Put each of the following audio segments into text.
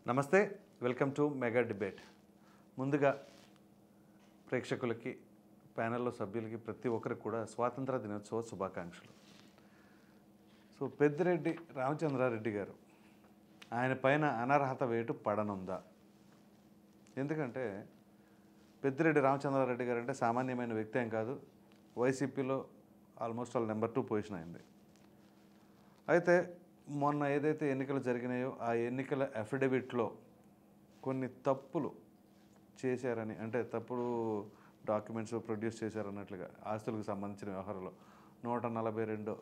నమస్తే, welcome to mega debate. ముందుగా ప్రేక్షకులకి, ప్యానెల్లో సభ్యులకి, ప్రతి ఒక్కరికి కూడా స్వాతంత్ర దినోత్సవ శుభాకాంక్షలు. సో పెద్దిరెడ్డి రామచంద్రారెడ్డి గారు, ఆయన పైన అనర్హత వేటు పడనుందా? ఎందుకంటే పెద్దిరెడ్డి రామచంద్రారెడ్డి గారు అంటే సామాన్యమైన వ్యక్తి ఏం కాదు. వైసీపీలో ఆల్మోస్ట్ ఆల్ నెంబర్ 2 పొజిషన్ అయింది. అయితే మొన్న ఏదైతే ఎన్నికలు జరిగినాయో ఆ ఎన్నికల అఫిడవిట్లో కొన్ని తప్పులు చేశారని, అంటే తప్పుడు డాక్యుమెంట్స్ ప్రొడ్యూస్ చేశారన్నట్లుగా ఆస్తులకు సంబంధించిన వ్యవహారంలో 142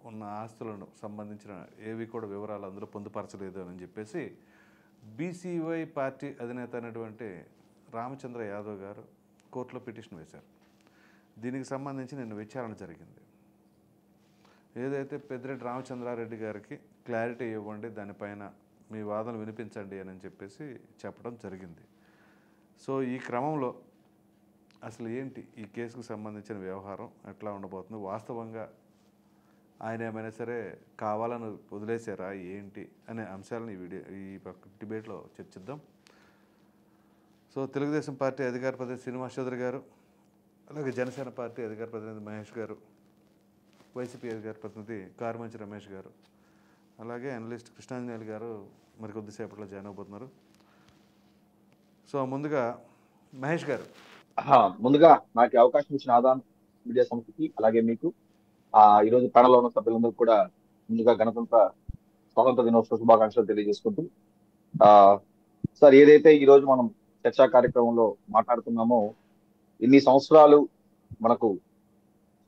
ఉన్న ఆస్తులను సంబంధించిన ఏవి కూడా వివరాలు అందులో పొందుపరచలేదు అని చెప్పేసి బీసీవై పార్టీ అధినేత అయినటువంటి రామచంద్ర యాదవ్ గారు కోర్టులో పిటిషన్ వేశారు. దీనికి సంబంధించి నిన్న విచారణ జరిగింది. ఏదైతే పెద్దిరెడ్డి రామచంద్రారెడ్డి గారికి క్లారిటీ ఇవ్వండి, దానిపైన మీ వాదన వినిపించండి అని చెప్పేసి చెప్పడం జరిగింది. సో ఈ క్రమంలో అసలు ఏంటి ఈ కేసుకు సంబంధించిన వ్యవహారం ఎట్లా ఉండబోతుంది, వాస్తవంగా ఆయన ఏమైనా సరే కావాలని వదిలేశారా ఏంటి అనే అంశాలను ఈ డిబేట్లో చర్చిద్దాం. సో తెలుగుదేశం పార్టీ అధికార ప్రతినిధి శ్రీనివాస్ చౌదరి గారు, అలాగే జనసేన పార్టీ అధికార ప్రతినిధి మహేష్ గారు, వైసీపీ అధికార ప్రతినిధి కారుమంచి రమేష్ గారు, అలాగే అనలిస్ట్ కృష్ణాంజనేయులు గారు మరి కొద్దిసేపట్లో జాయిన్ అవబోతున్నారు. సో ముందుగా మహేష్ గారు. ముందుగా నాకు అవకాశం ఇచ్చిన ఆదాన్ మీడియా సంస్థకి, అలాగే మీకు ఈరోజు ప్యానల్లో ఉన్న సభ్యులందరూ కూడా ముందుగా స్వాతంత్ర దినోత్సవ శుభాకాంక్షలు తెలియజేసుకుంటూ, సార్ ఏదైతే ఈరోజు మనం చర్చా కార్యక్రమంలో మాట్లాడుతున్నామో, ఇన్ని సంవత్సరాలు మనకు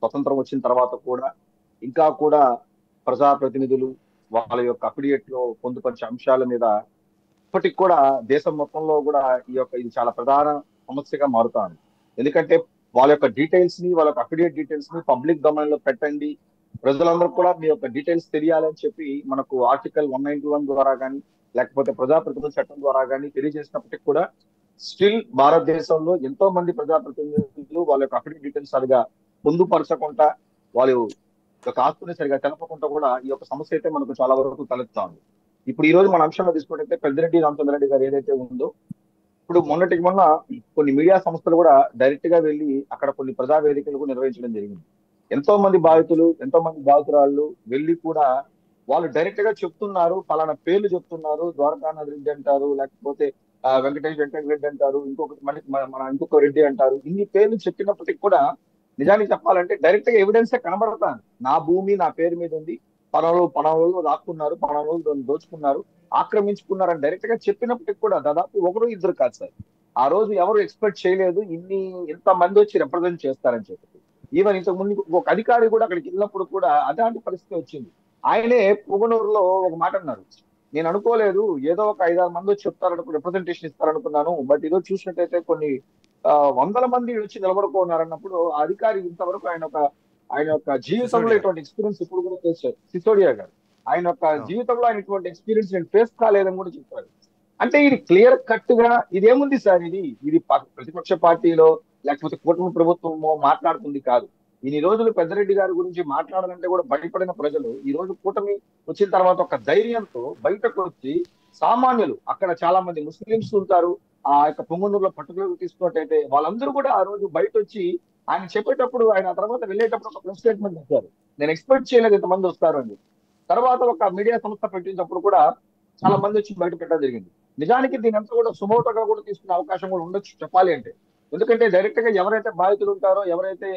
స్వతంత్రం వచ్చిన తర్వాత కూడా ఇంకా కూడా ప్రజాప్రతినిధులు వాళ్ళ యొక్క అఫిడియేట్ లో పొందుపరిచే అంశాల మీద ఇప్పటికి కూడా దేశం మొత్తంలో కూడా ఇది చాలా ప్రధాన సమస్యగా మారుతాను. ఎందుకంటే వాళ్ళ యొక్క డీటెయిల్స్ ని, వాళ్ళ యొక్క అఫిడియేట్ డీటెయిల్స్ ని పబ్లిక్ డొమైన్ లో పెట్టండి, ప్రజలందరూ కూడా మీ యొక్క డీటెయిల్స్ తెలియాలని చెప్పి మనకు ఆర్టికల్ 191 ద్వారా కానీ, లేకపోతే ప్రజాప్రతినిధుల చట్టం ద్వారా కానీ తెలియజేసినప్పటికీ కూడా స్టిల్ భారతదేశంలో ఎంతో మంది ప్రజాప్రతినిధులు వాళ్ళ యొక్క అఫిడియేట్ డీటెయిల్స్ సరిగా పొందుపరచకుండా, వాళ్ళు యొక్క ఆస్తుని సరిగా తెలపకుండా కూడా ఈ యొక్క సమస్య అయితే మనకు చాలా వరకు తలెత్తా ఉంది. ఇప్పుడు ఈ రోజు మన అంశంలో తీసుకుంటే పెద్దిరెడ్డి రామచంద్రారెడ్డి గారు ఏదైతే ఉందో, ఇప్పుడు మొన్నటికి మొన్న కొన్ని మీడియా సంస్థలు కూడా డైరెక్ట్ గా వెళ్ళి అక్కడ కొన్ని ప్రజా వేదికలకు నిర్వహించడం జరిగింది. ఎంతో మంది బాధితులు, ఎంతో మంది బాధితురాళ్ళు వెళ్ళి కూడా వాళ్ళు డైరెక్ట్ గా చెప్తున్నారు, పలానా పేర్లు చెప్తున్నారు, ద్వారకానాథ్ రెడ్డి అంటారు, లేకపోతే వెంకటేష్ రెడ్డి అంటారు, ఇంకొక రెడ్డి అంటారు. ఇన్ని పేర్లు చెప్పినప్పటికీ కూడా నిజానికి చెప్పాలంటే డైరెక్ట్ గా ఎవిడెన్సే కనబడతాను, నా భూమి నా పేరు మీద ఉంది, పనవలు లాక్కున్నారు, పనవలు దోచుకున్నారు, ఆక్రమించుకున్నారు అని డైరెక్ట్ గా చెప్పినప్పటికి కూడా దాదాపు 1-2 కాదు సార్. ఆ రోజు ఎవరు ఎక్స్పెక్ట్ చేయలేదు ఇంత మంది వచ్చి రిప్రజెంట్ చేస్తారని చెప్పి. ఈవెన్ ఇంతకు ముందు ఒక అధికారి కూడా అక్కడికి వెళ్ళినప్పుడు కూడా అలాంటి పరిస్థితి వచ్చింది. ఆయనే పుగనూరులో ఒక మాట అన్నారు, నేను అనుకోలేదు ఏదో ఒక 5-6 మంది వచ్చి చెప్తారనుకో, రిప్రజెంటేషన్ ఇస్తారనుకున్నాను, బట్ ఈరోజు చూసినట్టయితే కొన్ని వందల మంది వచ్చి నిలబడుకున్నారన్నప్పుడు ఆ అధికారి ఇంతవరకు ఆయన యొక్క జీవితంలో ఇటువంటి ఎక్స్పీరియన్స్ ఇప్పుడు కూడా చేశారు. సిసోడియా గారు ఆయన యొక్క జీవితంలో ఆయన ఇటువంటి ఎక్స్పీరియన్స్ నేను ఫేస్ కాలేదని కూడా చెప్పారు. అంటే ఇది క్లియర్ కట్ గా ఇదేముంది సార్, ఇది ప్రతిపక్ష పార్టీలో లేకపోతే కూటమి ప్రభుత్వమో మాట్లాడుతుంది కాదు. ఇన్ని రోజులు పెద్దిరెడ్డి గారి గురించి మాట్లాడాలంటే కూడా భయపడిన ప్రజలు ఈ రోజు కూటమి వచ్చిన తర్వాత ఒక ధైర్యంతో బయటకు వచ్చి, సామాన్యులు అక్కడ చాలా మంది ముస్లింస్ ఉంటారు, ఆ యొక్క పొంగనూరులో పట్టుదలకు తీసుకున్నట్టయితే వాళ్ళందరూ కూడా ఆ రోజు బయట వచ్చి ఆయన చెప్పేటప్పుడు, ఆయన తర్వాత వెళ్ళేటప్పుడు ఒక ప్రెస్ స్టేట్మెంట్ ఇచ్చారు, నేను ఎక్స్పెక్ట్ చేయలేదు ఇంతమంది వస్తారు అని. తర్వాత ఒక మీడియా సంస్థ పెట్టినప్పుడు కూడా చాలా మంది వచ్చి బయట పెట్టడం జరిగింది. నిజానికి దీని అంతా కూడా సుమోటోగా కూడా తీసుకునే అవకాశం కూడా ఉండొచ్చు చెప్పాలి అంటే. ఎందుకంటే డైరెక్ట్ గా ఎవరైతే బాధితులు ఉంటారో, ఎవరైతే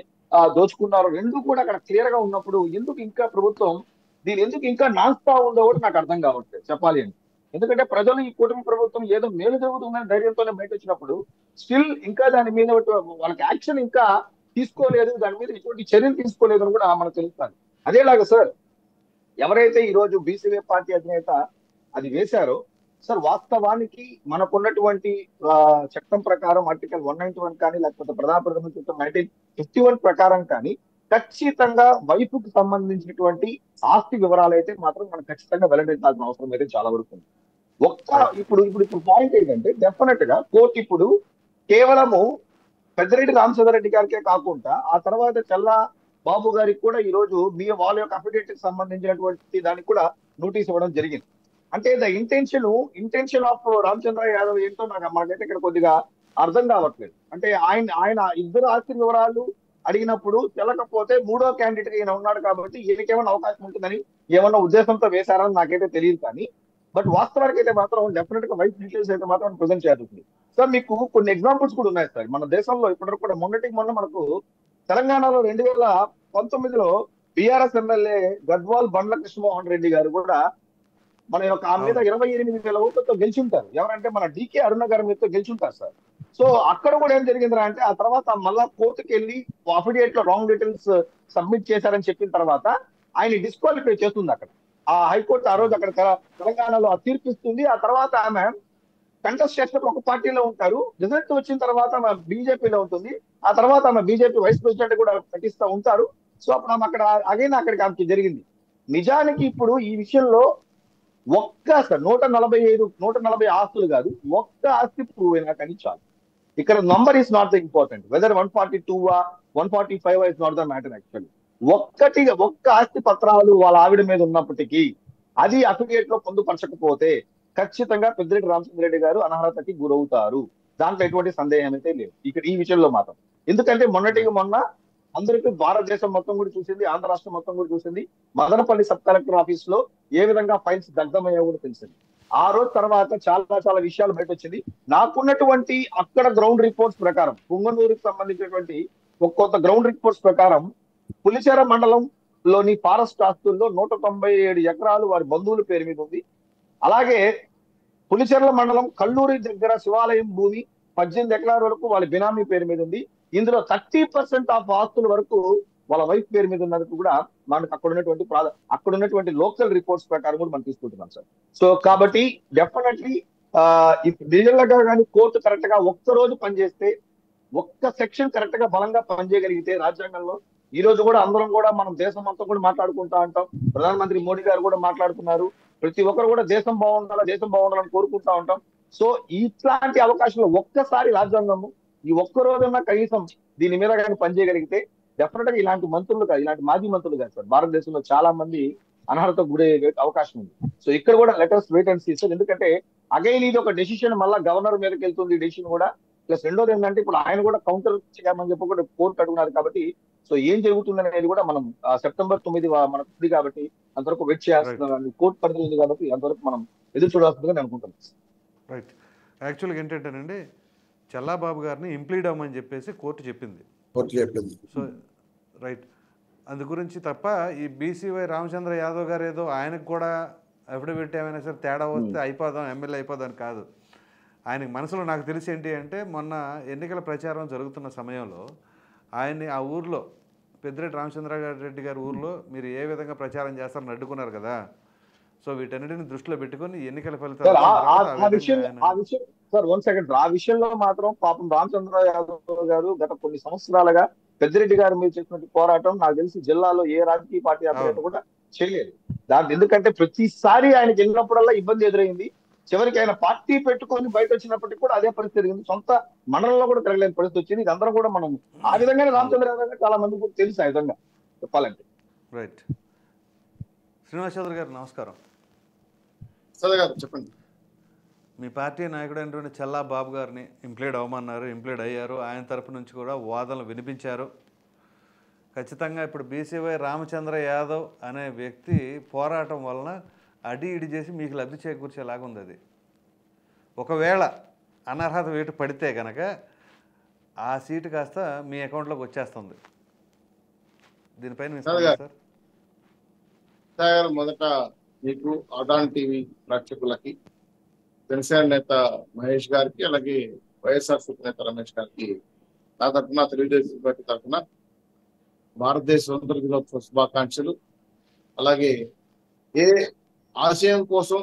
దోచుకున్నారో రెండు కూడా అక్కడ క్లియర్ గా ఉన్నప్పుడు ఎందుకు ఇంకా ప్రభుత్వం ఎందుకు ఇంకా నాన్స్తా ఉందో కూడా నాకు అర్థం కావట్లేదు చెప్పాలి అంటే. ఎందుకంటే ప్రజలు ఈ కూటమి ప్రభుత్వం ఏదో మేలు జరుగుతుందని ధైర్యంతోనే బయట వచ్చినప్పుడు స్టిల్ ఇంకా దాని మీద వాళ్ళకి యాక్షన్ ఇంకా తీసుకోలేదు, దాని మీద ఎటువంటి చర్యలు తీసుకోలేదు అని కూడా మనకు తెలుస్తుంది. అదేలాగా సార్, ఎవరైతే ఈ రోజు బీసీవై పార్టీ అధినేత అది వేశారో సార్, వాస్తవానికి మనకున్నటువంటి చట్టం ప్రకారం ఆర్టికల్ 191 కానీ, లేకపోతే ప్రజాప్రతినిధుల చట్టం 1951 ప్రకారం కానీ ఖచ్చితంగా వైపుకు సంబంధించినటువంటి ఆస్తి వివరాలు అయితే మాత్రం మనం ఖచ్చితంగా వెల్లడించాల్సిన అవసరం అయితే చాలా వరకు ఉంది. ఇప్పుడు పాయింట్ ఏంటంటే, డెఫినెట్ గా కోర్టు ఇప్పుడు కేవలము పెద్దిరెడ్డి రామచంద్రారెడ్డి గారికే కాకుండా ఆ తర్వాత చల్లా బాబు గారికి కూడా ఈ రోజు వాళ్ళ యొక్క అఫిడేట్ కి సంబంధించినటువంటి దానికి కూడా నోటీస్ ఇవ్వడం జరిగింది. అంటే ఇంటెన్షన్ ఆఫ్ రామచంద్ర యాదవ్ ఏంటో మాకైతే ఇక్కడ కొద్దిగా అర్థం కావట్లేదు. అంటే ఆయన ఇద్దరు ఆస్తి వివరాలు అడిగినప్పుడు తెలకపోతే మూడో క్యాండిడేట్ ఈయన ఉన్నాడు కాబట్టి ఈయనకేమైనా అవకాశం ఉంటుందని ఏమన్నా ఉద్దేశంతో వేశారని నాకైతే తెలియదు. కానీ బట్ వాస్తవానికి అయితే మాత్రం డెఫినెట్ గా వైట్ డీటెయిల్స్ అయితే మాత్రం ప్రజెంట్ చేయాల్సింది. సార్ మీకు కొన్ని ఎగ్జాంపుల్స్ కూడా ఉన్నాయి సార్ మన దేశంలో ఇప్పటివరకు కూడా. మొన్న మనకు తెలంగాణలో 2019లో బీఆర్ఎస్ ఎమ్మెల్యే గద్వాల్ బండ్ల కృష్ణమోహన్ రెడ్డి గారు కూడా మన యొక్క ఆ మీద 28,000 ఓట్లతో గెలిచుంటారు. ఎవరంటే మన డికే అరుణ గారి మీదతో గెలిచుంటారు సార్. సో అక్కడ కూడా ఏం జరిగిందిరా అంటే ఆ తర్వాత మళ్ళా కోర్టుకి వెళ్ళి అఫిడేట్ లో రాంగ్ డీటెయిల్స్ సబ్మిట్ చేశారని చెప్పిన తర్వాత ఆయన డిస్క్వాలిఫై చేస్తుంది అక్కడ ఆ హైకోర్టు. ఆ రోజు అక్కడ తెలంగాణలో ఆ తీర్పు ఇస్తుంది. ఆ తర్వాత ఆమె కంటెస్ట్ చేసినప్పుడు ఒక పార్టీలో ఉంటారు, రిజల్ట్ వచ్చిన తర్వాత ఆమె బీజేపీలో ఉంటుంది. ఆ తర్వాత ఆమె బీజేపీ వైస్ ప్రెసిడెంట్ కూడా ప్రకటిస్తూ ఉంటారు. సో అప్పుడు ఆమె అక్కడ అక్కడికి ఆమెకి జరిగింది. నిజానికి ఇప్పుడు ఈ విషయంలో సార్ 140 ఆస్తులు కాదు, ఒక్క ఆస్తి ప్రూవ్ అయినా కానీ చాలు. ఇక్కడ number is not the important, whether 142 145 is not the matter actually. ఒక్క ఆస్తి పత్రాలు వాళ్ళ ఆవిడ మీద ఉన్నప్పటికీ అది అఫిడేట్ లో పొందుపరచకపోతే ఖచ్చితంగా పెద్దిరెడ్డి రామచంద్రరెడ్డి గారు అనర్హతకి గురవుతారు. దాంట్లో ఎటువంటి సందేహం అయితే లేదు ఇక్కడ ఈ విషయంలో మాత్రం. ఎందుకంటే మొన్న అందరికీ భారతదేశం మొత్తం కూడా చూసింది, ఆంధ్ర రాష్ట్రం మొత్తం కూడా చూసింది, మదనపల్లి సబ్ కలెక్టర్ ఆఫీస్ లో ఏ విధంగా ఫైల్స్ దగ్ధమయ్యా కూడా తెలిసింది. ఆ రోజు తర్వాత చాలా విషయాలు బయట వచ్చింది. నాకున్నటువంటి అక్కడ గ్రౌండ్ రిపోర్ట్స్ ప్రకారం, పుంగనూరుకి సంబంధించినటువంటి కొంత గ్రౌండ్ రిపోర్ట్స్ ప్రకారం పులిచెర మండలంలోని ఫారెస్ట్ ఆస్తుల్లో 197 ఎకరాలు వారి బంధువుల పేరు మీద ఉంది. అలాగే పులిచెర్ల మండలం కల్లూరి దగ్గర శివాలయం భూమి 18 ఎకరాల వరకు వాళ్ళ బినామీ పేరు మీద ఉంది. ఇందులో 30% ఆఫ్ ఆస్తుల వరకు వాళ్ళ వైఫ్ పేరు మీద ఉన్నందుకు కూడా మనకు అక్కడ ఉన్నటువంటి లోకల్ రిపోర్ట్స్ ప్రకారం కూడా మనం తీసుకుంటున్నాం సార్. సో కాబట్టి డెఫినెట్లీ రిజల్ గా కానీ కోర్టు కరెక్ట్ గా ఒక్క రోజు పనిచేస్తే, ఒక్క సెక్షన్ కరెక్ట్ గా బలంగా పనిచేయగలిగితే రాజ్యాంగంలో ఈ రోజు కూడా అందరం కూడా మనం దేశం అంతా కూడా మాట్లాడుకుంటా ఉంటాం. ప్రధానమంత్రి మోడీ గారు కూడా మాట్లాడుతున్నారు. ప్రతి ఒక్కరు కూడా దేశం బాగుండాలని కోరుకుంటా ఉంటాం. సో ఇట్లాంటి అవకాశంలో ఒక్కసారి రాజ్యాంగము ఈ ఒక్క రోజున కనీసం దీని మీద కానీ పనిచేయగలిగితే డెఫినెట్ గా ఇలాంటి మాజీ మంత్రులు కాదు సార్, భారతదేశంలో చాలా మంది అనర్హత గురే అవకాశం ఉంది. సో ఇక్కడ కూడా letters wait and see sir. ఎందుకంటే అగైన్ ఇది ఒక డెసిషన్ మళ్ళా గవర్నర్ మీదకి వెళ్తుంది డెసిషన్ కూడా. ప్లస్ రెండోది ఏంటంటే ఇప్పుడు ఆయన కూడా కౌంటర్ చేయమని చెప్పి కూడా కోర్టు అడుగున్నారు కాబట్టి సో ఏం జరుగుతుంది అనేది కూడా మనం సెప్టెంబర్ 9 మనకు ఉంది కాబట్టి అంతవరకు వెయిట్ చేయాల్సిన కోర్టు పరిధి ఉంది కాబట్టి అంతవరకు మనం ఎదురు చూడాల్సిందిగా నేను అనుకుంటున్నాను. రైట్. యాక్చువల్గా ఏంటంటేనండి, చల్లాబాబు గారిని ఇంప్లీడ్ అవ్వమని చెప్పేసి కోర్టు చెప్పింది. సో రైట్, అందు గురించి తప్ప ఈ బీసీవై రామచంద్ర యాదవ్ గారు ఏదో ఆయనకు కూడా అఫిడవిట్ ఏమైనా సరే తేడా వస్తే అయిపోదాం, ఎమ్మెల్యే అయిపోదాం కాదు. ఆయనకి మనసులో నాకు తెలిసి ఏంటి అంటే, మొన్న ఎన్నికల ప్రచారం జరుగుతున్న సమయంలో ఆయన్ని ఆ ఊర్లో పెద్దిరెడ్డి రామచంద్రారెడ్డి గారి ఊర్లో మీరు ఏ విధంగా ప్రచారం చేస్తారని అడ్డుకున్నారు కదా. సో వీటన్నిటిని దృష్టిలో పెట్టుకుని ఎన్నికల ఫలితాలు సార్ 1 సెకండ్ ఆ విషయంలో మాత్రం పాపం రామచంద్ర యాదవ్ గారు గత కొన్ని సంవత్సరాలుగా పెద్దిరెడ్డి గారి మీద చేసినటువంటి పోరాటం నాకు తెలిసి జిల్లాలో ఏ రాజకీయ పార్టీ అభ్యర్థి కూడా చేయలేదు. దాని ఎందుకంటే ప్రతిసారి ఆయనకి వెళ్ళినప్పుడల్లా ఇబ్బంది ఎదురైంది. చివరికి ఆయన పార్టీ పెట్టుకొని బయట వచ్చినప్పటికీ కూడా అదే పరిస్థితి జరిగింది. సొంత మండలంలో కూడా తిరగలేని పరిస్థితి వచ్చింది. ఇది అందరం కూడా మనం ఆ విధంగానే రామచంద్ర యాదవ్ గారు చాలా మంది కూడా తెలుసు ఆ విధంగా చెప్పాలంటే. రైట్. శ్రీనివాస్ చౌదరి గారు నమస్కారం. చెప్పండి. మీ పార్టీ నాయకుడు అయినటువంటి చల్లాబాబు గారిని ఇంప్లీడ్ అయ్యారు. ఆయన తరపు నుంచి కూడా వాదనలు వినిపించారు. ఖచ్చితంగా ఇప్పుడు బీసీవై రామచంద్ర యాదవ్ అనే వ్యక్తి పోరాటం వలన అడి ఇడి చేసి మీకు లబ్ధి చేకూర్చేలాగా ఉంది. అది ఒకవేళ అనర్హత వేటు పడితే కనుక ఆ సీటు కాస్త మీ అకౌంట్లోకి వచ్చేస్తుంది. దీనిపైన సార్ మొదట మీకు ఆదాన్ టీవీ ప్రేక్షకులకి, జనసేన నేత మహేష్ గారికి, అలాగే వైఎస్ఆర్సీపీ నేత రమేష్ గారికి నా తరఫున, తెలుగుదేశం పార్టీ తరఫున భారతదేశ స్వతంత్ర దినోత్సవ శుభాకాంక్షలు. అలాగే ఏ ఆశయం కోసం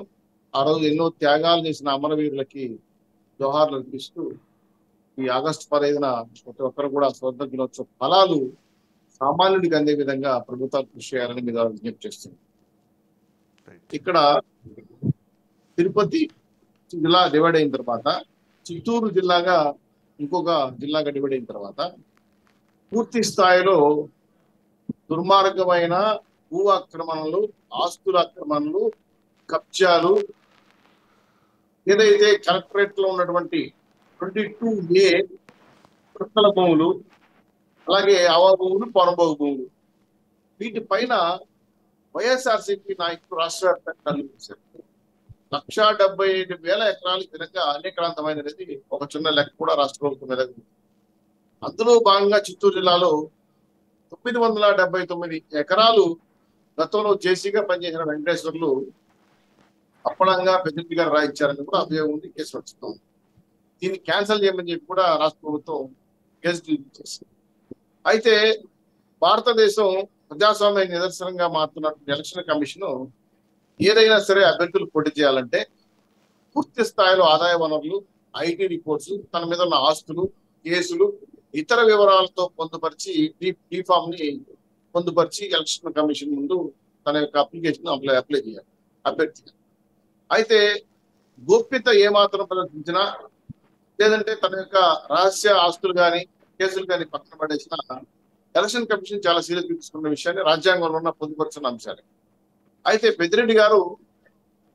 ఆ రోజు ఎన్నో త్యాగాలు చేసిన అమరవీరులకి జోహార్లు అర్పిస్తూ ఈ ఆగస్టు 15న ప్రతి ఒక్కరు కూడా స్వతంత్ర దినోత్సవ ఫలాలు సామాన్యుడికి అందే విధంగా ప్రభుత్వాలు కృషి చేయాలని మీద విజ్ఞప్తి చేస్తుంది. ఇక్కడ తిరుపతి జిల్లా డివైడ్ అయిన తర్వాత, చిత్తూరు జిల్లాగా ఇంకొక జిల్లాగా డివైడ్ అయిన తర్వాత పూర్తి స్థాయిలో దుర్మార్గమైన భూ ఆక్రమణలు, ఆస్తుల ఆక్రమణలు, కబ్జాలు, ఏదైతే కలెక్టరేట్ లో ఉన్నటువంటి 22A కృష్ణల భూములు, అలాగే ఆవా భూములు, పొరంబోగు భూములు, వీటిపైన వైఎస్ఆర్సీపీ నాయకులు రాష్ట్ర వ్యాప్తంగా కనిపించారు. 1,75,000 ఎకరాలు ఈ విధంగా అనేకాంతమైనది ఒక చిన్న లెక్క కూడా రాష్ట్ర ప్రభుత్వం మీద ఉంది. అందులో భాగంగా చిత్తూరు జిల్లాలో 979 ఎకరాలు గతంలో జేసీగా పనిచేసిన వెంకటేశ్వర్లు అప్పనంగా పెద్దరెడ్డి గారు రాయించారని కూడా అభియోగం ఉంది, కేసు వచ్చింది. దీన్ని క్యాన్సిల్ చేయమని చెప్పి కూడా రాష్ట్ర ప్రభుత్వం కేసు చేసింది. అయితే భారతదేశం ప్రజాస్వామ్య నిదర్శనంగా మారుతున్నటువంటి ఎలక్షన్ కమిషన్ ఏదైనా సరే అభ్యర్థులు పోటీ చేయాలంటే పూర్తి స్థాయిలో ఆదాయ వనరులు, ఐటీ రిపోర్ట్స్, తన మీద ఉన్న ఆస్తులు, కేసులు, ఇతర వివరాలతో పొందుపరిచి ఫామ్ ని పొందుపరిచి ఎలక్షన్ కమిషన్ ముందు తన యొక్క అప్లికేషన్ అప్లై చేయాలి అభ్యర్థి. అయితే గోప్యత ఏమాత్రం ప్రదర్శించినా, లేదంటే తన యొక్క రహస్య ఆస్తులు కానీ కేసులు కానీ పక్కన పడేసిన ఎలక్షన్ కమిషన్ చాలా సీరియస్ తీసుకున్న విషయాన్ని రాజ్యాంగంలో ఉన్న పొందుపరుచున్న అంశాలు. అయితే పెద్దిరెడ్డి గారు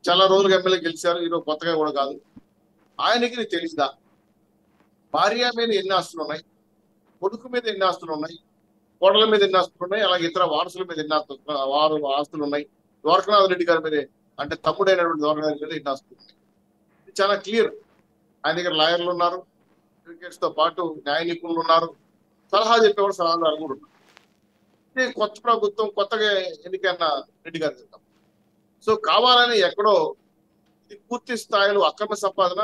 చాలా రోజులుగా ఎమ్మెల్యే గెలిచారు, ఈరోజు కొత్తగా కూడా కాదు. ఆయనకి నీకు తెలిసిందా భార్య మీద ఎన్ని ఆస్తులు ఉన్నాయి, కొడుకు మీద ఎన్ని ఆస్తులు ఉన్నాయి, కోడల మీద ఎన్ని ఆస్తులు ఉన్నాయి, అలాగే ఇతర వారసుల మీద ఎన్ని ఆస్తులు ఉన్నాయి, ద్వారకనాథ్ రెడ్డి గారి మీద అంటే తమ్ముడైనటువంటి ద్వారకనాథ్ రెడ్డి మీద ఎన్ని ఆస్తులు ఉన్నాయి. ఇది చాలా క్లియర్. ఆయన దగ్గర లాయర్లు ఉన్నారు, అడ్వకేట్స్ తో పాటు న్యాయ నిపుణులు ఉన్నారు, సలహా చెప్పేవాడు సలహాదారు కూడా ఉన్నారు. ఇది కొత్త ప్రభుత్వం కొత్తగా ఎన్నికైన రెడ్డి గారు చెప్తాం. సో కావాలని ఎక్కడో ఇది పూర్తి స్థాయిలో అక్రమ సంపాదన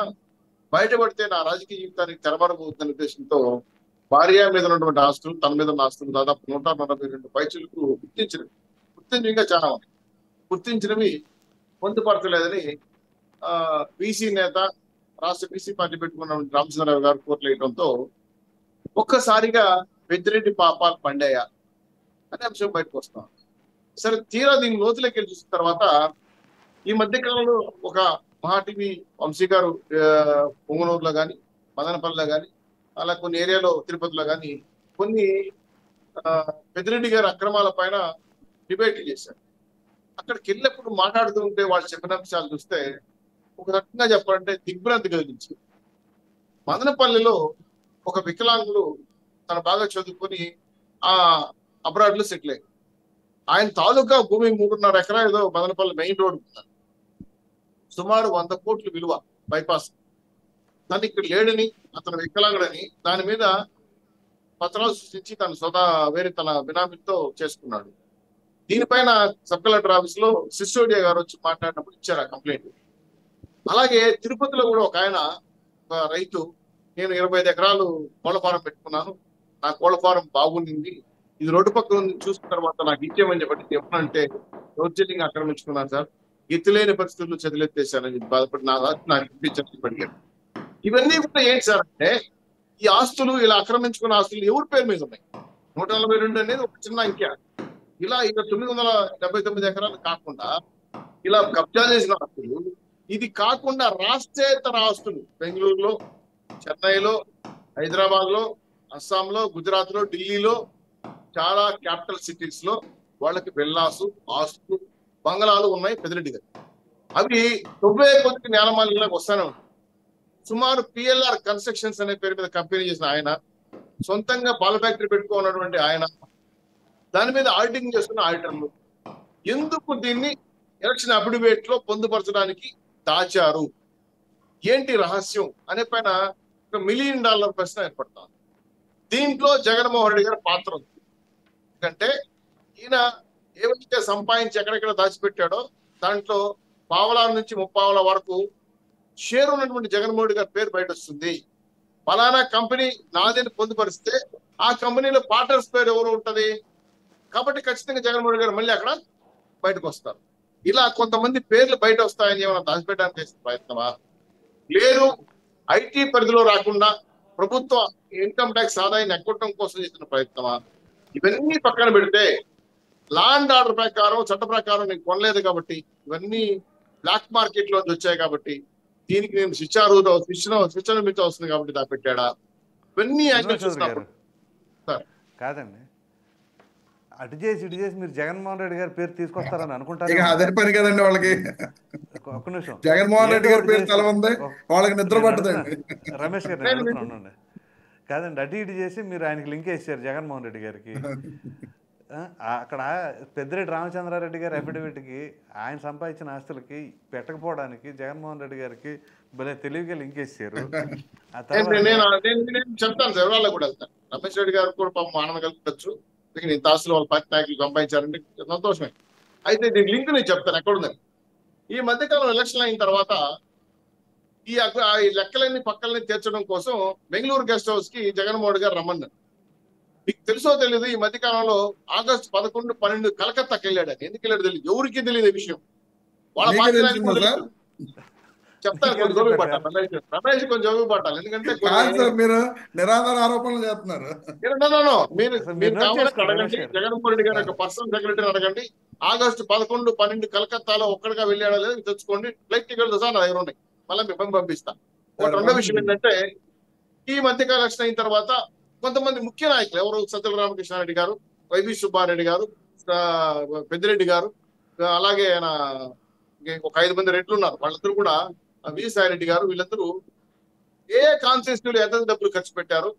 బయటపడితే నా రాజకీయ జీవితానికి తెరమరబోతున్న ఉద్దేశంతో భార్య మీద ఉన్నటువంటి ఆస్తులు, తన మీద ఉన్న ఆస్తులు దాదాపు 142 పైచులకు గుర్తించినవి ఇంకా చాలా ఉన్నాయి. గుర్తించినవి పొందుపరచలేదని బీసీ నేత, రాష్ట్ర బీసీ పార్టీ పెట్టుకున్న రామచంద్రరావు గారు కోర్టులు వేయడంతో ఒక్కసారిగా పెద్దిరెడ్డి పాపాలు పండాయా అనే అంశం బయటకు వస్తాం. సరే, తీరా దీని లోతులోకి వెళ్ళి చూసిన తర్వాత ఈ మధ్య కాలంలో ఒక మహా టీవీ వంశీ గారు పొంగనూరులో కానీ, మదనపల్లిలో కానీ, అలా కొన్ని ఏరియాలో తిరుపతిలో కానీ కొన్ని పెద్దిరెడ్డి గారి అక్రమాల పైన డిబేట్లు చేశారు. అక్కడికి వెళ్ళినప్పుడు మాట్లాడుతూ ఉంటే వాళ్ళు చెప్పిన అంశాలు చూస్తే ఒక రకంగా చెప్పాలంటే దిగ్భ్రాంతి కలిగించి, మదనపల్లిలో ఒక వికలాంగులు తను బాగా చదువుకొని అబ్రాడ్ లో సెటిల్ అయ్యారు. ఆయన తాలూకా భూమి 3.5 ఎకరాలు ఏదో మదనపల్లి మెయిన్ రోడ్ సుమారు 100 కోట్ల విలువ బైపాస్. తను ఇక్కడ లేడని, అతను వికలాంగుడని దాని మీద పత్రాలు సృష్టించి వేరే తన బినామీతో చేసుకున్నాడు. దీనిపైన సబ్ కలెక్టర్ ఆఫీస్ లో సిసోడియా గారు వచ్చి మాట్లాడినప్పుడు ఇచ్చారు ఆ కంప్లైంట్. అలాగే తిరుపతిలో కూడా ఒక ఆయన, ఒక రైతు, నేను 25 ఎకరాలు కోళ్ల ఫారం పెట్టుకున్నాను, నా కోళ్ల ఫారం బాగుండింది, ఇది రోడ్డు పక్కన చూసిన తర్వాత నాకు ఇచ్చేమని చెప్పండి ఎప్పుడంటే దౌర్జన్యంగా ఆక్రమించుకున్నాను సార్, ఎత్తులేని పరిస్థితుల్లో చదిలెత్తేసానని బాధపడి నాకు ఇప్పించారు. ఇవన్నీ కూడా ఏంటి సార్ అంటే, ఈ ఆస్తులు ఇలా ఆక్రమించుకున్న ఆస్తులు ఎవరి పేరు మీద ఉన్నాయి? 142 అనేది ఒక చిన్న అంకె. ఇలా 979 ఎకరాలు కాకుండా ఇలా కబ్జా చేసిన ఆస్తులు, ఇది కాకుండా రాష్ట్రేతర ఆస్తులు బెంగళూరులో, చెన్నైలో, హైదరాబాద్ లో, అస్సాంలో, గుజరాత్ లో, ఢిల్లీలో, చాలా క్యాపిటల్ సిటీస్ లో వాళ్ళకి విల్లాసు, ఆస్తులు, బంగళాలు ఉన్నాయి పెద్దిరెడ్డి గారు. అవి 90 కొద్ది నేలమాలిలాగా వస్తానే ఉంటాయి. సుమారు PLR కన్స్ట్రక్షన్స్ అనే పేరు మీద కంపెనీ చేసిన ఆయన, సొంతంగా పాల ఫ్యాక్టరీ పెట్టుకున్నటువంటి ఆయన, దాని మీద ఆడిటింగ్ చేస్తున్న ఆడిటర్లు ఎందుకు దీన్ని ఎలక్షన్ అఫిడవిట్ లో పొందుపరచడానికి దాచారు, ఏంటి రహస్యం అనే పైన ఒక $1 మిలియన్ ప్రశ్న ఏర్పడుతుంది. దీంట్లో జగన్మోహన్ రెడ్డి గారి పాత్ర ఉంది. ఎందుకంటే ఈయన ఏవైతే సంపాదించి ఎక్కడెక్కడ దాచిపెట్టాడో దాంట్లో పావలా నుంచి 30 వరకు షేర్ ఉన్నటువంటి జగన్మోహన్ రెడ్డి గారి పేరు బయట వస్తుంది. ఫలానా కంపెనీ నాదని పొందుపరిస్తే ఆ కంపెనీలో పార్ట్నర్స్ పేరు ఎవరు ఉంటది, కాబట్టి ఖచ్చితంగా జగన్మోహన్ రెడ్డి గారు మళ్ళీ అక్కడ బయటకు వస్తారు. ఇలా కొంతమంది పేర్లు బయట వస్తాయని ఏమైనా దాచిపెట్టడానికి చేసిన ప్రయత్నమా, లేదు ఐటీ పరిధిలో రాకుండా ప్రభుత్వ ఇన్కమ్ ట్యాక్స్ ఆదాయాన్ని ఎగ్గొట్టడం కోసం చేసిన ప్రయత్నమా? ఇవన్నీ పక్కన పెడితే లా అండ్ ఆర్డర్ ప్రకారం, చట్ట ప్రకారం నేను కొనలేదు కాబట్టి, ఇవన్నీ బ్లాక్ మార్కెట్ లో వచ్చాయి కాబట్టి దీనికి నేను శిక్షణ మీద వస్తుంది కాబట్టి దాపెట్టాడా? ఇవన్నీ కాదండి, అటు చేసి ఇటు చేసి మీరు జగన్మోహన్ రెడ్డి గారి పేరు తీసుకొస్తారని ఇక అనుకుంటారు. అదే పని కదండి వాళ్ళకి. ఒక్క నిమిషం, జగన్మోహన్ రెడ్డి ఏదో గారి ఒకటి పేరు చేసి తల ఉంది, వాళ్ళకి నిద్ర నేను పట్టదండి. అడుగుతున్నా, రమేష్ గారు నేను అడుగుతున్నాను. కాదండి, అటు ఇటు చేసి మీరు ఆయనకి లింక్ వేసారు జగన్మోహన్ రెడ్డి గారికి. అక్కడ పెద్దిరెడ్డి రామచంద్రారెడ్డి గారి అఫిడవిట్కి ఆయన సంపాదించిన ఆస్తులకి పెట్టకపోవడానికి జగన్మోహన్ రెడ్డి గారికి భలే తెలివిగా లింక్ వేసారు. ఆ తర్వాత నేను చెప్తాను సార్, వాళ్ళకి కూడా వెళ్తాను. రమేష్ రెడ్డి గారు కూడా పాపం ఆనందం కలుగుతచ్చు. ఇంత ఆస్తులు వాళ్ళ పార్టీ నాయకులు సంపాదించారంటే సంతోషమే. అయితే దీని లింక్ నేను చెప్తాను ఎక్కడుందని. ఈ మధ్యకాలం ఎలక్షన్ అయిన తర్వాత ఈ లెక్కలన్నీ పక్కల్ని తీర్చడం కోసం బెంగళూరు గెస్ట్ హౌస్ కి జగన్మోహన్ గారు రమ్మన్నారు. మీకు తెలుసో తెలియదు, ఈ మధ్య కాలంలో ఆగస్టు 11, 12 కలకత్తాకి వెళ్ళాడు. ఎందుకు వెళ్ళాడు తెలియదు, ఎవరికి తెలియదు ఈ విషయం. వాళ్ళ మీకే పార్టీ తెలిసిందా నాయకులు సార్? చెప్తారు, కొంచెం జోగి పట్టాలి రమేష్ కొంచెం జోగి పట్టాలి. ఎందుకంటే కాదు సార్, మీరు నిరాధార ఆరోపణలు చేస్తున్నారు. మీరు కావాలంటే అడగండి, జగన్మోహన్ రెడ్డి గారి యొక్క పర్సనల్ సెక్రటరీ అడగండి. ఆగస్టు 11, 12 కలకత్తాలో ఒక్కడిగా వెళ్ళాడో లేదో తెచ్చుకోండి. ఫ్లైట్ టికెట్ సార్ నా దగ్గర ఉన్నాయి, మళ్ళీ మేము పంపిస్తా. రెండో విషయం ఏంటంటే, ఈ మధ్యకాల ఎలక్షన్ అయిన తర్వాత కొంతమంది ముఖ్య నాయకులు ఎవరు, సజ్జల రామకృష్ణారెడ్డి గారు, వైవి సుబ్బారెడ్డి గారు, పెద్దిరెడ్డి గారు, అలాగే ఆయన ఒక 5 మంది రెడ్లు ఉన్నారు, వాళ్ళందరూ కూడా, విజయసాయిరెడ్డి గారు, వీళ్ళందరూ ఏ కాన్స్టిట్యూన్సీలో ఎంత డబ్బులు ఖర్చు పెట్టారు,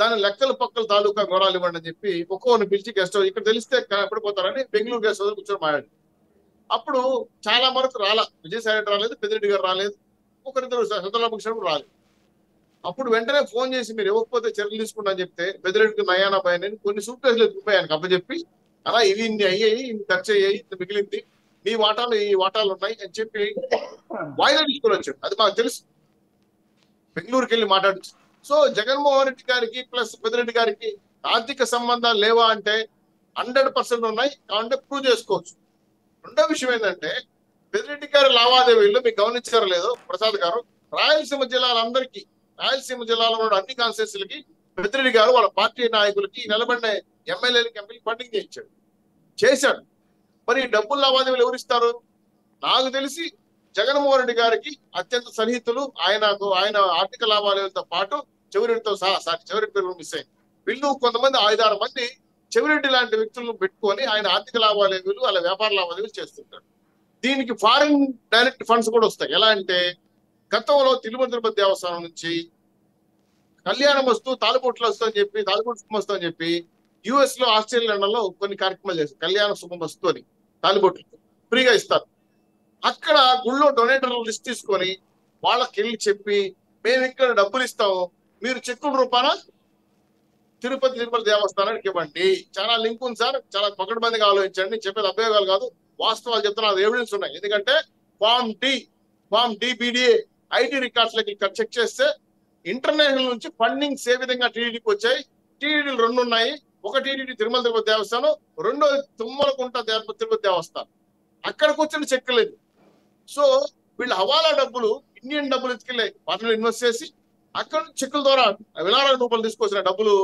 దాని లెక్కలు పక్కలు తాలూకా వివరాలు ఇవ్వండి అని చెప్పి ఒక్కొక్కరిని పిలిచి గెస్ట్ హౌస్ ఇక్కడ తెలిస్తే ఎప్పుడు పోతారని బెంగళూరు గెస్ట్ హౌస్ కూర్చొని మాట్లాడు. అప్పుడు చాలా వరకు విజయసాయిరెడ్డి రాలేదు, పెద్దిరెడ్డి గారు రాలేదు, ఒకరిద్దరు సజ్జల రామకృష్ణ రాలేదు. అప్పుడు వెంటనే ఫోన్ చేసి మీరు ఇవ్వకపోతే చర్యలు తీసుకుంటా అని చెప్తే పెద్దిరెడ్డికి నయానా భయ కొన్ని సూట్ కేసులు ఎత్తుకుపోయి ఆయనకు అప్పచెప్పి, అలా ఇవి ఇన్ని అయ్యాయి, ఇన్ని ఖర్చు అయ్యాయి, ఇంత మిగిలింది, మీ వాటాలు ఈ వాటాలు ఉన్నాయి అని చెప్పి వాయిదా తీసుకొని వచ్చాడు. అది మాకు తెలుసు, బెంగళూరుకి వెళ్ళి మాట్లాడు. సో జగన్మోహన్ రెడ్డి గారికి ప్లస్ పెద్దిరెడ్డి గారికి ఆర్థిక సంబంధాలు లేవా అంటే 100% ఉన్నాయి, కాబట్టి ప్రూవ్ చేసుకోవచ్చు. రెండో విషయం ఏంటంటే, పెద్దిరెడ్డి గారి లావాదేవీల్లో మీకు గమనించారో లేదో ప్రసాద్ గారు, రాయలసీమ జిల్లాలందరికీ, రాయలసీమ జిల్లాలో ఉన్న అన్ని కాన్స్టిట్యూన్సీలకి పెద్దిరెడ్డి గారు వాళ్ళ పార్టీ నాయకులకి నిలబడిన ఎమ్మెల్యేలకి ఎంపీలకి ఫండింగ్ చేశాడు. మరి డబ్బులు లావాదేవీలు ఎవరిస్తారు? నాకు తెలిసి జగన్మోహన్ రెడ్డి గారికి అత్యంత సన్నిహితులు, ఆయన ఆర్థిక లావాదేవీలతో పాటు చెవిరెడ్డితో చెవిరెడ్డి పేరు మిస్ అయింది, వీళ్ళు కొంతమంది 5-6 మంది చెవిరెడ్డి లాంటి వ్యక్తులను పెట్టుకొని ఆయన ఆర్థిక లావాదేవీలు అలా వ్యాపార లావాదేవీలు చేస్తుంటాడు. దీనికి ఫారిన్ డైరెక్ట్ ఫండ్స్ కూడా వస్తాయి. ఎలా అంటే, గతంలో తిరుపతి దేవస్థానం నుంచి కళ్యాణం వస్తూ తాలిబొట్లు వస్తూ అని చెప్పి US లో, ఆస్ట్రేలియా, లండన్లో కొన్ని కార్యక్రమాలు చేస్తారు. కళ్యాణ శుభం వస్తూ అని తాలిబొట్లు ఫ్రీగా ఇస్తారు. అక్కడ గుళ్ళో డొనేటర్ల లిస్ట్ తీసుకొని వాళ్ళకి వెళ్ళి చెప్పి, మేము ఇక్కడ డబ్బులు ఇస్తాము, మీరు చెక్కుల రూపాన తిరుపతి దేవస్థానానికి ఇవ్వండి. చాలా లింక్ ఉంది సార్, చాలా పకడ్బందీగా ఆలోచించండి. చెప్పేది అభ్యోగాలు కాదు, వాస్తవాలు చెప్తున్నా, ఎవిడెన్స్ ఉన్నాయి. ఎందుకంటే ఫామ్ DBDA IT రికార్డ్స్ లకి చెక్ చేస్తే ఇంటర్నేషనల్ నుంచి ఫండింగ్స్ ఏ విధంగా టీడీడీకి వచ్చాయి. టీడీడీలు 2 ఉన్నాయి, ఒక టీడీడీ తిరుపతి దేవస్థానం, రెండో తుమ్మలకుంట తిరుపతి దేవస్థానం. అక్కడికి వచ్చిన చెక్ లేదు. సో వీళ్ళు హవాలా డబ్బులు, ఇండియన్ డబ్బులు ఎత్తుకెళ్ళి వాటిలో ఇన్వెస్ట్ చేసి అక్కడ చెక్కుల ద్వారా విలాల రూపాయలు తీసుకొచ్చిన డబ్బులు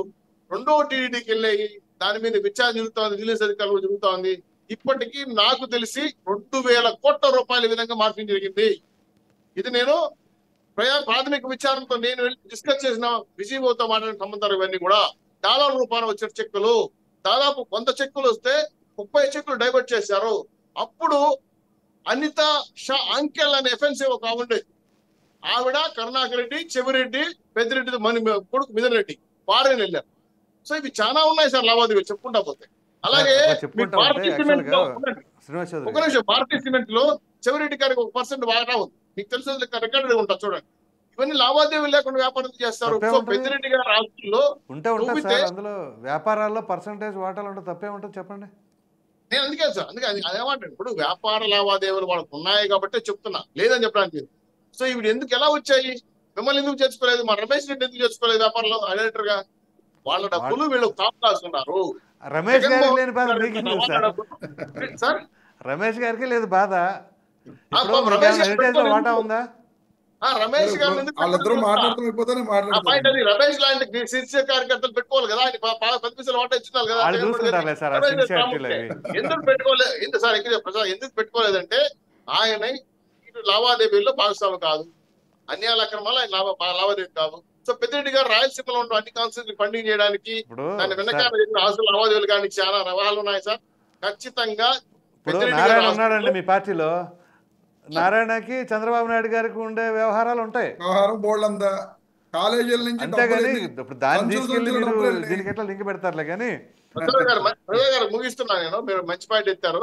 రెండో టీడీడీకి వెళ్ళాయి. దాని మీద విచారణ జరుగుతోంది, రిలీజ్ అధికారులు జరుగుతోంది. ఇప్పటికీ నాకు తెలిసి 2000 కోట్ల రూపాయల విధంగా మార్పింగ్ జరిగింది. ఇది నేను ప్రాథమిక విచారణతో నేను డిస్కస్ చేసిన విజయబాబుతో మాట్లాడిన సంబంధాలు ఇవన్నీ కూడా డాలర్ రూపాయలు వచ్చిన చెక్కులు. దాదాపు 100 చెక్కులు వస్తే 30 చెక్కులు డైవర్ట్ చేశారు. అప్పుడు అనిత షా అంకెల్ అనే ఎఫెన్సీ ఒక ఉండేది. ఆవిడ, కరుణాకర్ రెడ్డి, చెవిరెడ్డి, పెద్దిరెడ్డి కొడుకు మిథున్ రెడ్డి ఫారెన్ వెళ్ళారు. సో ఇవి చాలా ఉన్నాయి సార్ లావాదేవీలు చెప్పుకుంటా పోతే. అలాగే భారతీయ సిమెంట్ లో ఒక నిమిషం, భారతీయ సిమెంట్ లో చెవిరెడ్డి గారికి 1% వాటా ఉంది. మీకు తెలుసు, రికార్డు ఉంటా చూడండి. ఇవన్నీ లావాదేవీలు లేకుండా వ్యాపారం చేస్తారు. సో పెద్దిరెడ్డి గారి రాష్ట్రంలో అందులో వ్యాపారాల్లో పర్సంటేజ్ వాటాలు ఉంటే తప్పే ఉంటుంది చెప్పండి. నేను అందుకే సార్, అదేమంటాను, ఇప్పుడు వ్యాపార లావాదేవీలు వాళ్ళకు ఉన్నాయి కాబట్టి చెప్తున్నా, లేదని చెప్పడానికి. సో ఇవి ఎందుకు ఎలా వచ్చాయి? మిమ్మల్ని ఎందుకు చేర్చుకోలేదు? మా రమేష్ రెడ్డి ఎందుకు చేర్చుకోలేదు వ్యాపారంలో డైరెక్టర్ గా? వాళ్ళ డబ్బులు వీళ్ళు కాపు కాసుకున్నారు. రమేష్ గారికి లేని బాధ సార్, రమేష్ గారికి లేదు బాధ. వాటా ఉందా? రమేష్ గారు రమేష్ లాంటి సిన్సియర్ కార్యకర్తలు పెట్టుకోవాలి కదా, ఆయన 10 పైసలు వాటా ఇచ్చినారు కదా. ఎందుకు పెట్టుకోలేదు సార్? ఎందుకు పెట్టుకోలేదంటే, ఆయన లావాదేవీల్లో భాగస్వామి కాదు, అన్యాయాల అక్రమాలు ఆయన లావాదేవీ కాదు. సో పెద్దిరెడ్డి గారు రాయలసీమలో ఉన్న అన్ని కాన్స్టిట్యూన్సీ ఫండింగ్ చేయడానికి ఇప్పుడు దాని సార్ వెనకాల జరిగిన ఆస్తుల లావాదేవీలు కానీ చాలా వ్యవహారాలు ఉన్నాయి సార్. ఖచ్చితంగా ఇప్పుడు పెద్దిరెడ్డి గారి నారాయణ ఉన్నాడండి ఆస్తులు మీ పార్టీలో, నారాయణకి చంద్రబాబు నాయుడు గారికి ఉండే వ్యవహారాలు ఉంటాయి. వ్యవహారం బోర్డు అంతా కాలేజీల నుంచి డబ్బులు అంతేగాని ఎన్ని ఇప్పుడు దాన్ని సంచులు తీసుకెళ్ళి సంచులు మీరు డబ్బులు ఎన్ని దీనికి ఎట్లా లింక్ పెడతారులే కానీ. ప్రసాద్ గారు ముగిస్తున్నాను నేను. మీరు మంచి పాయింట్ ఎత్తారు.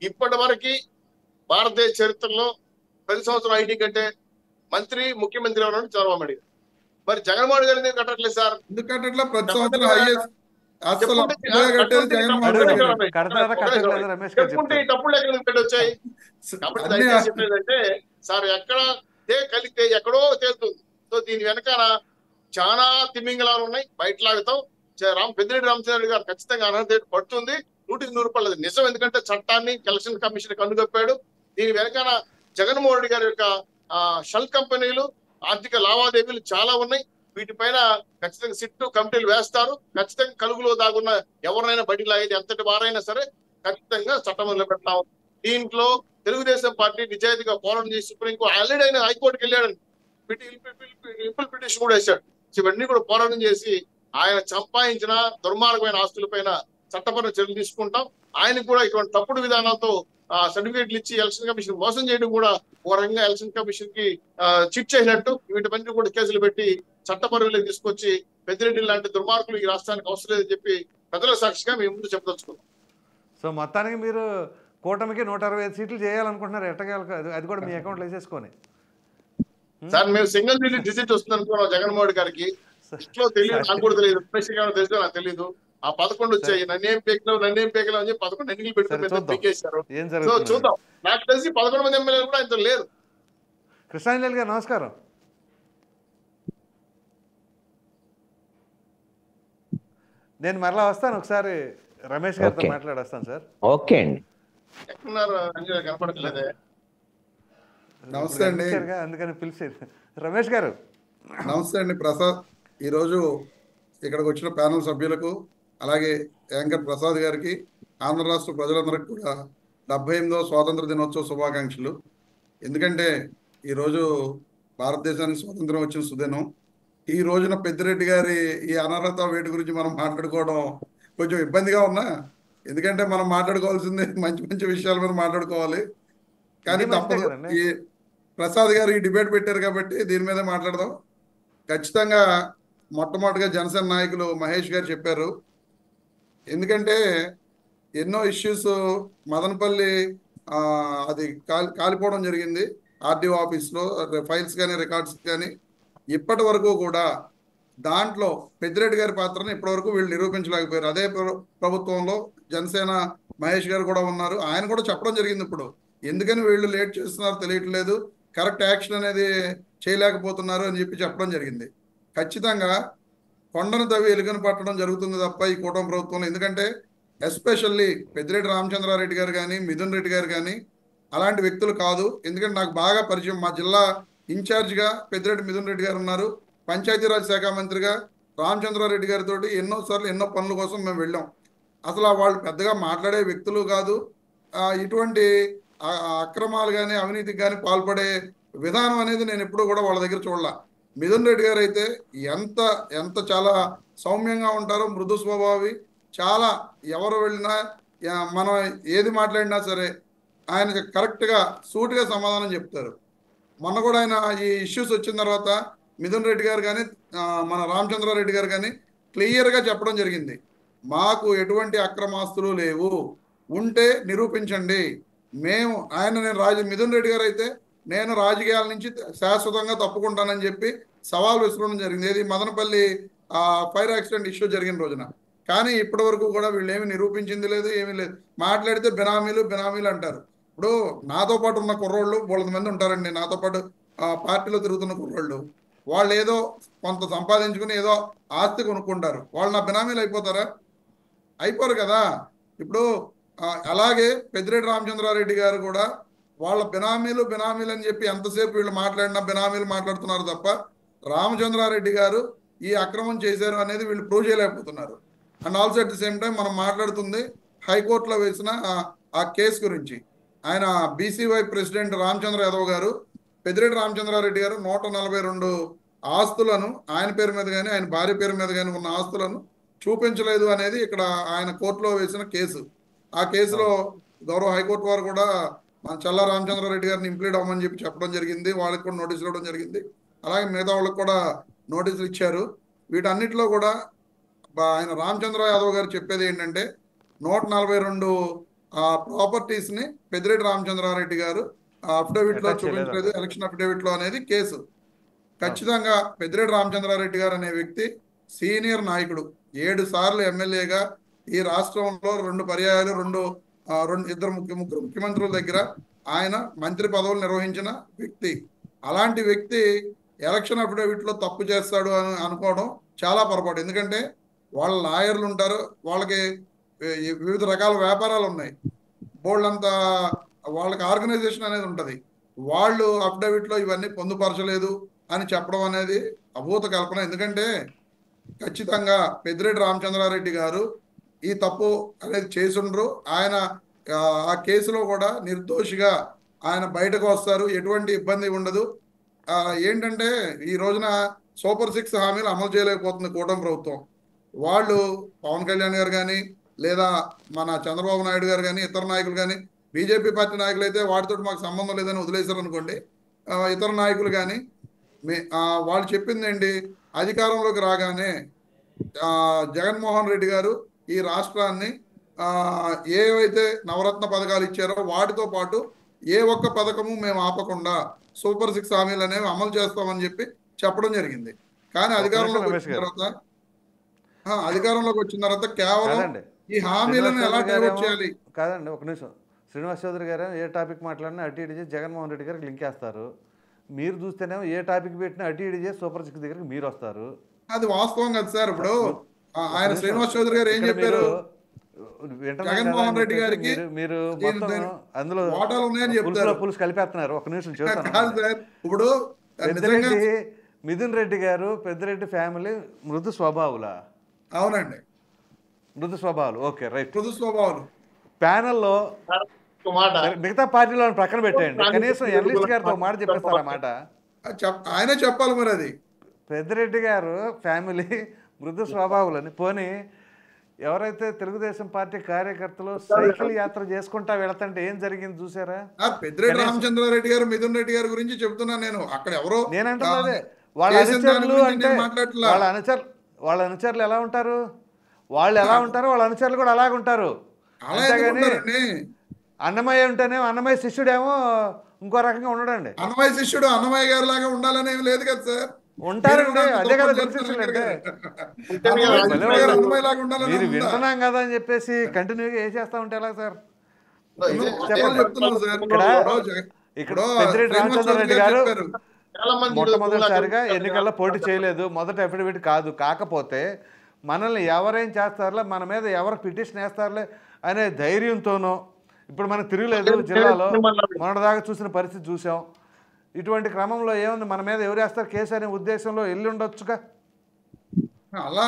ఇప్పటి వరకు భారతదేశ చరిత్రలో ప్రతి సంవత్సరం ఐటీ కంటే మంత్రి ముఖ్యమంత్రి ఎవరు చంద్రబాబు నాయుడు. మరి జగన్మోహన్ గారు ఎందుకు కట్టట్లేదు సార్? ఎందుకంటే ప్రతి చెప్పండి సంవత్సరం కదా. హైయెస్ట్ అసలు చెప్పుకుంటే అప్పుడే కట్టేది జగన్మోహన్ అడుగుదాం. రెడ్డి గారు. కడతారా కట్టట్లేదా రమేష్ గారు చెప్పుకుంటే ఈ చెప్తారు. డబ్బులు ఎక్కడ నుంచి వచ్చాయి? కాబట్టి అన్ని దయచేసి చెప్పేదంటే సార్, ఎక్కడ కలిగితే ఎక్కడో తేలుతుంది. సో దీని వెనకాల చాలా తిమింగలాలు ఉన్నాయి, బయట లాగుతాం. పెద్దిరెడ్డి రామచంద్ర గారు ఖచ్చితంగా అర్హత పడుతుంది. 100% నిజం. ఎందుకంటే చట్టాన్ని ఎలక్షన్ కమిషన్ కనుగొప్పాడు. దీని వెనకాల జగన్మోహన్ రెడ్డి గారి యొక్క షెల్ కంపెనీలు, ఆర్థిక లావాదేవీలు చాలా ఉన్నాయి. వీటిపైన ఖచ్చితంగా సిట్టు కమిటీలు వేస్తారు. ఖచ్చితంగా కలుగులో దాగున్న ఎవరినైనా బడి లాగేది ఎంతటి వారైనా సరే ఖచ్చితంగా చట్టంలో పెడతాం. దీంట్లో తెలుగుదేశం పార్టీ నిజాయితీగా పోరాటం చేసి సుప్రీంకోర్టు ఆల్రెడీ ఆయన హైకోర్టుకి వెళ్ళాడని ఇంపుల్ పిటిషన్ కూడా వేశాడు. ఇవన్నీ కూడా పోరాటం చేసి ఆయన సంపాదించిన దుర్మార్గమైన ఆస్తులపైన చట్టపరమైన చర్యలు తీసుకుంటాం. ఆయనకు కూడా ఇటువంటి తప్పుడు విధానాలతో సర్టిఫికేట్లు ఇచ్చి ఎలక్షన్ కమిషన్ మోసం చేయడం కూడా ఒక రకంగా ఎలక్షన్ కమిషన్ కి చిట్ చేసినట్టు. వీటిపైన కూడా కేసులు పెట్టి చట్టపరువులకు తీసుకొచ్చి పెద్దిరెడ్డి లాంటి దుర్మార్గులు ఈ రాష్ట్రానికి అవసరం లేదని చెప్పి ప్రజల సాక్షిగా మేము ముందు చెప్పదలుచుకున్నాం. సో మొత్తానికి మీరు కూటమికి 165 సీట్లు చేయాలనుకుంటున్నారు. ఎట్టగల అది కూడా మీ అకౌంట్లో వేసేసుకొని. సార్ మేము సింగిల్ డిజిట్ వస్తుంది అనుకున్నాం జగన్మోహన్ గారికి. ఇట్లో తెలియదు, నాకు కూడా తెలియదు. తెలుసు, నాకు తెలియదు. ఆ 11 వచ్చాయి. నన్నేం పేకలేవు అని చెప్పి 11 ఎన్నికలు పెట్టుకుని పీకేశారు. ఏం సో జరుగుతుంది చూద్దాం. నాకు తెలిసి 11 మంది ఎమ్మెల్యేలు కూడా ఆయనతో లేరు. కృష్ణాంజలి గారు నమస్కారం. నేను మరలా వస్తాను, ఒకసారి రమేష్ గారితో మాట్లాడొస్తాను సార్. ఓకే అండి. ఎక్కడున్నారు అంజలి? కనపడట్లేదే. నమస్తే అండి. అందుకని పిలిచేది. రమేష్ గారు నమస్తే అండి. ప్రసాద్, ఈరోజు ఇక్కడికి వచ్చిన ప్యానల్ సభ్యులకు, అలాగే యాంకర్ ప్రసాద్ గారికి, ఆంధ్ర రాష్ట్ర ప్రజలందరికీ కూడా 78వ స్వాతంత్ర దినోత్సవ శుభాకాంక్షలు. ఎందుకంటే ఈరోజు భారతదేశానికి స్వాతంత్రం వచ్చిన సుదినం. ఈ రోజున పెద్దిరెడ్డి గారి ఈ అనర్హత వేటు గురించి మనం మాట్లాడుకోవడం కొంచెం ఇబ్బందిగా ఉన్నా, ఎందుకంటే మనం మాట్లాడుకోవాల్సింది మంచి మంచి విషయాల మీద మాట్లాడుకోవాలి. కానీ తప్పదు. ఈ ప్రసాద్ గారు ఈ డిబేట్ పెట్టారు కాబట్టి దీని మీద మాట్లాడదాం. ఖచ్చితంగా మొట్టమొదటిగా జనసేన నాయకులు మహేష్ గారు చెప్పారు. ఎందుకంటే ఎన్నో ఇష్యూస్ మదనపల్లి అది కాలిపోవడం జరిగింది. ఆర్డీఓ ఆఫీస్లో ఫైల్స్ కానీ రికార్డ్స్ కానీ ఇప్పటి వరకు కూడా దాంట్లో పెద్దిరెడ్డి గారి పాత్రను ఇప్పటివరకు వీళ్ళు నిరూపించలేకపోయారు. అదే ప్రభుత్వంలో జనసేన మహేష్ గారు కూడా ఉన్నారు. ఆయన కూడా చెప్పడం జరిగింది. ఇప్పుడు ఎందుకని వీళ్ళు లేట్ చేస్తున్నారో తెలియట్లేదు, కరెక్ట్ యాక్షన్ అనేది చేయలేకపోతున్నారు అని చెప్పడం జరిగింది. ఖచ్చితంగా కొండను తవ్వి ఎలుకను పట్టడం జరుగుతుంది తప్ప ఈ కూటమి ప్రభుత్వంలో. ఎందుకంటే ఎస్పెషల్లీ పెద్దిరెడ్డి రామచంద్రారెడ్డి గారు కానీ మిథున్ రెడ్డి గారు కానీ అలాంటి వ్యక్తులు కాదు. ఎందుకంటే నాకు బాగా పరిచయం. మా జిల్లా ఇన్ఛార్జిగా పెద్దిరెడ్డి మిథున్ రెడ్డి గారు ఉన్నారు. పంచాయతీరాజ్ శాఖ మంత్రిగా రామచంద్రారెడ్డి గారితో ఎన్నోసార్లు ఎన్నో పనుల కోసం మేము వెళ్ళాం. అసలు వాళ్ళు పెద్దగా మాట్లాడే వ్యక్తులు కాదు. ఇటువంటి అక్రమాలు కానీ అవినీతికి కానీ పాల్పడే విధానం అనేది నేను ఎప్పుడూ కూడా వాళ్ళ దగ్గర చూడాల. మిథున్ రెడ్డి గారు అయితే ఎంత ఎంత చాలా సౌమ్యంగా ఉంటారో, మృదు స్వభావి. చాలా ఎవరు వెళ్ళినా మనం ఏది మాట్లాడినా సరే ఆయన కరెక్ట్గా సూటిగా సమాధానం చెప్తారు. మొన్న కూడా ఆయన ఈ ఇష్యూస్ వచ్చిన తర్వాత మిథున్ రెడ్డి గారు కానీ మన రామచంద్రారెడ్డి గారు కానీ క్లియర్గా చెప్పడం జరిగింది. మాకు ఎటువంటి అక్రమాస్తులు లేవు, ఉంటే నిరూపించండి. మేము మిథున్ రెడ్డి గారు అయితే నేను రాజకీయాల నుంచి శాశ్వతంగా తప్పుకుంటానని చెప్పి సవాల్ విసరడం జరిగింది. ఏది మదనపల్లి ఫైర్ యాక్సిడెంట్ ఇష్యూ జరిగిన రోజున. కానీ ఇప్పటి వరకు కూడా వీళ్ళు ఏమి నిరూపించింది లేదు, ఏమీ లేదు. మాట్లాడితే బినామీలు అంటారు. ఇప్పుడు నాతో పాటు ఉన్న కుర్రోళ్ళు 100 మంది ఉంటారండి. నాతో పాటు పార్టీలో తిరుగుతున్న కుర్రోళ్ళు. వాళ్ళు ఏదో కొంత సంపాదించుకుని ఏదో ఆస్తి కొనుక్కుంటారు. వాళ్ళు నా బినామీలు అయిపోతారా? అయిపోరు కదా. ఇప్పుడు అలాగే పెద్దిరెడ్డి రామచంద్రారెడ్డి గారు కూడా వాళ్ళ బినామీలు అని చెప్పి ఎంతసేపు వీళ్ళు మాట్లాడినా బినామీలు మాట్లాడుతున్నారు తప్ప రామచంద్రారెడ్డి గారు ఈ అక్రమం చేశారు అనేది వీళ్ళు ప్రూవ్ చేయలేకపోతున్నారు. And also at the same time మనం మాట్లాడుతుంది హైకోర్టులో వేసిన ఆ కేసు గురించి. ఆయన బీసీవై ప్రెసిడెంట్ రామచంద్ర యాదవ్ గారు, పెద్దిరెడ్డి రామచంద్రారెడ్డి గారు 142 ఆస్తులను ఆయన పేరు మీద కానీ ఆయన భార్య పేరు మీద కానీ ఉన్న ఆస్తులను చూపించలేదు అనేది ఇక్కడ ఆయన కోర్టులో వేసిన కేసు. ఆ కేసులో గౌరవ హైకోర్టు వారు కూడా మన చల్లా రామచంద్రారెడ్డి గారిని ఇంప్లీడ్ అవ్వమని చెప్పి చెప్పడం జరిగింది. వాళ్ళకి కూడా నోటీసులు ఇవ్వడం జరిగింది. అలాగే మిగతా వాళ్ళకి కూడా నోటీసులు ఇచ్చారు. వీటన్నిటిలో కూడా ఆయన రామచంద్ర యాదవ్ గారు చెప్పేది ఏంటంటే 142 ప్రాపర్టీస్ని పెద్దిరెడ్డి రామచంద్రారెడ్డి గారు అఫిడవిట్లో చూపించలేదు, ఎలక్షన్ అఫిడవిట్లో అనేది కేసు. ఖచ్చితంగా పెద్దిరెడ్డి రామచంద్రారెడ్డి గారు అనే వ్యక్తి సీనియర్ నాయకుడు, 7 సార్లు ఎమ్మెల్యేగా ఈ రాష్ట్రంలో 2 పర్యాయాలు ఇద్దరు ముగ్గురు ముఖ్యమంత్రుల దగ్గర ఆయన మంత్రి పదవులు నిర్వహించిన వ్యక్తి. అలాంటి వ్యక్తి ఎలక్షన్ అఫిడవిట్లో తప్పు చేస్తాడు అని అనుకోవడం చాలా పొరపాటు. ఎందుకంటే వాళ్ళ లాయర్లు ఉంటారు, వాళ్ళకి వివిధ రకాల వ్యాపారాలు ఉన్నాయి, బోల్డంతా వాళ్ళకి ఆర్గనైజేషన్ అనేది ఉంటుంది. వాళ్ళు అఫిడవిట్లో ఇవన్నీ పొందుపరచలేదు అని చెప్పడం అనేది అభూత కల్పన. ఎందుకంటే ఖచ్చితంగా పెద్దిరెడ్డి రామచంద్రారెడ్డి గారు ఈ తప్పు అనేది చేసుండ్రు. ఆయన ఆ కేసులో కూడా నిర్దోషిగా ఆయన బయటకు వస్తారు, ఎటువంటి ఇబ్బంది ఉండదు. ఏంటంటే ఈ రోజున సూపర్ 6 హామీలు అమలు చేయలేకపోతుంది కూటమి ప్రభుత్వం. వాళ్ళు పవన్ కళ్యాణ్ గారు కానీ లేదా మన చంద్రబాబు నాయుడు గారు కానీ ఇతర నాయకులు కానీ, బీజేపీ పార్టీ నాయకులు అయితే వాటితో మాకు సంబంధం లేదని వదిలేశారు అనుకోండి, ఇతర నాయకులు కానీ వాళ్ళు చెప్పింది ఏంటి, అధికారంలోకి రాగానే జగన్మోహన్ రెడ్డి గారు ఈ రాష్ట్రాన్ని ఏవైతే నవరత్న పథకాలు ఇచ్చారో వాటితో పాటు ఏ ఒక్క పథకము మేము ఆపకుండా సూపర్ 6 హామీలు అనేవి అమలు చేస్తామని చెప్పి చెప్పడం జరిగింది. కానీ అధికారంలోకి వచ్చిన తర్వాత కేవలం ఈ హామీలను ఎలా డైవర్ట్ చేయాలి. కాదండి, ఒక నిమిషం. శ్రీనివాస్ చౌదరి గారు ఏ టాపిక్ మాట్లాడినా అటు ఇటు చేసి జగన్మోహన్ రెడ్డి గారికి లింక్ వేస్తారు. మీరు చూస్తేనేమో ఏ టాపిక్ పెట్టినా అటు ఇటు చేసి సూపర్ 6 దగ్గరికి మీరు వస్తారు. అది వాస్తవం కదా సార్. ఇప్పుడు ఆయన శ్రీనివాస్ చౌదరి గారు ఏం చెప్పారు, జగన్మోహన్ రెడ్డి గారికి మీరు అందులో వాటాలు ఉన్నాయని చెప్తారు, పులుసు కలిపేస్తున్నారు. ఒక నిమిషం చూస్తాను. ఇప్పుడు మిథున్ రెడ్డి గారు పెద్దిరెడ్డి ఫ్యామిలీ మృదు స్వభావులా? అవునండి, మృదు స్వభావాలు. Okay, right. మృదు స్వభావాలు ప్యానెల్లో మిగతా పార్టీలను ప్రక్కన పెట్టేయండి, కనీసం ఎన్లిస్ట్ గారితో మాట చెప్పేస్తారు. ఆ మాట ఆయనే చెప్పాలి మరి. అది పెద్దిరెడ్డి గారు ఫ్యామిలీ మృదు స్వభావులని పోనీ ఎవరైతే తెలుగుదేశం పార్టీ కార్యకర్తలు సైకిల్ యాత్ర చేసుకుంటా వెళతంటే ఏం జరిగింది చూసారా? పెద్దిరెడ్డి రామచంద్రారెడ్డి గారు మిథున్ రెడ్డి గారి గురించి చెప్తున్నాను నేను. అక్కడ ఎవరో నేనంటే వాళ్ళ అనుచరులు అంటే వాళ్ళ అనుచరులు ఎలా ఉంటారు, వాళ్ళు ఎలా ఉంటారు, వాళ్ళ అనుచరులు కూడా అలాగే ఉంటారు. అంతేగాని అన్నమయ్య ఉంటేనేమో అన్నమయ్య శిష్యుడేమో ఇంకో రకంగా ఉండడండి. అన్నమయ్య శిష్యుడు అన్నమయ్య గారి లాగా ఉండాలని ఏం లేదు కదా సార్. ఉంటారండి, అదే కదా గుర్తించండి. మీరు వింటున్నాం కదా అని చెప్పేసి కంటిన్యూగా ఏం చేస్తా ఉంటే ఎలా సార్? ఇక్కడ పెద్దిరెడ్డి రామచంద్రారెడ్డి గారు మొట్టమొదటిసారిగా ఎన్నికల్లో పోటీ చేయలేదు, మొదటి అఫిడవిట్ కాదు. కాకపోతే మనల్ని ఎవరేం చేస్తారులే, మన మీద ఎవరు పిటిషన్ వేస్తారులే అనే ధైర్యంతోనో, ఇప్పుడు మనకు తిరగలేదు జిల్లాలో మొన్నటిదాకా చూసిన పరిస్థితి చూసాం. ఇటువంటి క్రమంలో ఏముంది, మన మీద ఎవరు వేస్తారు కేసు అనే ఉద్దేశంలో వెళ్ళి ఉండొచ్చుగా. అలా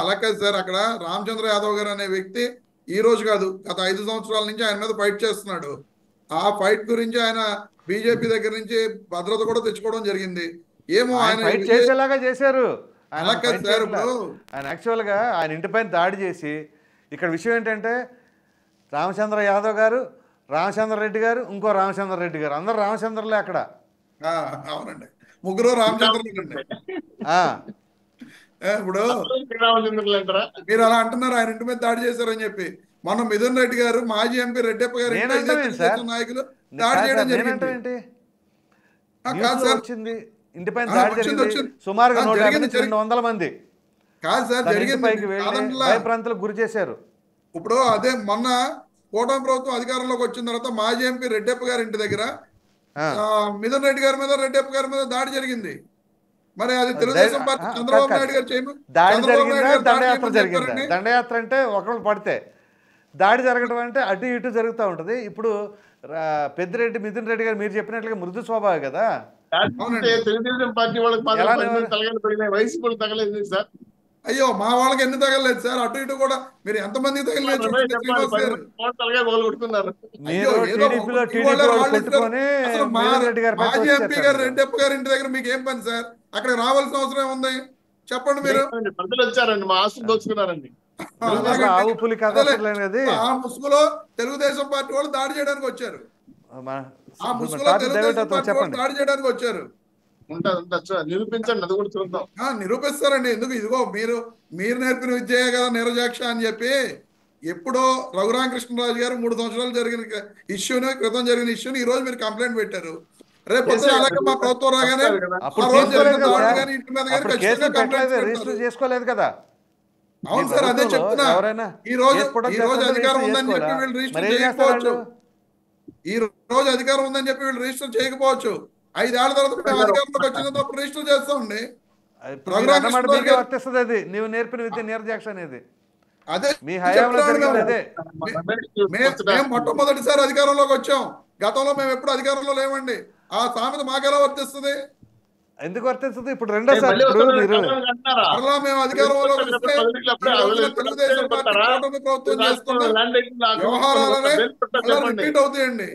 అలా కాదు సార్. అక్కడ రామచంద్ర యాదవ్ గారు అనే వ్యక్తి ఈ రోజు కాదు, గత 5 సంవత్సరాల నుంచి ఆయన మీద ఫైట్ చేస్తున్నాడు. ఆ ఫైట్ గురించి ఆయన బీజేపీ దగ్గర నుంచి భద్రత కూడా తెచ్చుకోవడం జరిగింది. ఏమో ఆయన ఫైట్ చేసేలాగా చేశారు. అలా కాదు సార్. ఇప్పుడు ఆయన యాక్చువల్గా ఆయన ఇంటిపైన దాడి చేసి, ఇక్కడ విషయం ఏంటంటే రామచంద్ర యాదవ్ గారు, రామచంద్ర రెడ్డి గారు, ఇంకో రామచంద్ర రెడ్డి గారు, అందరు రామచంద్రలే అక్కడ. అవునండి, ముగ్గురు రామచంద్రులు అండి. ఇప్పుడు మీరు అలా అంటున్నారు ఆయన ఇంటి మీద దాడి చేశారని చెప్పి. మొన్న మిథున్ రెడ్డి గారు, మాజీ ఎంపీ రెడ్డప్ప గారు నాయకులు దాడి చేయడం జరిగింది. ఇంటిపైన దాడి జరిగింది, సుమారుగా 150-200 మంది కాదు సార్ జరిగింది, భయప్రాంతాలకు గురి చేశారు. ఇప్పుడు అదే మొన్న కూటమి ప్రభుత్వం అధికారంలోకి వచ్చిన తర్వాత మాజీ ఎంపీ రెడ్డప్ప గారి ఇంటి దగ్గర మిథున్ రెడ్డి గారి మీద, రెడ్డప్ప గారి మీద దాడి జరిగింది. మరి అది తెలుగుదేశం పార్టీ చంద్రబాబు నాయుడు గారు దాడి జరిగిందా, దండయాత్ర జరిగిందా? దండయాత్ర అంటే ఒకళ్ళు పడితే, దాడి జరగడం అంటే అటు ఇటు జరుగుతూ ఉంటుంది. ఇప్పుడు పెద్దిరెడ్డి మిథున్ రెడ్డి గారు మీరు చెప్పినట్లుగా మృదు స్వభావం కదా. తెలుగుదేశం పార్టీ వాళ్ళకి వైసీపీ తగలేదు సార్. అయ్యో మా వాళ్ళకి ఎన్ని తగలలేదు సార్, అటు ఇటు కూడా మీరు ఎంతమందికి తగిలినాయో రమేష్ చూడండి చెప్పాలి, శ్రీనివాస్ 10 గారు. మంది తలగా మొదలుపెట్టుకున్నారు. అయ్యో మీరు ఏదో టీడీపీలో మీ టీడీపీ వాళ్ళే వాళ్ళు వాళ్ళు ఇస్తారు. కొట్టుకొని అసలు మిలింద్ రెడ్డి గారి పై మాజీ ఎంపీ తోసేశారు గారు మీరు. రెడ్డప్ప గారి ఇంటి దగ్గర మీకు ఏం పని సార్? అక్కడికి రావాల్సిన అవసరం ఏముంది చెప్పండి మీరు. లేదండి, ప్రజలు వచ్చారండి, మా ఆస్తులు దోచుకున్నారండి. అసలు అలాగండి. ఆవు పులి కథ అసలే అసలు లేదు అది. ఆ ముసుగులో తెలుగుదేశం పార్టీ వాళ్ళు దాడి చేయడానికి వచ్చారు. ఆ ముసుగులో టాపిక్ డైవర్ట్ తెలుగుదేశం అవుతుంది, పార్టీ వాళ్ళు చెప్పండి. దాడి చేయడానికి వచ్చారు. ఉంటుంది, నిరూపించండి, అది కూడా చూద్దాం. నిరూపిస్తారండి. ఎందుకు? ఇదిగో మీరు మీరు నేర్పిన విద్యే కదా నిరజాక్ష అని చెప్పి ఎప్పుడో రఘురామకృష్ణరాజు గారు 3 సంవత్సరాలు జరిగిన క్రితం జరిగిన ఇష్యూని ఈ రోజు మీరు కంప్లైంట్ పెట్టారు. రేపు పొద్దున చేశారు అలాగే కదా, మా ప్రభుత్వం రాగానే చెప్తారు కదా. అప్పుడు ఆ రోజు చేసుకోలేదు జరిగిన కదా దాడులు సార్. కానీ ఇంటి మీద కానీ అప్పుడు ఖచ్చితంగా కేసులు పెట్టలేదు, కంప్లైంట్స్ రిజిస్టర్ పెడతారు. చేసుకోలేదు కదా. అవును మీ సార్, అదే ప్రభుత్వంలో చెప్తున్నా. ఎవరైనా ఈ రోజు కేసు పుట్టక ఈ రోజు చేస్తుంటే అధికారం రిజిస్టర్ ఉందని చెప్పి చేసుకోవాలా? వీళ్ళు మరి రిజిస్టర్ ఏం చేస్తారు చేయకపోవచ్చు. వాళ్ళు? ఈ రోజు అధికారం ఉందని చెప్పి వీళ్ళు రిజిస్టర్ చేయకపోవచ్చు. 5 ఏళ్ల తర్వాత మేము అధికారంలోకి వచ్చిన అప్పుడు రిజిస్టర్ చేస్తామండి. ఇప్పుడు మీరు అన్నమాట రఘురామకృష్ణరాజు మీకే గారు వర్తిస్తుంది అది. నీవు నేర్పిన విద్య నీరజాక్ష అనేది అదే మీ హయాంలో చెప్తున్నాను జరిగింది మేము. అదే. మేము మొట్టమొదటిసారి అధికారంలోకి వచ్చాం. గతంలో మేము ఎప్పుడు అధికారంలో లేవండి. ఆ సామెత మాకెలా వర్తిస్తుంది? ఎందుకు వర్తిస్తుంది? ఇప్పుడు రెండోసారి ఇప్పుడు మీరు మరలా మేము అధికారంలోకి వస్తే ఈ రోజున తెలుగుదేశం పార్టీ కూటమి ప్రభుత్వం చేస్తున్న వ్యవహారాలనే మళ్ళా రిపీట్ అవుతాయండి.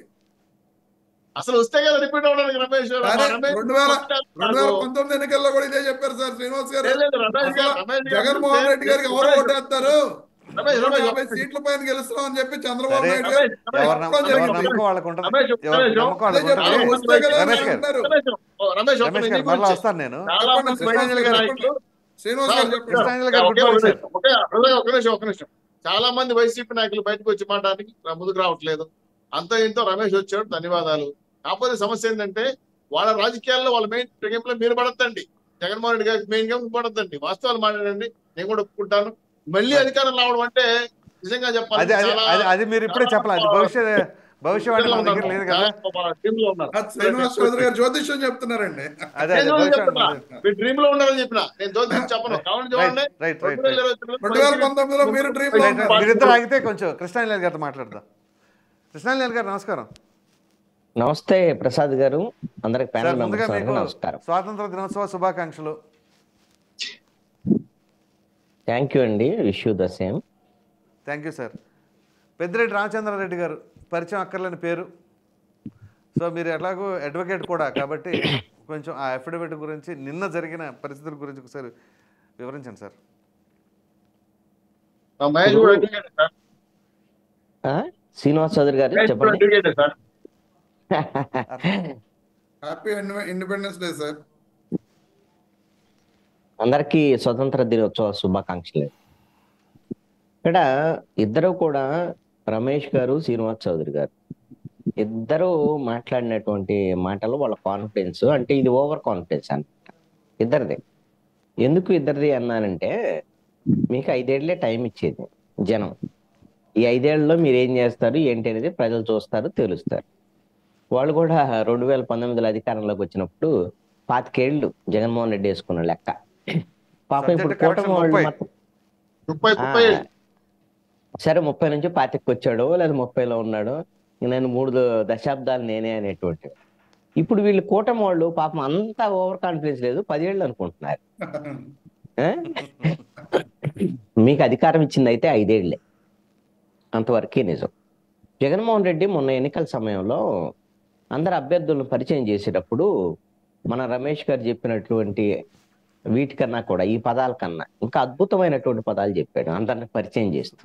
అసలు వస్తే కదా రిపీట్ అవడానికి రమేష్ గారు. సరే, రమేష్ 2019 ఎన్నికల్లో కూడా ఇదే చెప్పారు సార్ శ్రీనివాస్ గారు. లేదు, రమేష్ గారు, అసలు రమేష్ గారు జగన్మోహన్ రెడ్డి గారికి ఎవరు ఓటేస్తారు? రమేష్, రమేష్, 150 సీట్ల పైన గెలుస్తాం అని చెప్పి చంద్రబాబు సరే, నాయుడు గారు ఎవరి చెప్పడం జరిగింది. నమ్మకం వాళ్ళకు ఉంటుంది. రమేష్, ఎవరి రమేష్, నమ్మకం అదే వాళ్ళకు చెప్తున్నా, ఉంటుంది. వస్తే కదా రమేష్ గారు, అంటున్నారు. రమేష్, రమేష్ గారు మరలా వస్తాను నేను. చాలా చెప్పండి, మంది శ్రీనివాస్ వైసీపీ గారు నాయకులు చెప్పండి. శ్రీనివాస్ గారు చెప్పండి. కృష్ణాంజలి గారు గుడ్ ఒకే మార్నింగ్ సార్. ఒక నిమిషం. చాలా మంది వైసీపీ నాయకులు బయటకు వచ్చి మాట్లాడడానికి ముందుకు రావట్లేదు. అంత ఇంతో రమేష్ వచ్చాడు, ధన్యవాదాలు. కాకపోతే సమస్య ఏంటంటే వాళ్ళ రాజకీయాల్లో వాళ్ళ మెయిన్ గేమ్ లో మీరు పడద్దండి. జగన్మోహన్ రెడ్డి గారికి మెయిన్ గేమ్ పడద్దండి. వాస్తవాలు మాట్లాడండి, నేను కూడా ఒప్పుకుంటాను. మళ్ళీ అధికారం రావడం అంటే నిజంగా చెప్పాలి అది అది అది అది మీరు ఇప్పుడే చెప్పాలి. అది భవిష్యవాణి మన దగ్గర లేదు కదా. టీమ్ లో ఉన్నారు. అది శ్రీనివాస్ చౌదరి గారు జ్యోతిష్యం చెప్తున్నారండి. అదే నేను భవిష్యవాణి చెప్తున్నా, మీరు డ్రీమ్ లో ఉన్నారని చెప్పిన, నేను జ్యోతిషం చెప్పను. కావాలని చూడండి. రైట్ 2019లో మీరు డ్రీమ్ లో ఉన్నారు. మీరిద్దరు ఆగితే కొంచెం కృష్ణాంజలి గారితో మాట్లాడదాం. కృష్ణాంజలి గారు నమస్కారం. నమస్తే ప్రసాద్ గారు, అందరికి సార్ ప్యానల్ ముందుగా మెంబర్స్ మీకు నమస్కారం. స్వాతంత్ర దినోత్సవ శుభాకాంక్షలు. థ్యాంక్ యూ అండి, wish you the same. Thank you sir. Peddireddy Ramachandra Reddy గారు పరిచయం అక్కర్లేని పేరు. సో మీరు ఎట్లాగో అడ్వకేట్ కూడా కాబట్టి కొంచెం ఆ అఫిడవిట్ గురించి, నిన్న జరిగిన పరిస్థితుల గురించి ఒకసారి వివరించండి సార్. మహేష్ కూడా అడిగాడు సార్. శ్రీనివాస్ చౌదరి గారు మహేష్ కూడా చెప్పండి. అడిగాడు sir. Happy independence day sir. అందరికీ స్వతంత్ర దినోత్సవ శుభాకాంక్షలు. ఇక్కడ ఇద్దరు కూడా, రమేష్ గారు, శ్రీనివాస్ చౌదరి గారు ఇద్దరు మాట్లాడినటువంటి మాటలు వాళ్ళ కాన్ఫిడెన్స్ అంటే ఇది ఓవర్ కాన్ఫిడెన్స్ అన్నమాట ఇద్దరిది. ఎందుకు ఇద్దరిది అన్నానంటే, మీకు 5 ఏళ్లే టైం ఇచ్చేది జనం. ఈ 5 ఏళ్లలో మీరు ఏం చేస్తారు ఏంటి అనేది ప్రజలు చూస్తారు, తెలుస్తారు. వాళ్ళు కూడా 2019లో అధికారంలోకి వచ్చినప్పుడు 25 ఏళ్ళు జగన్మోహన్ రెడ్డి వేసుకున్న లెక్క. పాపం ఇప్పుడు కూటమి వాళ్ళు మాత్రం 30 సరే 30 నుంచి 25కి వచ్చాడు, లేదా 30లో ఉన్నాడు, నేను 3 దశాబ్దాలు నేనే అనేటువంటి. ఇప్పుడు వీళ్ళు కూటమి వాళ్ళు పాపం అంతా ఓవర్ కాన్ఫిడెన్స్ లేదు, 10 ఏళ్ళు అనుకుంటున్నారు. మీకు అధికారం ఇచ్చింది అయితే 5 ఏళ్లే, అంతవరకే నిజం. జగన్మోహన్ రెడ్డి మొన్న ఎన్నికల సమయంలో అందరు అభ్యర్థులను పరిచయం చేసేటప్పుడు మన రమేష్ గారు చెప్పినటువంటి వీటికన్నా కూడా, ఈ పదాల కన్నా ఇంకా అద్భుతమైనటువంటి పదాలు చెప్పాడు అందరిని పరిచయం చేస్తూ.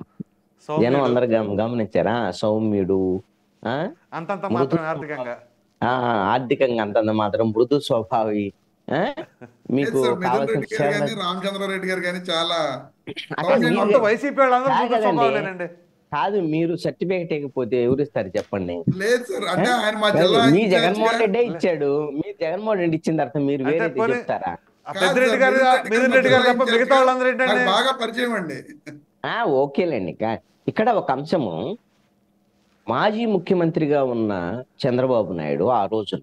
జనం అందరు గమనించారా? సౌమ్యుడు, అంతంత మాత్రం ఆర్థికంగా ఆర్థికంగా అంతంత మాత్రం, మృదు స్వభావి, మీకు కావాల్సిన రామచంద్రారెడ్డి గారు కానీ చాలా వైసీపీ వాళ్ళందరూ కాదు. మీరు సర్టిఫికేట్ ఇవ్వకపోతే ఎవరిస్తారు చెప్పండి? లేదు సార్, అంటే ఆయన మా జిల్లా మీ జగన్మోహన్ రెడ్డి ఇచ్చాడు. మీ జగన్మోహన్ రెడ్డి ఇచ్చిన తర్వాత మీరు వేరే చెప్తారా? పెద్దిరెడ్డి గారు, మిథున్ రెడ్డి గారు తప్ప మిగతా వాళ్ళందరూ ఏంటంటే బాగా పరిచయం అండి. ఓకేలేండి. ఇక్కడ ఒక అంశము, మాజీ ముఖ్యమంత్రిగా ఉన్న చంద్రబాబు నాయుడు ఆ రోజున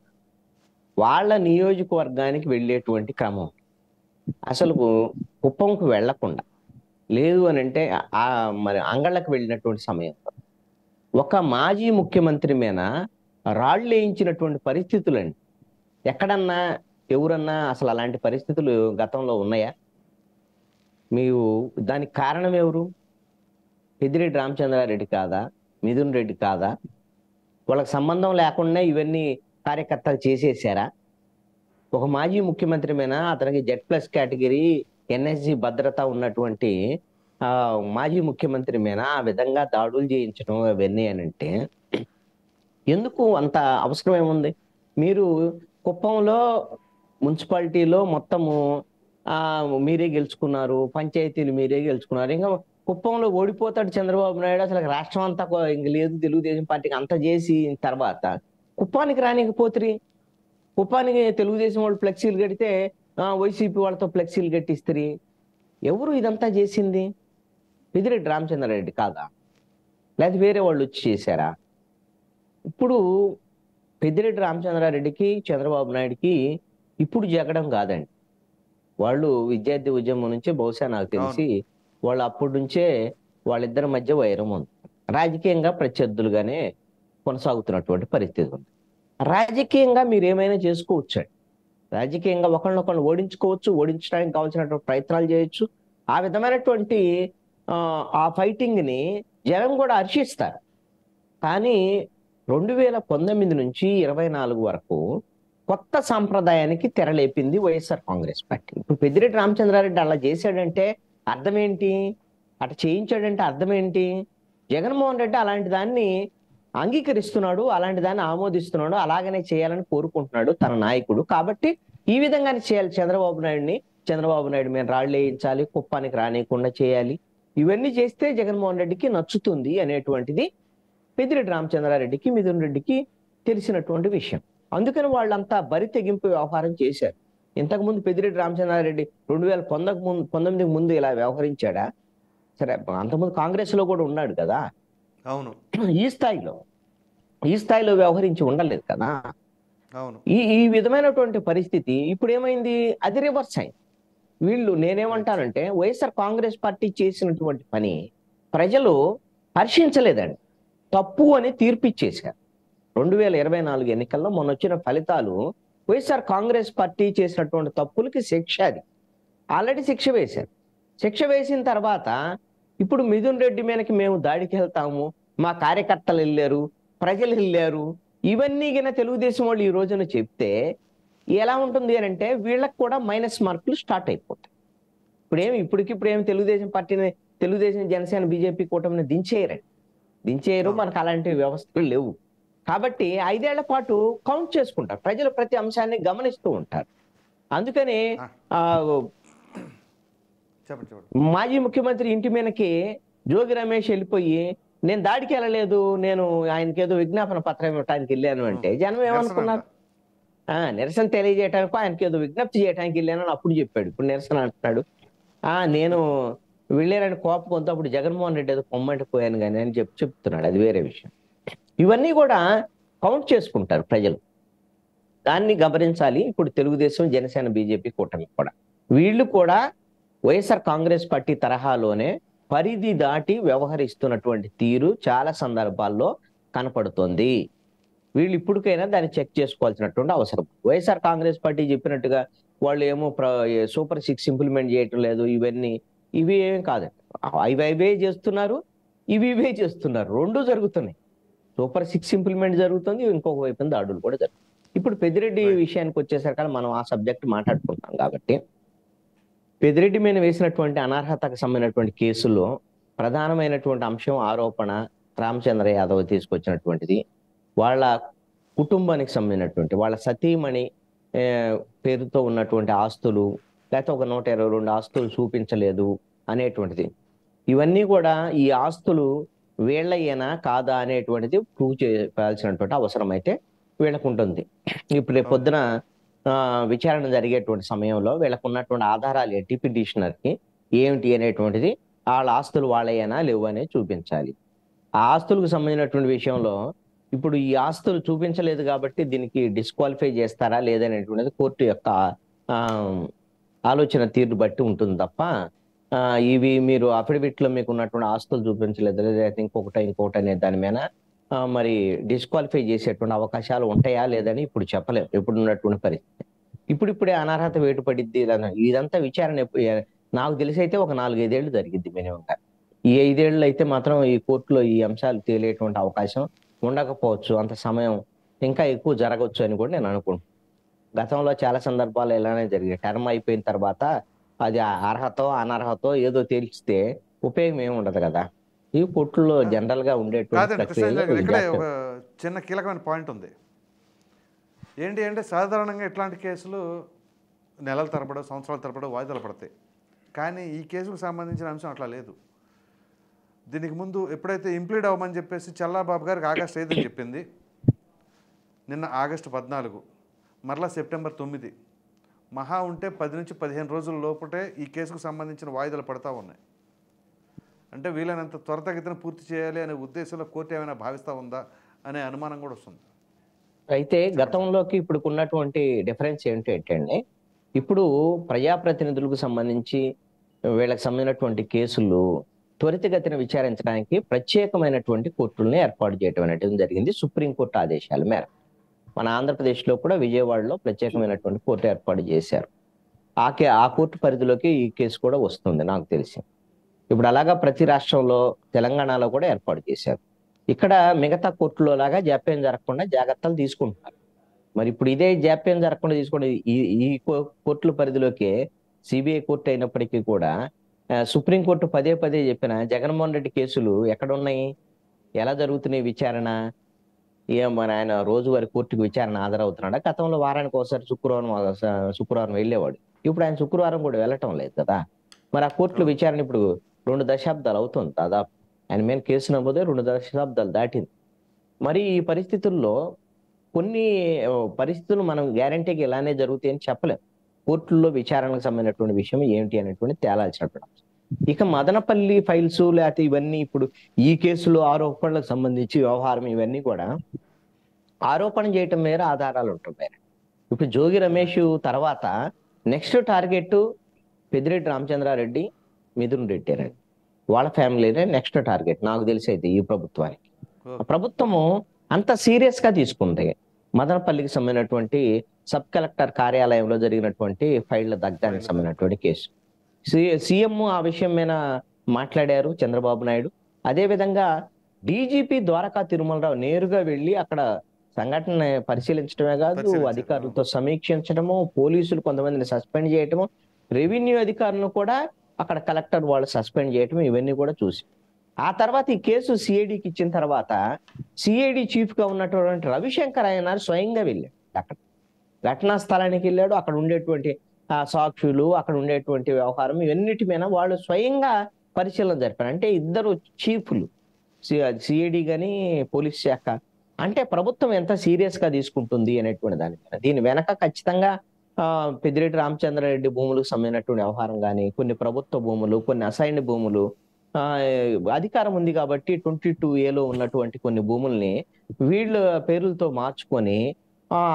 వాళ్ళ నియోజకవర్గానికి వెళ్ళేటువంటి క్రమం, అసలు కుప్పంకు వెళ్లకుండా, లేదు అని అంటే మరి అంగళ్ళకు వెళ్ళినటువంటి సమయంలో ఒక మాజీ ముఖ్యమంత్రి మీద రాళ్ళు వేయించినటువంటి పరిస్థితులండి. ఎక్కడన్నా ఎవరన్నా అసలు అలాంటి పరిస్థితులు గతంలో ఉన్నాయా? మీరు దానికి కారణం ఎవరు? పెద్దిరెడ్డి రామచంద్రారెడ్డి కాదా? మిథున్ రెడ్డి కాదా? వాళ్ళకి సంబంధం లేకుండా ఇవన్నీ కార్యకర్తలు చేసేసారా? ఒక మాజీ ముఖ్యమంత్రి మీద అతనికి Z+ కేటగిరీ NSG భద్రత ఉన్నటువంటి మాజీ ముఖ్యమంత్రి మీద ఆ విధంగా దాడులు చేయించడం అవన్నీ అని అంటే ఎందుకు అంత అవసరం ఏముంది? మీరు కుప్పంలో మున్సిపాలిటీలో మొత్తము మీరే గెలుచుకున్నారు, పంచాయతీలు మీరే గెలుచుకున్నారు. ఇంకా కుప్పంలో ఓడిపోతాడు చంద్రబాబు నాయుడు, అసలు రాష్ట్రం అంతా ఇంక లేదు తెలుగుదేశం పార్టీకి అంత చేసి తర్వాత కుప్పానికి రానికపోతే, కుప్పానికి తెలుగుదేశం వాళ్ళు ఫ్లెక్సీలు కడితే వైసీపీ వాళ్ళతో ఫ్లెక్సీలు కట్టిస్తారు. ఎవరు ఇదంతా చేసింది? పెద్దిరెడ్డి రామచంద్రారెడ్డి కాదా? లేదా వేరే వాళ్ళు వచ్చి చేశారా? ఇప్పుడు పెద్దిరెడ్డి రామచంద్రారెడ్డికి చంద్రబాబు నాయుడికి ఇప్పుడు జగడం కాదండి. వాళ్ళు విద్యార్థి ఉద్యమం నుంచి బహుశా నాకు తెలిసి వాళ్ళు అప్పటి నుంచే వాళ్ళిద్దరి మధ్య వైరం ఉంది. రాజకీయంగా ప్రత్యర్థులుగానే కొనసాగుతున్నటువంటి పరిస్థితి ఉంది. రాజకీయంగా మీరు ఏమైనా చేసుకోవచ్చు, రాజకీయంగా ఒకళ్ళనొకళ్ళు ఓడించుకోవచ్చు, ఓడించడానికి కావాల్సినటువంటి ప్రయత్నాలు చేయొచ్చు. ఆ విధమైనటువంటి ఆ ఫైటింగ్ ని జనం కూడా హర్షిస్తారు. కానీ 2019 నుంచి 24 వరకు కొత్త సాంప్రదాయానికి తెరలేపింది వైఎస్ఆర్ కాంగ్రెస్ పార్టీ. ఇప్పుడు పెద్దిరెడ్డి రామచంద్రారెడ్డి అలా చేశాడంటే అర్థం ఏంటి? అటు చేయించాడంటే అర్థం ఏంటి? జగన్మోహన్ రెడ్డి అలాంటి దాన్ని అంగీకరిస్తున్నాడు, అలాంటి దాన్ని ఆమోదిస్తున్నాడు, అలాగనే చేయాలని కోరుకుంటున్నాడు తన నాయకుడు. కాబట్టి ఈ విధంగానే చేయాలి చంద్రబాబు నాయుడు మేము రాళ్ళు వేయించాలి, కుప్పానికి రానియకుండా చేయాలి. ఇవన్నీ చేస్తే జగన్మోహన్ రెడ్డికి నచ్చుతుంది అనేటువంటిది పెద్దిరెడ్డి రామచంద్రారెడ్డికి, మిథున్ రెడ్డికి తెలిసినటువంటి విషయం. అందుకని వాళ్ళంతా బరి తెగింపు వ్యవహారం చేశారు. ఇంతకుముందు పెద్దిరెడ్డి రామచంద్రారెడ్డి 2019 ముందు ఇలా వ్యవహరించాడా? సరే, అంతకుముందు కాంగ్రెస్ లో కూడా ఉన్నాడు కదా. అవును, ఈ స్థాయిలో వ్యవహరించి ఉండలేదు కదా. అవును. ఈ విధమైనటువంటి పరిస్థితి ఇప్పుడు ఏమైంది? అది రివర్స్ అయింది. వీళ్ళు నేనేమంటానంటే వైఎస్ఆర్ కాంగ్రెస్ పార్టీ చేసినటువంటి పని ప్రజలు హర్షించలేదండి, తప్పు అని తీర్పిచ్చేశారు. 2024 ఎన్నికల్లో మొన్న వచ్చిన ఫలితాలు వైఎస్ఆర్ కాంగ్రెస్ పార్టీ చేసినటువంటి తప్పులకి శిక్ష. అది ఆల్రెడీ శిక్ష వేశారు. శిక్ష వేసిన తర్వాత ఇప్పుడు మిథున్ రెడ్డి మీదకి మేము దాడికి వెళ్తాము, మా కార్యకర్తలు వెళ్ళారు, ప్రజలు వెళ్ళారు, ఇవన్నీ గిన తెలుగుదేశం వాళ్ళు ఈ రోజున చెప్తే ఎలా ఉంటుంది అని అంటే వీళ్ళకి కూడా మైనస్ మార్కులు స్టార్ట్ అయిపోతాయి. ఇప్పటికిప్పుడేమి తెలుగుదేశం పార్టీని, తెలుగుదేశం జనసేన బీజేపీ కూటమిని దించేయరు. మనకు అలాంటి వ్యవస్థలు లేవు. కాబట్టి 5 ఏళ్ల పాటు కౌంట్ చేసుకుంటారు, ప్రజలు ప్రతి అంశాన్ని గమనిస్తూ ఉంటారు. అందుకని మాజీ ముఖ్యమంత్రి ఇంటి మీదకి జోగి రమేష్ వెళ్ళిపోయి నేను దాడికి వెళ్ళలేదు, నేను ఆయనకి ఏదో విజ్ఞాపన పత్రం ఇవ్వడానికి వెళ్ళాను అంటే జనం ఏమనుకున్నారు? నిరసన తెలియజేయడానికి, ఆయనకి ఏదో విజ్ఞప్తి చేయడానికి వెళ్ళానని అప్పుడు చెప్పాడు. ఇప్పుడు నిరసన అంటున్నాడు. నేను వెళ్ళారని కోపంతో అప్పుడు జగన్మోహన్ రెడ్డి ఏదో పొమ్మంటే పోయాను కానీ అని చెప్తున్నాడు. అది వేరే విషయం. ఇవన్నీ కూడా కౌంట్ చేసుకుంటారు ప్రజలు, దాన్ని గమనించాలి. ఇప్పుడు తెలుగుదేశం జనసేన బీజేపీ కూటమి కూడా వీళ్ళు కూడా వైఎస్ఆర్ కాంగ్రెస్ పార్టీ తరహాలోనే పరిధి దాటి వ్యవహరిస్తున్నటువంటి తీరు చాలా సందర్భాల్లో కనపడుతోంది. వీళ్ళు ఇప్పటికైనా దాన్ని చెక్ చేసుకోవాల్సినటువంటి అవసరం. వైఎస్ఆర్ కాంగ్రెస్ పార్టీ చెప్పినట్టుగా వాళ్ళు ఏమో Super 6 ఇంప్లిమెంట్ చేయటం లేదు, ఇవి ఏం కాదండి. అవే చేస్తున్నారు, ఇవే చేస్తున్నారు, రెండు జరుగుతున్నాయి. Super 6 ఇంప్లిమెంట్ జరుగుతుంది, ఇంకొక వైపు దాడులు కూడా జరుగుతుంది. ఇప్పుడు పెద్దిరెడ్డి విషయానికి వచ్చేసరికి మనం ఆ సబ్జెక్ట్ మాట్లాడుకుంటాం కాబట్టి పెద్దిరెడ్డి మీద వేసినటువంటి అనర్హతకు సంబంధించినటువంటి కేసుల్లో ప్రధానమైనటువంటి అంశం ఆరోపణ రామచంద్ర యాదవ్ తీసుకొచ్చినటువంటిది. వాళ్ళ కుటుంబానికి సంబంధించినటువంటి వాళ్ళ సతీమణి పేరుతో ఉన్నటువంటి ఆస్తులు, లేకపోతే ఒక 122 ఆస్తులు చూపించలేదు అనేటువంటిది. ఇవన్నీ కూడా ఈ ఆస్తులు వీళ్ళయ్యేనా కాదా అనేటువంటిది ప్రూవ్ చేయాల్సినటువంటి అవసరం అయితే వీళ్ళకు ఉంటుంది. ఇప్పుడు రేపు పొద్దున విచారణ జరిగేటువంటి సమయంలో వీళ్ళకు ఉన్నటువంటి ఆధారాలు ఏంటి, పిటిషనర్కి ఏమిటి అనేటువంటిది, వాళ్ళ ఆస్తులు వాళ్ళయ్యేనా లేవు అనేది చూపించాలి. ఆ ఆస్తులకు సంబంధించినటువంటి విషయంలో ఇప్పుడు ఈ ఆస్తులు చూపించలేదు కాబట్టి దీనికి డిస్క్వాలిఫై చేస్తారా లేదనేటువంటిది కోర్టు యొక్క ఆలోచన తీరు బట్టి ఉంటుంది తప్ప ఇవి మీరు అఫిడవిట్ లో మీకు ఉన్నటువంటి ఆస్తులు చూపించలేదు లేదా ఇంకొకటి అనే దాని మీద మరి డిస్క్వాలిఫై చేసేటువంటి అవకాశాలు ఉంటాయా లేదని ఇప్పుడు చెప్పలేము. ఇప్పుడు ఉన్నటువంటి పరిస్థితి ఇప్పుడిప్పుడే అనర్హత వేటుపడిద్ది. ఇదంతా విచారణ నాకు తెలిసి అయితే ఒక 4-5 ఏళ్ళు జరిగింది మినిమంగా. ఈ 5 ఏళ్ళు అయితే మాత్రం ఈ కోర్టులో ఈ అంశాలు తేలేటువంటి అవకాశం ఉండకపోవచ్చు. అంత సమయం ఇంకా ఎక్కువ జరగవచ్చు అని కూడా నేను అనుకుంటున్నాను. గతంలో చాలా సందర్భాలు ఇలానే జరిగాయి. టర్మ్ అయిపోయిన తర్వాత అది అర్హతో అనర్హతో ఏదో తేల్చితే ఉపయోగం ఏమి ఉండదు కదా. ఈ కోర్టుల్లో జనరల్ గా ఉండేటువంటి కాదండి కృష్ణరాజు ప్రక్రియలో గారు, ఇక్కడే జాప్యం. ఒక చిన్న కీలకమైన పాయింట్ ఉంది. ఏంటి అంటే సాధారణంగా ఇట్లాంటి కేసులు నెలల తరబడి సంవత్సరాల తరబడి వాయిదాలు పడతాయి. కానీ ఈ కేసుకు సంబంధించిన అంశం అట్లా లేదు. దీనికి ముందు ఎప్పుడైతే ఇంప్లీడ్ అవ్వమని చెప్పేసి చల్లాబాబు గారికి ఆగస్టు 5 అని చెప్పింది, నిన్న ఆగస్టు 14, మరలా సెప్టెంబర్ 9, మహా ఉంటే 10 నుంచి 15 రోజుల లోపటే ఈ కేసుకు సంబంధించిన వాయిదాలు పడతా ఉన్నాయి. అంటే వీలైనంత త్వరితగతిన పూర్తి చేయాలి అనే ఉద్దేశంలో కోర్టు ఏమైనా భావిస్తూ ఉందా అనే అనుమానం కూడా వస్తుంది. అయితే గతంలోకి ఇప్పుడు ఉన్నటువంటి డిఫరెన్స్ ఏంటంటే, ఇప్పుడు ప్రజాప్రతినిధులకు సంబంధించి వీళ్ళకి సంబంధించినటువంటి కేసులు త్వరితగతిన విచారించడానికి ప్రత్యేకమైనటువంటి కోర్టుల్ని ఏర్పాటు చేయడం అనేది జరిగింది సుప్రీంకోర్టు ఆదేశాల మేర. మన ఆంధ్రప్రదేశ్లో కూడా విజయవాడలో ప్రత్యేకమైనటువంటి కోర్టు ఏర్పాటు చేశారు. ఆ కోర్టు పరిధిలోకి ఈ కేసు కూడా వస్తుంది నాకు తెలిసి. ఇప్పుడు అలాగా ప్రతి రాష్ట్రంలో, తెలంగాణలో కూడా ఏర్పాటు చేశారు. ఇక్కడ మిగతా కోర్టులో లాగా జాప్యం జరగకుండా జాగ్రత్తలు తీసుకుంటున్నారు. మరి ఇప్పుడు ఇదే జాప్యం జరగకుండా తీసుకుంటే ఈ కోర్టుల పరిధిలోకే సిబిఐ కోర్టు అయినప్పటికీ కూడా సుప్రీంకోర్టు పదే పదే చెప్పిన జగన్మోహన్ రెడ్డి కేసులు ఎక్కడ ఉన్నాయి, ఎలా జరుగుతున్నాయి విచారణ, మన ఆయన రోజువారి కోర్టుకు విచారణ హాజరవుతున్నాడా? గతంలో వారానికి ఒకసారి శుక్రవారం వెళ్ళేవాడు. ఇప్పుడు ఆయన శుక్రవారం కూడా వెళ్ళటం లేదు కదా. మరి ఆ కోర్టుల విచారణ ఇప్పుడు 2 దశాబ్దాలు అవుతుంది దాదాపు. ఆయన మీద కేసు నమోదే 2 దశాబ్దాలు దాటింది. మరి ఈ పరిస్థితుల్లో కొన్ని పరిస్థితులు మనం గ్యారంటీగా ఇలానే జరుగుతాయని చెప్పలేం. కోర్టుల్లో విచారణకు సంబంధించినటువంటి విషయం ఏంటి అనేటువంటి తేలాల్సినటువంటి. ఇక మదనపల్లి ఫైల్స్ లేకపోతే ఇవన్నీ ఇప్పుడు ఈ కేసులో ఆరోపణలకు సంబంధించి వ్యవహారం ఇవన్నీ కూడా ఆరోపణ చేయటం మేర ఆధారాలు ఉంటున్నాయి. ఇప్పుడు జోగి రమేష్ తర్వాత నెక్స్ట్ టార్గెట్ పెద్దిరెడ్డి రామచంద్రారెడ్డి, మిథున్ రెడ్డి అండి. వాళ్ళ ఫ్యామిలీనే నెక్స్ట్ టార్గెట్ నాకు తెలిసి అయితే ఈ ప్రభుత్వానికి. ప్రభుత్వము అంత సీరియస్ గా తీసుకుంది మదనపల్లికి సంబంధించినటువంటి సబ్ కలెక్టర్ కార్యాలయంలో జరిగినటువంటి ఫైళ్ల దగ్ధానికి సంబంధించినటువంటి కేసు. సీఎం ఆ విషయం మీద మాట్లాడారు చంద్రబాబు నాయుడు. అదే విధంగా డీజీపీ ద్వారకా తిరుమలరావు నేరుగా వెళ్ళి అక్కడ సంఘటన పరిశీలించడమే కాదు, అధికారులతో సమీక్షించడము, పోలీసులు కొంతమందిని సస్పెండ్ చేయటము, రెవెన్యూ అధికారులను కూడా అక్కడ కలెక్టర్ వాళ్ళు సస్పెండ్ చేయటం, ఇవన్నీ కూడా చూసి ఆ తర్వాత ఈ కేసు సిఐడికి ఇచ్చిన తర్వాత సిఐడి చీఫ్ గా ఉన్నటువంటి రవిశంకర్ ఆయన స్వయంగా వెళ్ళాడు. అక్కడ ఘటనా స్థలానికి వెళ్ళాడు. అక్కడ ఉండేటువంటి సాక్షులు, అక్కడ ఉండేటువంటి వ్యవహారం, ఇవన్నిటి మీద వాళ్ళు స్వయంగా పరిశీలన జరిపారు. అంటే ఇద్దరు చీఫ్లు, సిఐడి కానీ పోలీస్ శాఖ, అంటే ప్రభుత్వం ఎంత సీరియస్ గా తీసుకుంటుంది అనేటువంటి దాని మీద. దీని వెనక ఖచ్చితంగా పెద్దిరెడ్డి రామచంద్రారెడ్డి భూములకు సంబంధించినటువంటి వ్యవహారం కానీ, కొన్ని ప్రభుత్వ భూములు, కొన్ని అసైన్డ్ భూములు, అధికారం ఉంది కాబట్టి 22A ఉన్నటువంటి కొన్ని భూముల్ని వీళ్ళ పేర్లతో మార్చుకొని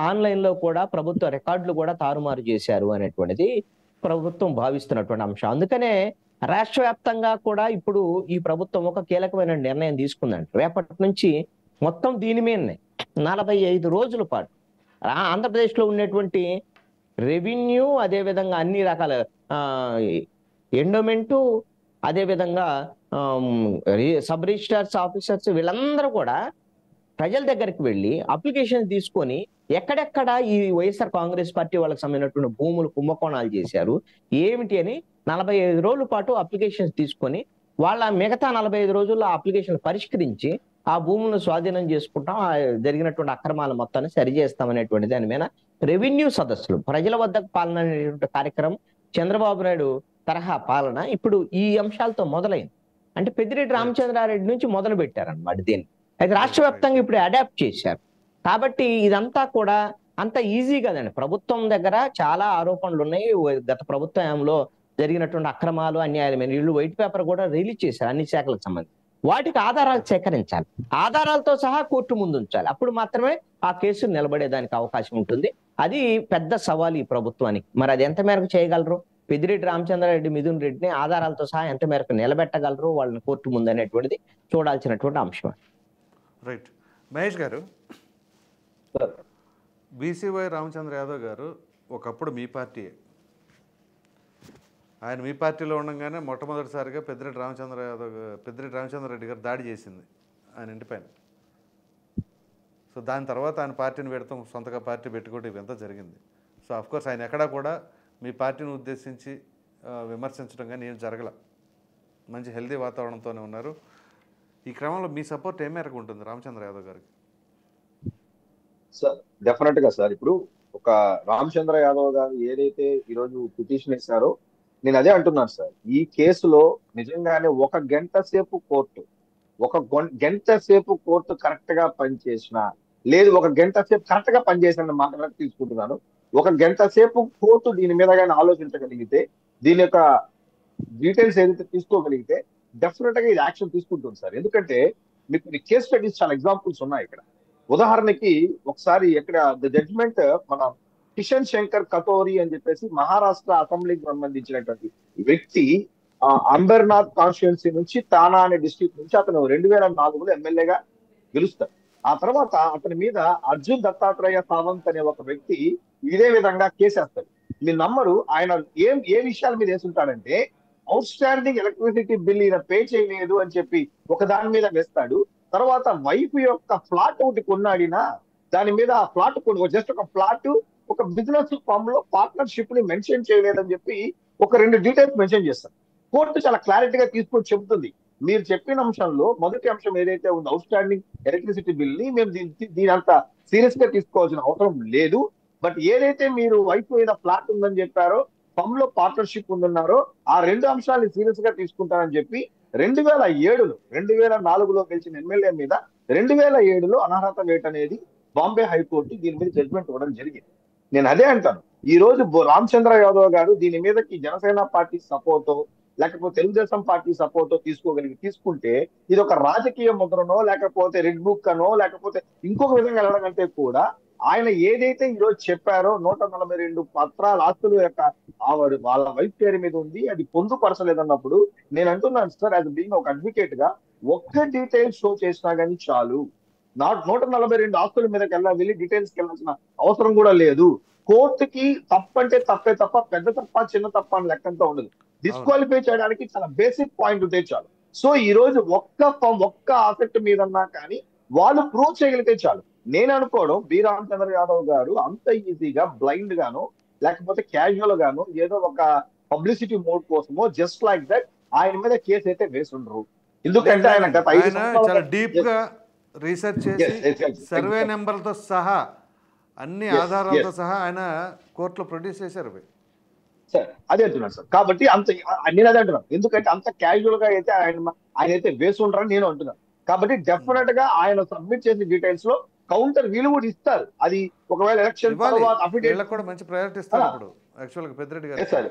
ఆన్లైన్ లో కూడా ప్రభుత్వ రికార్డులు కూడా తారుమారు చేశారు అనేటువంటిది ప్రభుత్వం భావిస్తున్నటువంటి అంశం. అందుకనే రాష్ట్ర వ్యాప్తంగా కూడా ఇప్పుడు ఈ ప్రభుత్వం ఒక కీలకమైన నిర్ణయం తీసుకుందంట. రేపటి నుంచి మొత్తం దీని మీదనే 45 రోజుల పాటు ఆంధ్రప్రదేశ్ లో ఉన్నటువంటి రెవెన్యూ, అదే విధంగా అన్ని రకాల ఎండోమెంటు, అదే విధంగా సబ్ రిజిస్ట్రార్స్ ఆఫీసర్స్, వీళ్ళందరూ కూడా ప్రజల దగ్గరికి వెళ్ళి అప్లికేషన్ తీసుకొని ఎక్కడెక్కడ ఈ వైఎస్ఆర్ కాంగ్రెస్ పార్టీ వాళ్ళకి సంబంధించినటువంటి భూములు కుంభకోణాలు చేశారు ఏమిటి అని 45 రోజుల పాటు అప్లికేషన్స్ తీసుకొని వాళ్ళ మిగతా 45 రోజుల్లో అప్లికేషన్ పరిష్కరించి ఆ భూములను స్వాధీనం చేసుకుంటాం, జరిగినటువంటి అక్రమాల మొత్తాన్ని సరిచేస్తామనేటువంటి దాని మీద రెవెన్యూ సదస్సులు, ప్రజల వద్దకు పాలన అనేటువంటి కార్యక్రమం, చంద్రబాబు నాయుడు తరహా పాలన ఇప్పుడు ఈ అంశాలతో మొదలైంది. అంటే పెద్దిరెడ్డి రామచంద్రారెడ్డి నుంచి మొదలు పెట్టారన్నమాట దీన్ని. అయితే రాష్ట్ర వ్యాప్తంగా ఇప్పుడు అడాప్ట్ చేశారు. కాబట్టి ఇదంతా కూడా అంత ఈజీ కదండి. ప్రభుత్వం దగ్గర చాలా ఆరోపణలు ఉన్నాయి. గత ప్రభుత్వంలో జరిగినటువంటి అక్రమాలు, అన్యాయాలు, వీళ్ళు వైట్ పేపర్ కూడా రిలీజ్ చేశారు అన్ని శాఖలకు సంబంధించి. వాటికి ఆధారాలు సేకరించాలి, ఆధారాలతో సహా కోర్టు ముందు ఉంచాలి. అప్పుడు మాత్రమే ఆ కేసు నిలబడేదానికి అవకాశం ఉంటుంది. అది పెద్ద సవాల్ ఈ ప్రభుత్వానికి. మరి అది ఎంత మేరకు చేయగలరు? పెద్దిరెడ్డి రామచంద్రారెడ్డి, మిథున్ రెడ్డిని ఆధారాలతో సహా ఎంత మేరకు నిలబెట్టగలరు వాళ్ళని కోర్టు ముందు అనేటువంటిది చూడాల్సినటువంటి అంశం. రైట్. మహేష్ గారు, బీసీవై రామచంద్ర యాదవ్ గారు ఒకప్పుడు మీ పార్టీ, ఆయన మీ పార్టీలో ఉండగానే మొట్టమొదటిసారిగా పెద్దిరెడ్డి రామచంద్రారెడ్డి గారు దాడి చేసింది ఆయన ఇంటిపైన. సో దాని తర్వాత ఆయన పార్టీని పెడతాం, సొంతగా పార్టీ పెట్టుకోవడం ఇదంతా జరిగింది. సో అఫ్కోర్స్ ఆయన ఎక్కడా కూడా మీ పార్టీని ఉద్దేశించి విమర్శించడం కానీ ఏం జరగల. మంచి హెల్దీ వాతావరణంతోనే ఉన్నారు. ఈ క్రమంలో మీ సపోర్ట్ ఏ మేరకు ఉంటుంది రామచంద్ర యాదవ్ గారికి? సార్ డెఫినెట్ గా సార్, ఇప్పుడు ఒక రామచంద్ర యాదవ్ గారు ఏదైతే ఈరోజు పిటిషన్ వేశారో నేను అదే అంటున్నాను సార్. ఈ కేసులో నిజంగానే ఒక గంట సేపు కోర్టు కరెక్ట్ గా పనిచేసిన, లేదు ఒక గంట సేపు కరెక్ట్ గా పనిచేసిన మాట తీసుకుంటున్నాను. ఒక గంట సేపు కోర్టు దీని మీద కానీ ఆలోచించగలిగితే, దీని యొక్క డీటెయిల్స్ ఏదైతే తీసుకోగలిగితే డెఫినెట్ గా ఇది యాక్షన్ తీసుకుంటుంది సార్. ఎందుకంటే మీకు కేస్ స్టడీస్ చాలా ఎగ్జాంపుల్స్ ఉన్నాయి ఇక్కడ. ఉదాహరణకి ఒకసారి ఇక్కడ ద జడ్జిమెంట్ మన కిషన్ శంకర్ కటోరి అని చెప్పేసి మహారాష్ట్ర అసెంబ్లీకి సంబంధించినటువంటి వ్యక్తి అంబర్నాథ్ కాన్స్టిట్యున్సీ నుంచి తానా అనే డిస్ట్రిక్ట్ నుంచి అతను 2004లో ఎమ్మెల్యేగా గెలుస్తాడు. ఆ తర్వాత అతని మీద అర్జున్ దత్తాత్రేయ సావంత్ అనే ఒక వ్యక్తి ఇదే విధంగా కేసేస్తాడు. మీరు నమ్మరు, ఆయన ఏ విషయాల మీద వేసుంటాడంటే అవుట్ స్టాండింగ్ ఎలక్ట్రిసిటీ బిల్ ఈయన పే చేయలేదు అని చెప్పి ఒక దాని మీద వేస్తాడు. తర్వాత వైఫ్ యొక్క ఫ్లాట్ ఒకటి కొన్నాడినా దాని మీద ఆ ఫ్లాట్ జస్ట్ ఒక ఫ్లాట్ ఒక బిజినెస్ ఫామ్ లో పార్ట్నర్షిప్ ని మెన్షన్ చేయలేదని చెప్పి ఒక 2 డీటెయిల్స్ మెన్షన్ చేస్తారు. కోర్టు చాలా క్లారిటీగా తీసుకొని చెబుతుంది, మీరు చెప్పిన అంశంలో మొదటి అంశం ఏదైతే ఉందో అవుట్ స్టాండింగ్ ఎలక్ట్రిసిటీ బిల్ ని మేము దీని అంత సీరియస్ గా తీసుకోవాల్సిన అవసరం లేదు. బట్ ఏదైతే మీరు వైఫ్ మీద ఫ్లాట్ ఉందని చెప్పారో, ఫమ్ లో పార్ట్నర్షిప్ ఉందన్నారో, ఆ 2 అంశాలని సీరియస్ గా తీసుకుంటారని చెప్పి 2004లో గెలిచిన ఎమ్మెల్యే మీద 2007లో అనర్హత వేట్ అనేది బాంబే హైకోర్టు దీని మీద జడ్జ్మెంట్ ఇవ్వడం జరిగింది. నేను అదే అంటాను, ఈ రోజు రామచంద్ర యాదవ్ గారు దీని మీదకి జనసేన పార్టీ సపోర్టో లేకపోతే తెలుగుదేశం పార్టీ సపోర్టో తీసుకుంటే ఇది ఒక రాజకీయ ముద్రనో లేకపోతే రెడ్ బుక్ అనో లేకపోతే ఇంకొక విధంగా వెళ్ళడం కంటే కూడా ఆయన ఏదైతే ఈరోజు చెప్పారో 142 పత్రాల ఆస్తుల యొక్క వాళ్ళ వైఫ్ పేరు మీద ఉంది, అది పొందుపరచలేదన్నప్పుడు నేను అంటున్నాను సార్, యాజ్ బీయింగ్ ఒక అడ్వకేట్ గా ఒక్క డీటెయిల్స్ షో చేసినా కానీ చాలు. 142 ఆస్తుల మీదకి వెళ్ళి డీటెయిల్స్ వెళ్ళాల్సిన అవసరం కూడా లేదు. కోర్టుకి తప్పంటే తప్పే తప్ప పెద్ద తప్ప చిన్న తప్ప అని లెక్కంతా ఉండదు. డిస్క్వాలిఫై చేయడానికి చాలా బేసిక్ పాయింట్ ఉంటే చాలు. సో ఈ రోజు ఒక్క ఆసక్తి మీదన్నా కానీ వాళ్ళు ప్రూవ్ చేయగలిగితే చాలు. నేను అనుకోవడం బి రామచంద్ర యాదవ్ గారు అంత ఈజీగా బ్లైండ్ గాను లేకపోతే క్యాజువల్ గాను ఏదో ఒక పబ్లిసిటీ మోడ్ కోసమో జస్ట్ లైక్ దట్ ఆయన మీద కేసు అయితే వేసి ఉండరు. ఎందుకంటే ఆయన గత 5 సంవత్సరాలు చాలా డీప్ గా రీసెర్చ్ చేసి సర్వే నెంబర్లతో సహా అన్ని ఆధారాలతో సహా ఆయన కోర్టులో ప్రొడ్యూస్ చేశారు సార్. అదే అంటున్నాను సార్. కాబట్టి నేను అదే అంటున్నాను, ఎందుకంటే అంత క్యాజువల్ గా అయితే ఆయన అయితే వేసి ఉండరని నేను అంటున్నాను. కాబట్టి డెఫినెట్ గా ఆయన సబ్మిట్ చేసిన డీటెయిల్స్ లో కౌంటర్ వీలు కూడా ఇస్తారు. అది ఒకవేళ ఎలక్షన్ కూడా మంచి ప్రయారిటీ ఇస్తారు. ఇప్పుడు యాక్చువల్గా పెద్దిరెడ్డి గారు సార్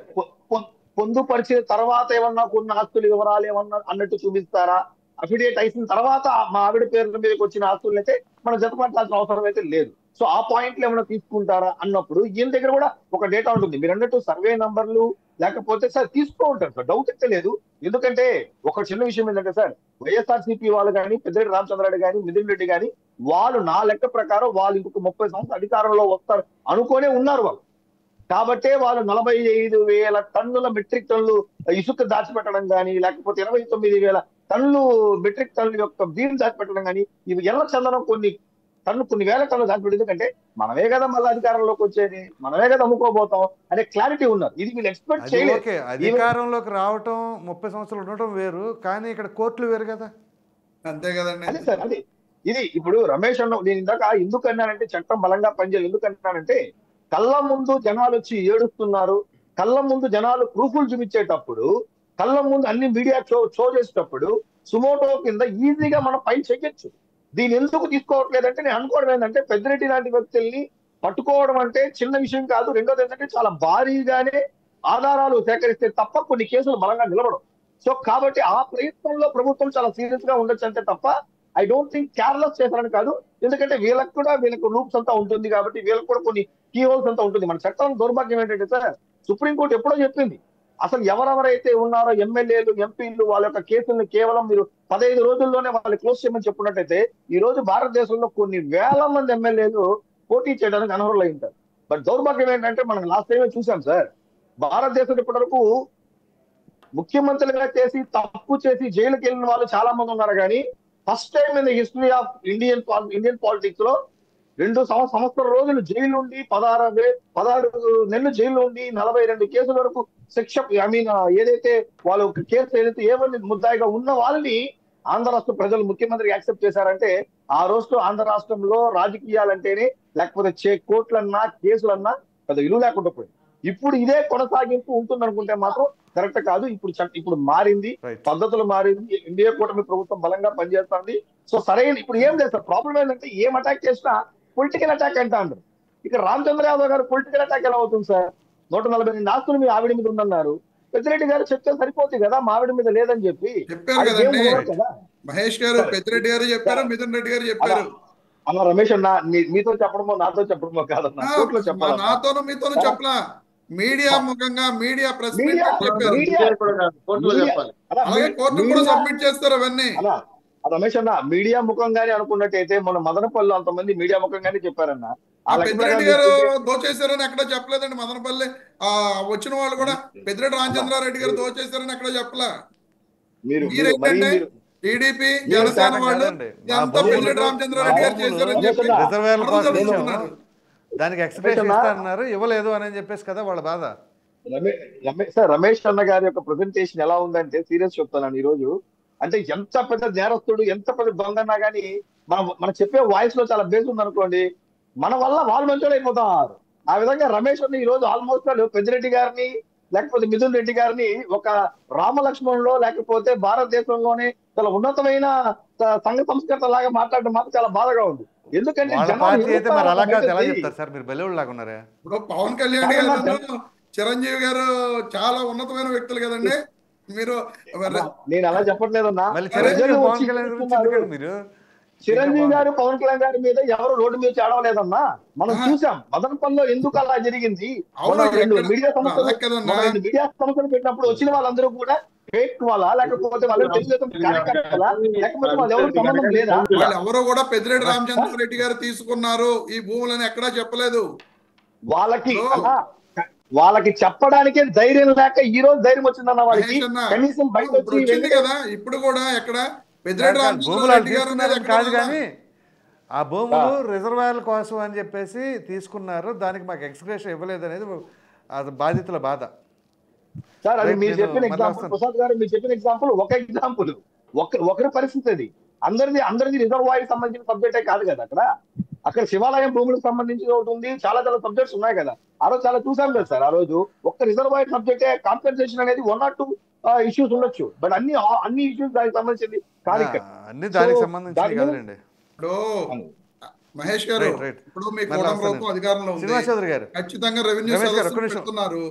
పొందుపరిచిన తర్వాత ఏమన్నా కొన్ని ఆస్తుల వివరాలు ఏమన్నా అన్నట్టు చూపిస్తారా? అఫిడేట్ అయిన తర్వాత మా ఆవిడ పేర్ల మీదకి వచ్చిన ఆస్తులు అయితే మనం జతపట్టాల్సిన అవసరం అయితే లేదు. సో ఆ పాయింట్లు ఏమైనా తీసుకుంటారా అన్నప్పుడు ఈయన దగ్గర కూడా ఒక డేటా ఉంటుంది. మీరు అన్నట్టు సర్వే నంబర్లు లేకపోతే సార్ తీసుకో ఉంటారు సార్, డౌట్ అయితే లేదు. ఎందుకంటే ఒక చిన్న విషయం ఏంటంటే సార్, వైఎస్ఆర్సీపీ వాళ్ళు కానీ పెద్దిరెడ్డి రామచంద్రారెడ్డి కానీ మిథున్ రెడ్డి కానీ వాళ్ళు నా లెక్క ప్రకారం వాళ్ళు ఇంకొక 30 సంవత్సరాలు అధికారంలో వస్తారు అనుకోనే ఉన్నారు వాళ్ళు. కాబట్టే వాళ్ళు 45,000 టన్నుల మెట్రిక్ టన్నులు ఇసుక దాచిపెట్టడం కానీ లేకపోతే 29,000 టన్నులు మెట్రిక్ టన్నుల యొక్క బీమ్ దాచిపెట్టడం కానీ ఇవి ఎల్ల చందనం కొన్ని వేల టన్నులు దాచిపెట్టింది. ఎందుకంటే మనమే కదా మళ్ళీ అధికారంలోకి వచ్చేది, మనమే కదా అమ్ముకోబోతాం అనే క్లారిటీ ఉన్నారు. ఇది వీళ్ళు ఎక్స్పెక్ట్ చేయలేదు. అధికారంలోకి రావటం 30 సంవత్సరాలు ఉండటం వేరు, కానీ ఇక్కడ కోర్టులు వేరు కదా. అంతే కదండి. అదే సార్, అదే ఇది ఇప్పుడు రమేష్ అన్న నేను ఇందాక ఎందుకు అన్నానంటే చట్టం బలంగా పనిచేయాలి. ఎందుకు అన్నానంటే కళ్ళ ముందు జనాలు వచ్చి ఏడుస్తున్నారు, కళ్ళ ముందు జనాలు ప్రూఫ్లు చూపించేటప్పుడు, కళ్ళ ముందు అన్ని మీడియా షో చేసేటప్పుడు సుమోటో కింద ఈజీగా మనం పైన చెయ్యొచ్చు. దీన్ని ఎందుకు తీసుకోవట్లేదంటే నేను అనుకోవడం ఏంటంటే పెద్దిరెడ్డి లాంటి వ్యక్తుల్ని పట్టుకోవడం అంటే చిన్న విషయం కాదు. రెండోది ఏంటంటే చాలా భారీగానే ఆధారాలు సేకరిస్తే తప్ప కొన్ని కేసులు బలంగా నిలబడవు. సో కాబట్టి ఆ ప్రయత్నంలో ప్రభుత్వం చాలా సీరియస్ గా ఉండొచ్చు అంతే తప్ప ఐ డోంట్ థింక్ కేర్లెస్ చేశారని కాదు. ఎందుకంటే వీళ్ళకు రూప్స్ అంతా ఉంటుంది కాబట్టి వీళ్ళకి కూడా కొన్ని కీ హోల్స్ అంతా ఉంటుంది. మన చట్టం దౌర్భాగ్యం ఏంటంటే సార్, సుప్రీంకోర్టు ఎప్పుడో చెప్పింది అసలు ఎవరెవరైతే ఉన్నారో ఎమ్మెల్యేలు ఎంపీలు వాళ్ళ యొక్క కేసులను కేవలం మీరు 15 రోజుల్లోనే వాళ్ళు క్లోజ్ చేయమని చెప్పుకున్నట్టయితే ఈ రోజు భారతదేశంలో కొన్ని వేల మంది ఎమ్మెల్యేలు పోటీ చేయడానికి అనర్హులు అయి ఉంటారు. బట్ దౌర్భాగ్యం ఏంటంటే మనం లాస్ట్ టైమే చూసాం సార్, భారతదేశం ఇప్పటి వరకు ముఖ్యమంత్రులుగా చేసి తప్పు చేసి జైలుకి వెళ్ళిన వాళ్ళు చాలా మంది ఉన్నారు. కానీ first time in the history of Indian politics లో 2 సంవత్సరాల రోజులు జైలు ఉండి 16 నెలలు జైలు ఉండి 42 కేసుల వరకు శిక్ష ఏదైతే వాళ్ళు కేసు ఏదైతే ఏమని ముద్దాయిగా ఉన్న వాళ్ళని ఆంధ్ర రాష్ట్ర ప్రజలు ముఖ్యమంత్రికి యాక్సెప్ట్ చేశారంటే ఆ రోజు ఆంధ్ర రాష్ట్రంలో రాజకీయాలంటేనే లేకపోతే కోర్టులన్నా కేసులన్నా పెద్ద విలువ లేకుండా పోయింది. ఇప్పుడు ఇదే కొనసాగింపు ఉంటుంది అనుకుంటే మాత్రం కరెక్ట్ కాదు. ఇప్పుడు మారింది, పద్ధతులు మారింది, ఇండియా కూటమి ప్రభుత్వం బలంగా పనిచేస్తుంది. సో సరైన ఇప్పుడు ఏం లేదు సార్, ప్రాబ్లం ఏంటంటే ఏం అటాక్ చేసినా పొలిటికల్ అటాక్ అంటా అంటారు. ఇక రామచంద్ర యాదవ్ గారు పొలిటికల్ అటాక్ ఎలా అవుతుంది సార్? 142 ఆస్తులు మీ ఆవిడ మీద ఉందన్నారు. పెద్దిరెడ్డి గారు చెప్తే సరిపోతుంది కదా, మా ఆవిడ మీద లేదని చెప్పి చెప్పారు కదండి. మహేష్ గారు, పెద్దిరెడ్డి గారు చెప్పారు, మిథున్ రెడ్డి గారు చెప్పారు. అన్న రమేష్ అన్న, మీతో చెప్పడమో నాతో చెప్పడమో కాదన్నా, కోర్టులో చెప్పాలి. నాతోనూ మీతోనూ చెప్పలా, మీడియా ముఖంగా మీడియా ప్రెస్ మీట్ చెప్పారు. అలాగే కోర్టు కూడా సబ్మిట్ చేస్తారు అవన్నీ. రమేష్ అన్న, మీడియా ముఖంగానే అనుకున్నట్టయితే మన మదనపల్లి అంతమంది మీడియా ముఖంగానే చెప్పారన్న. పెద్దిరెడ్డి గారు దోచేశారని ఎక్కడ చెప్పలేదండి. మదనపల్లి వచ్చిన వాళ్ళు కూడా పెద్దిరెడ్డి రామచంద్రారెడ్డి గారు దోచేశారని ఎక్కడ చెప్పలా. మీరేంటంటే టీడీపీ జనసేన వాళ్ళు ఎంత పెద్దిరెడ్డి రామచంద్రారెడ్డి గారు చేశారని చెప్పి దానికి ఎక్స్ప్రెషన్ ఇస్తారన్నారు, ఇవ్వలేదు అని చెప్పేసి కదా వాళ్ళ బాధ. రమేష్ అన్న గారి యొక్క ప్రెజెంటేషన్ ఎలా ఉందంటే సీరియస్ చెప్తాను ఈ రోజు. అంటే ఎంత పెద్ద నేరస్తుడు, ఎంత పెద్ద దొంగన్నా కానీ మనం చెప్పే వాయిస్ లో చాలా బేస్ ఉంది అనుకోండి, మన వల్ల వాళ్ళు మంచోళ్ళు అయిపోతారు. ఆ విధంగా రమేష్ అన్న ఈ రోజు ఆల్మోస్ట్ వాళ్ళు పెద్దిరెడ్డి గారిని లేకపోతే మిథున్ రెడ్డి గారిని ఒక రామలక్ష్మణులో లేకపోతే భారతదేశంలోనే చాలా ఉన్నతమైన సంఘ సంస్కృత లాగా మాట్లాడడం మాత్రం చాలా బాధగా ఉంది. ఎందుకంటే ఇప్పుడు పవన్ కళ్యాణ్ గారు, చిరంజీవి గారు చాలా ఉన్నతమైన వ్యక్తులు కదండి. మీరు నేను అలా చెప్పట్లేదన్నా. చిరంజీవి గారు పవన్ కళ్యాణ్ గారి మీద ఎవరు రోడ్డు మీద చేడవలేదన్నా. మనం చూసాం మదనపల్లిలో ఎందుకు అలా జరిగింది. మీడియా సమస్యలు పెట్టినప్పుడు వచ్చిన వాళ్ళందరూ కూడా ఫేక్ వాళ్ళ లేకపోతే వాళ్ళు తెలుగుదేశం కార్యకర్తలా లేకపోతే వాళ్ళు ఎవరు సంబంధం లేదా? ఎవరో కూడా పెద్దిరెడ్డి రామచంద్రారెడ్డి గారు తీసుకున్నారు ఈ భూములని ఎక్కడా చెప్పలేదు. వాళ్ళకి చెప్పడానికే ధైర్యం లేక ఈ రోజు ధైర్యం వచ్చిందన్న వాళ్ళకి. కనీసం బయట వచ్చింది కదా ఇప్పుడు కూడా ఎక్కడ పెద్దిరెడ్డి రామచంద్రారెడ్డి గారు కాదు కానీ ఆ భూములు రిజర్వాయర్ల కోసం అని చెప్పేసి తీసుకున్నారు, దానికి మాకు ఎక్స్గ్రేషన్ ఇవ్వలేదు అనేది అది బాధితుల బాధ. సార్ అది మీరు చెప్పిన ఎగ్జాంపుల్, ప్రసాద్ గారు మీరు చెప్పిన ఎగ్జాంపుల్ ఒక ఎగ్జాంపుల్, ఒకరి పరిస్థితి అది. అందరిది రిజర్వాయర్ సంబంధించిన సబ్జెక్టే కాదు కదా. అక్కడ శివాలయం భూములకు సంబంధించి ఒకటి ఉంది, చాలా సబ్జెక్ట్స్ ఉన్నాయి కదా. ఆ రోజు చాలా చూసాం కదా సార్. ఆ రోజు ఒక్క రిజర్వాయర్ సబ్జెక్టే కాంపెన్సేషన్ అనేది 1 or 2 ఇష్యూస్ ఉండొచ్చు, బట్ అన్ని ఇష్యూస్ దానికి సంబంధించింది కాదు. ఇప్పుడు మహేష్ గారు ఇప్పుడు మీ కూటమి ప్రభుత్వం అధికారంలో ఉంది, ఖచ్చితంగా రెవెన్యూ పెడుతున్నారు.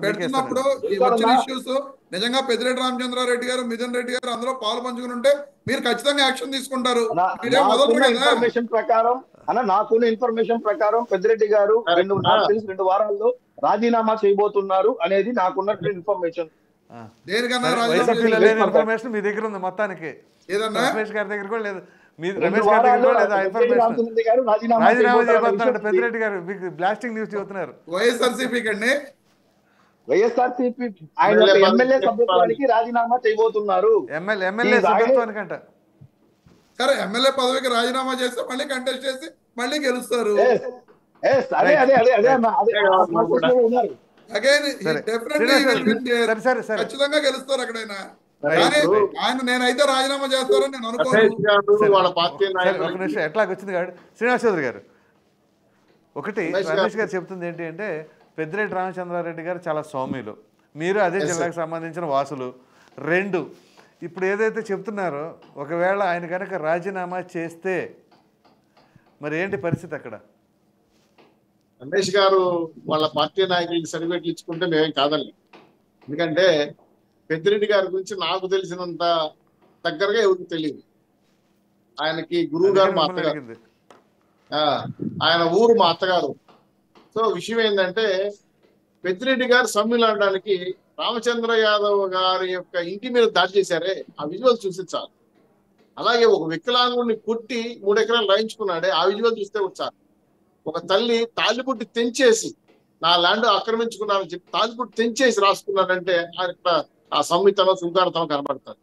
పెడుతున్నప్పుడు ఈ వచ్చిన ఇష్యూస్ నిజంగా పెద్దిరెడ్డి రామచంద్రారెడ్డి గారు, మిథున్ రెడ్డి గారు అందులో పాలు పంచుకుని ఉంటే మీరు ఖచ్చితంగా యాక్షన్ తీసుకుంటారు. నాకున్న ఇన్ఫర్మేషన్ ప్రకారం పెద్దిరెడ్డి గారు 2 వారాల్లో రాజీనామా చేయబోతున్నారు అనేది నాకున్నటువంటి ఇన్ఫర్మేషన్. దేనికన్నా ఇన్ఫర్మేషన్ మీ దగ్గర ఉంది మొత్తానికి, రమేష్ గారి దగ్గర కూడా లేదు. రమేష్ గారి దగ్గర కూడా లేదు ఇన్ఫర్మేషన్. రాజీనామా చేయబోతున్నారు పెద్దిరెడ్డి గారు, మీకు బ్లాస్టింగ్ న్యూస్ చెబుతున్నారు. వైఎస్ఆర్సీపీ ఆయన ఎమ్మెల్యే సభ్యత్వానికి రాజీనామా చేయబోతున్నారు. ఎమ్మెల్యే సభ్యత్వానికంట. సరే, ఎమ్మెల్యే పదవికి రాజీనామా చేస్తే మళ్ళీ కంటెస్ట్ చేసి మళ్ళీ గెలుస్తారు. ఖచ్చితంగా గెలుస్తారు అక్కడైనా. ఆయన నేనైతే రాజీనామా చేస్తారని నేను అనుకోను. ఎట్లాగొచ్చింది కాదు శ్రీనివాస్ చౌదరి గారు. ఒకటి రమేష్ గారు చెప్తుంది ఏంటి అంటే పెద్దిరెడ్డి రామచంద్రారెడ్డి గారు చాలా సౌమ్యులు, మీరు అదే జిల్లాకు సంబంధించిన వాసులు. 2 ఇప్పుడు ఏదైతే చెప్తున్నారో ఒకవేళ ఆయన కనుక రాజీనామా చేస్తే మరి ఏంటి పరిస్థితి అక్కడ? రమేష్ గారు వాళ్ళ పార్టీ నాయకులకి సర్టిఫికేట్లు ఇచ్చుకుంటే మేమేం కాదండి. ఎందుకంటే పెద్దిరెడ్డి గారి గురించి నాకు తెలిసినంత దగ్గరగా ఎవరికి తెలియదు. ఆయనకి గురువు గారు మా అత్తగారు, ఆయన ఊరు మా అత్తగారు. సో విషయం ఏంటంటే పెద్దిరెడ్డి గారు సమ్మెలు అనడానికి రామచంద్ర యాదవ్ గారి యొక్క ఇంటి మీద దాడి చేశారే, ఆ విజువల్ చూసి చాలు. అలాగే ఒక వికలాంగుడిని పుట్టి 3 ఎకరాలు రాయించుకున్నాడే, ఆ విజువల్ చూస్తే చాలు. ఒక తల్లి తాలిపుట్టి తెంచేసి నా ల్యాండ్ ఆక్రమించుకున్నానని చెప్పి తాలిపుట్టి తెంచేసి రాసుకున్నాడంటే ఆ సంహితలో శృంగారతనం కనబడుతుంది.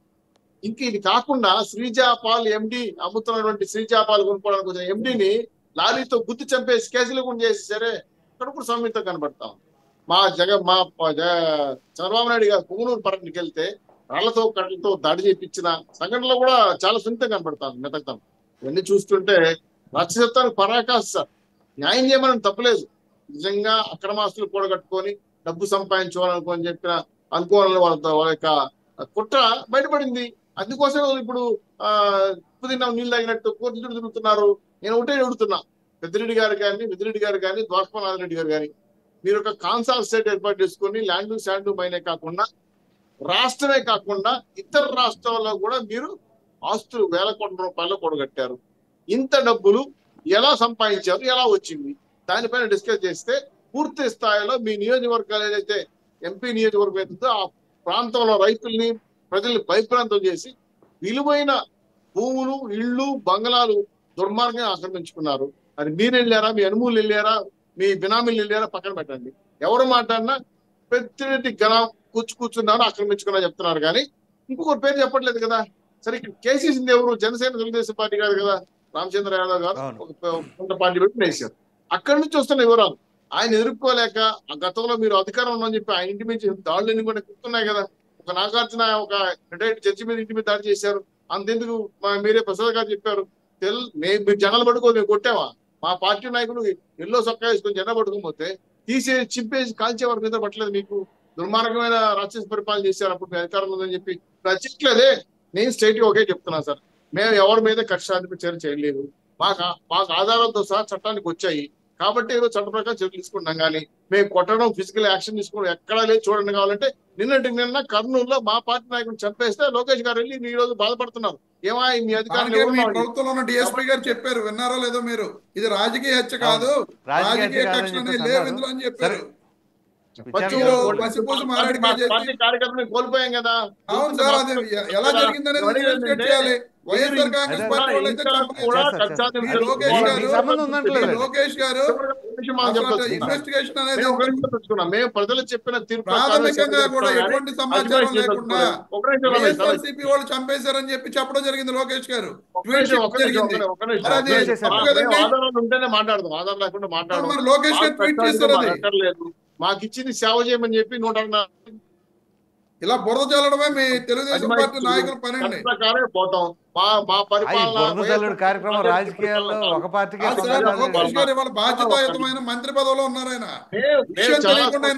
ఇంక ఇది కాకుండా శ్రీజాపాల్ ఎండి అమ్ముతున్నటువంటి శ్రీజాపాల్ కొనుక్కోవడానికి వచ్చిన ఎండిని లారీతో గుర్తు చంపేసి కేసులు కూడా చేసి సరే అక్కడ కూడా సంహిత కనబడతాం. మా చంద్రబాబు నాయుడు గారు పుంగనూరు పర్యటనకి వెళ్తే రాళ్లతో కట్టలతో దాడి చేయించిన సంఘటనలో కూడా చాలా సున్నితంగా కనబడతాను మెతకం. ఇవన్నీ చూస్తుంటే రాక్షసత్వానికి పరాకాశ సార్. న్యాయం చేయమని తప్పలేదు. నిజంగా అక్రమాస్తులు కూడగట్టుకొని డబ్బు సంపాదించుకోవాలనుకోని చెప్పిన అనుకోవాలని వాళ్ళ యొక్క కుట్ర బయటపడింది. అందుకోసం ఇప్పుడు ఉప్పు తిన్నాం నీళ్ళు తాగినట్టు కోర్టు తిరుగుతున్నారు. నేను ఒకటే అడుగుతున్నా, పెద్దిరెడ్డి గారు కానీ ద్వారకానాథ్ రెడ్డి గారు కానీ మీరు ఒక కాన్సాల్ స్టేట్ ఏర్పాటు చేసుకొని ల్యాండ్ శాండ్ మైనే కాకుండా రాష్ట్రమే కాకుండా ఇతర రాష్ట్రాల్లో కూడా మీరు ఆస్తులు వేల కోట్ల రూపాయలు కూడగట్టారు. ఇంత డబ్బులు ఎలా సంపాదించారు, ఎలా వచ్చింది, దానిపైన డిస్కస్ చేస్తే పూర్తి స్థాయిలో మీ నియోజకవర్గాలు ఏదైతే ఎంపీ నియోజకవర్గం అవుతుందో ఆ ప్రాంతంలో రైతుల్ని ప్రజల్ని భయప్రాంతం చేసి విలువైన భూములు, ఇళ్ళు, బంగళాలు దుర్మార్గంగా ఆక్రమించుకున్నారు. అది మీరు వెళ్ళారా, మీ అనుమూలు వెళ్ళారా, మీ బినామీలు వెళ్ళారా పక్కన పెట్టండి. ఎవరు మాట్లాడినా పెద్ద గణం కూర్చున్నారు ఆక్రమించుకున్నా చెప్తున్నారు కానీ ఇంకొకటి పేరు చెప్పట్లేదు కదా. సరే ఇక్కడ కేసీసింది ఎవరు? జనసేన తెలుగుదేశం పార్టీ కాదు కదా, రామచంద్ర యాదవ్ గారు ఒక పార్టీ పెట్టి వేశారు. అక్కడి నుంచి వస్తున్న వివరాలు ఆయన ఎదుర్కోలేక ఆ గతంలో మీరు అధికారం ఉందని చెప్పి ఆయన ఇంటి మీద దాడులన్నీ కూడా గుర్తున్నాయి కదా. ఒక నాగార్జున ఒక రిటైర్డ్ జడ్జి మీద ఇంటి మీద దాడి చేశారు. అంతెందుకు మీరే ప్రసాద్ గారు చెప్పారు, మీరు జనాలు పట్టుకో మేము కొట్టామా, మా పార్టీ నాయకులు ఎల్లో సొక్కా వేసుకొని జెండా పట్టుకోకపోతే తీసేసి చింపేసి కాల్చే వారి మీద పట్టలేదు. మీకు దుర్మార్గమైన రాక్షస పరిపాలన చేశారు అప్పుడు మీ అధికారం ఉందని చెప్పి రచించలేదే. నేను స్టేట్ ఒకే చెప్తున్నా సార్, మేము ఎవరి మీద కక్ష సాధింపు చర్య చేయలేదు. మాకు ఆధారాలతో సహా చట్టానికి వచ్చాయి కాబట్టి ఈరోజు చట్ట ప్రకారం చర్యలు తీసుకుంటాం. కానీ మేము కొట్టడం, ఫిజికల్ యాక్షన్ తీసుకోవడం ఎక్కడా లేదు. చూడండి కావాలంటే నిన్న కర్నూలులో మా పార్టీ నాయకులు చంపేస్తే లోకేష్ గారు వెళ్ళి ఈ రోజు బాధపడుతున్నారు. ఏమా మీ అధికారులు ప్రభుత్వంలో ఉన్న డిఎస్పీ గారు చెప్పారు, విన్నారో లేదో మీరు, ఇది రాజకీయ హత్య కాదు, రాజకీయ కక్ష లేవు ఇందులో అని చెప్పారు. కార్యకర్తలు కోల్పోయాం కదా. అవును సార్, అది ఎలా జరిగిందనేది చేయాలి. వైఎస్ఆర్ కాంగ్రెస్ పార్టీ వాళ్ళు అయితే లోకేష్ గారు ఇన్వెస్టిగేషన్ అనేది మేము ప్రజలు చెప్పిన తీర్పు ప్రాథమికంగా కూడా ఎటువంటి సమాచారం లేకుండా వైఎస్ఆర్సీపీ వాళ్ళు చంపేశారని చెప్పి చెప్పడం జరిగింది. లోకేష్ గారు ఆధారాలు ఉంటేనే మాట్లాడదాం, ఆధారం లేకుండా మాట్లాడదాం. లోకేష్ గారు ట్వీట్ చేశారు అది మాకు ఇచ్చింది సేవ చేయమని చెప్పి 106 ఇలా బురద చల్లడమే మీ తెలుగుదేశం పార్టీ నాయకుల పని అండి. పోతాం. మా పరిపాలన కార్యక్రమం రాజకీయాల్లో ఒక పార్టీకి లోకేష్ గారు ఇవాళ బాధ్యతాయుతమైన మంత్రి పదవిలో ఉన్నారు. ఆయన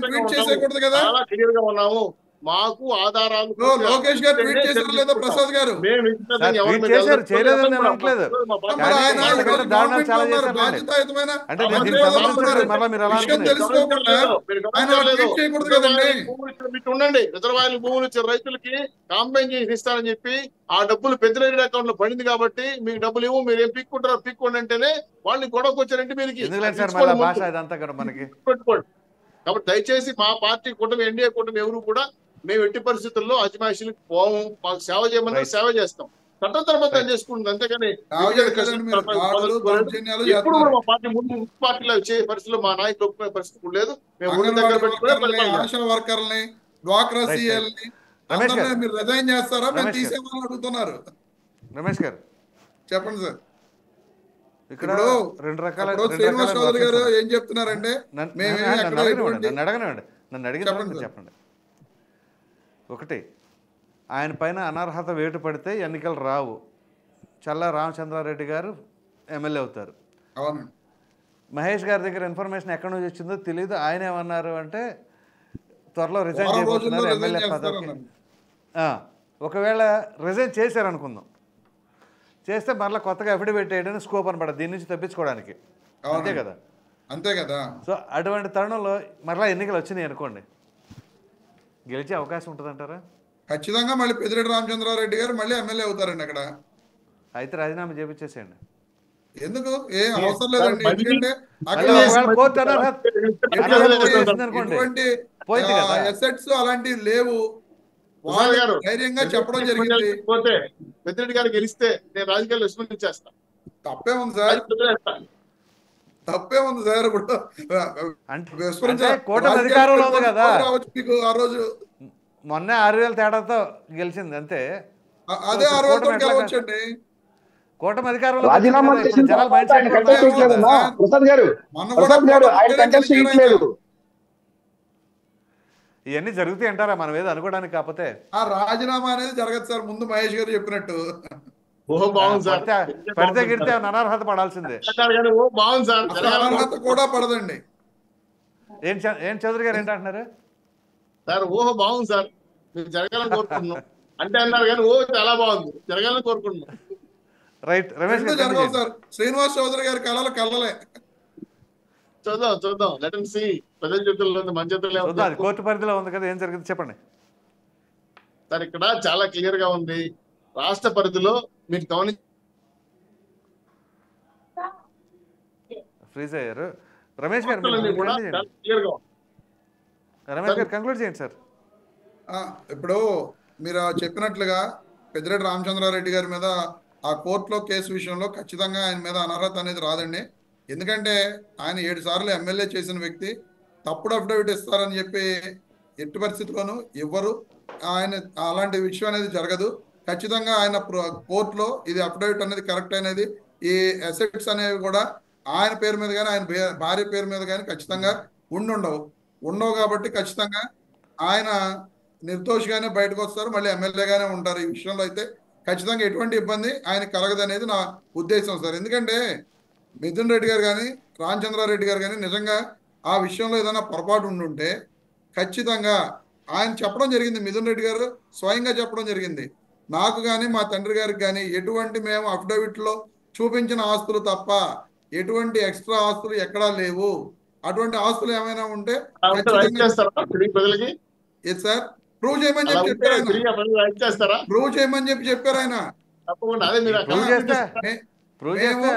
ట్వీట్ చేసేయకూడదు కదా. క్లియర్ గా ఉన్నాము. మాకు ఆధారాలు లోకేష్ గారు ట్వీట్ చేశారు లేదా ప్రసాద్ గారు బాధ్యతాయుతమైన తెలుసుకోకుండా ఉండండి. రిజర్వాయర్లు భూములు ఇచ్చే రైతులకి కాంపెన్సేషన్ ఇస్తారని చెప్పి ఆ డబ్బులు పెద్దరెడ్డి అకౌంట్ లో పడింది కాబట్టి మీకు డబ్బులు ఇవ్వు, మీరు ఏం పీక్కుంటారో పీక్కోండి అంటేనే వాళ్ళని గొడవకు వచ్చారంటే మీరు పెట్టుకోండి. కాబట్టి దయచేసి మా పార్టీ కూటమి, ఎన్డీఏ కూటమి ఎవరు కూడా మేము ఎట్టి పరిస్థితుల్లో అజమాయిషీలకు పోము. మాకు సేవ చేయమని సేవ చేస్తాం, చట్టం చేసుకుంటుంది. అంతేగాని ఎప్పుడు కూడా మా పార్టీ ముందు పార్టీలో వచ్చే పరిస్థితుల్లో మా నాయకులు ఒప్పుకునే పరిస్థితి లేదు. మేము ఊరి దగ్గర పెట్టుకునే ఆశా వర్కర్లని, డ్వాక్రా సీఎల్ని మీరు రిజైన్ చేస్తారా, మేము తీసేమని అడుగుతున్నారు. రమేష్ గారు చెప్పండి సార్. ఇక్కడ రెండు రకాల శ్రీనివాస్ చౌదరి గారు ఏం చెప్తున్నారంటే నన్ను అడిగిన చెప్పండి. ఒకటి, ఆయన పైన అనర్హత వేటు పడితే ఎన్నికలు రావు, చల్లా రామచంద్రారెడ్డి గారు ఎమ్మెల్యే అవుతారు. మహేష్ గారి దగ్గర ఇన్ఫర్మేషన్ ఎక్కడి నుంచి వచ్చిందో తెలియదు. ఆయన ఏమన్నారు అంటే త్వరలో రిజైన్ చేయబోతున్నారు ఎమ్మెల్యే పదవికి. ఒకవేళ రిజైన్ చేశారనుకుందాం, చేస్తే మరలా కొత్తగా అఫిడవిట్ వేయడానికి స్కోప్ అనపడదు దీని నుంచి తప్పించుకోవడానికి. అంతే కదా, అంతే కదా. సో అటువంటి తరుణంలో మరలా ఎన్నికలు వచ్చినాయి అనుకోండి, గెలిచే అవకాశం ఉంటుందంటారా? ఖచ్చితంగా మళ్ళీ పెద్దిరెడ్డి రామచంద్రారెడ్డి గారు మళ్ళీ ఎమ్మెల్యే అవుతారండి అక్కడ. అయితే రాజీనామా చేపించేసేయండి. ఎందుకు? ఏం అవసరం లేదండి. ఎందుకంటే ఎటువంటి అసెట్స్ అలాంటివి లేవు. ధైర్యంగా చెప్పడం జరిగింది. పెద్దిరెడ్డి గారు గెలిస్తే నేను రాజకీయాల్లో విస్మరించేస్తా. తప్పేముంది సార్, తప్పేముంది సార్. ఇప్పుడు అధికారంలో ఉంది కదా మీకు ఆ రోజు మొన్న 6,000 తేడాతో గెలిచింది అంతే. అదే ఇప్పుడు 6,000 కూటమి ఎట్లా గెలవచ్చండి. కూటమి అధికారంలో రాజీనామా చేసిన జనాల తర్వాత మైండ్ ఆయన సెట్ కంటెస్ట్ చేయట్లేదన్నా ప్రసాద్ గారు. మొన్న కూడా ప్రసాద్ గారు ఆయన కూటమి కంటెస్ట్ గెలిచారు చేయట్లేదు. ఇవన్నీ జరుగుతాయి అంటారా మనం ఏదో అనుకోవడానికి? కాకపోతే ఆ రాజీనామా అనేది జరగదు సార్, ముందు మహేష్ గారు చెప్పినట్టు. ఓహో బాగుంది సార్. పడితే గిడితే అనర్హత పడాల్సిందే. ఓ బాగుంది సార్. అసలు అనర్హత కూడా పడదండి. ఏం చౌదరి గారు ఏంటంటున్నారు సార్? ఓహో బాగుంది సార్, మీరు జరగాలని కోరుకుంటున్నాం అంటే అన్నారు కానీ ఓ చాలా బాగుంది, జరగాలని కోరుకుంటున్నాం. రైట్. రమేష్ రెండు గారు జరగవు సార్. శ్రీనివాస్ చౌదరి గారి కళలు కళ్ళలే. చూద్దాం చూద్దాం, లెట్ us see. ప్రజల చేతుల్లో ఉంది, మన చేతుల్లో చూద్దాం, అది ఉంది కోర్టు పరిధిలో ఉంది కదా, ఏం జరిగింది చెప్పండి సార్. ఇక్కడ చాలా క్లియర్ గా ఉంది. రాష్ట్ర పరిధిలో మీరు గమని ఫ్రీజ్ అయ్యారు. రమేష్ గారు వార్తలన్నీ కూడా conclude చాలా చేయండి. క్లియర్ గా ఉంది. రమేష్ గారు కంక్లూడ్ చేయండి సార్. ఇప్పుడు మీరు చెప్పినట్లుగా పెద్దిరెడ్డి రామచంద్రారెడ్డి గారి మీద ఆ కోర్టులో కేసు విషయంలో ఖచ్చితంగా ఆయన మీద అనర్హత అనేది రాదండి. ఎందుకంటే ఆయన 7 సార్లు ఎమ్మెల్యే చేసిన వ్యక్తి. తప్పుడు అఫిడవిట్ ఇస్తారని చెప్పి ఎట్టి పరిస్థితుల్లోనూ ఇవ్వరు. ఆయన అలాంటి విషయం అనేది జరగదు. ఖచ్చితంగా ఆయన కోర్టులో ఇది అఫిడవిట్ అనేది కరెక్ట్ అనేది, ఈ అసెట్స్ అనేవి కూడా ఆయన పేరు మీద కానీ ఆయన భార్య పేరు మీద కానీ ఖచ్చితంగా ఉండవు కాబట్టి ఖచ్చితంగా ఆయన నిర్దోషిగానే బయటకు వస్తారు, మళ్ళీ ఎమ్మెల్యేగానే ఉంటారు. ఈ విషయంలో అయితే ఖచ్చితంగా ఎటువంటి ఇబ్బంది ఆయన కలగదనేది నా ఉద్దేశం సార్. ఎందుకంటే మిథున్ రెడ్డి గారు కానీ రామచంద్రారెడ్డి గారు కానీ నిజంగా ఆ విషయంలో ఏదైనా పొరపాటు ఉండుంటే ఖచ్చితంగా ఆయన చెప్పడం జరిగింది. మిథున్ రెడ్డి గారు స్వయంగా చెప్పడం జరిగింది, నాకు కానీ మా తండ్రి గారికి కానీ ఎటువంటి మేము అఫిడవిట్లో చూపించిన ఆస్తులు తప్ప ఎటువంటి ఎక్స్ట్రా ఆస్తులు ఎక్కడా లేవు. అటువంటి ఆస్తులు ఏమైనా ఉంటే ప్రజలకి సార్ ప్రూవ్ చేయమని చెప్పి చెప్పారు ఆయన. ప్రూవ్ చేయమని చెప్పి చెప్పారు ఆయన. తప్పకుండా అదే మీరు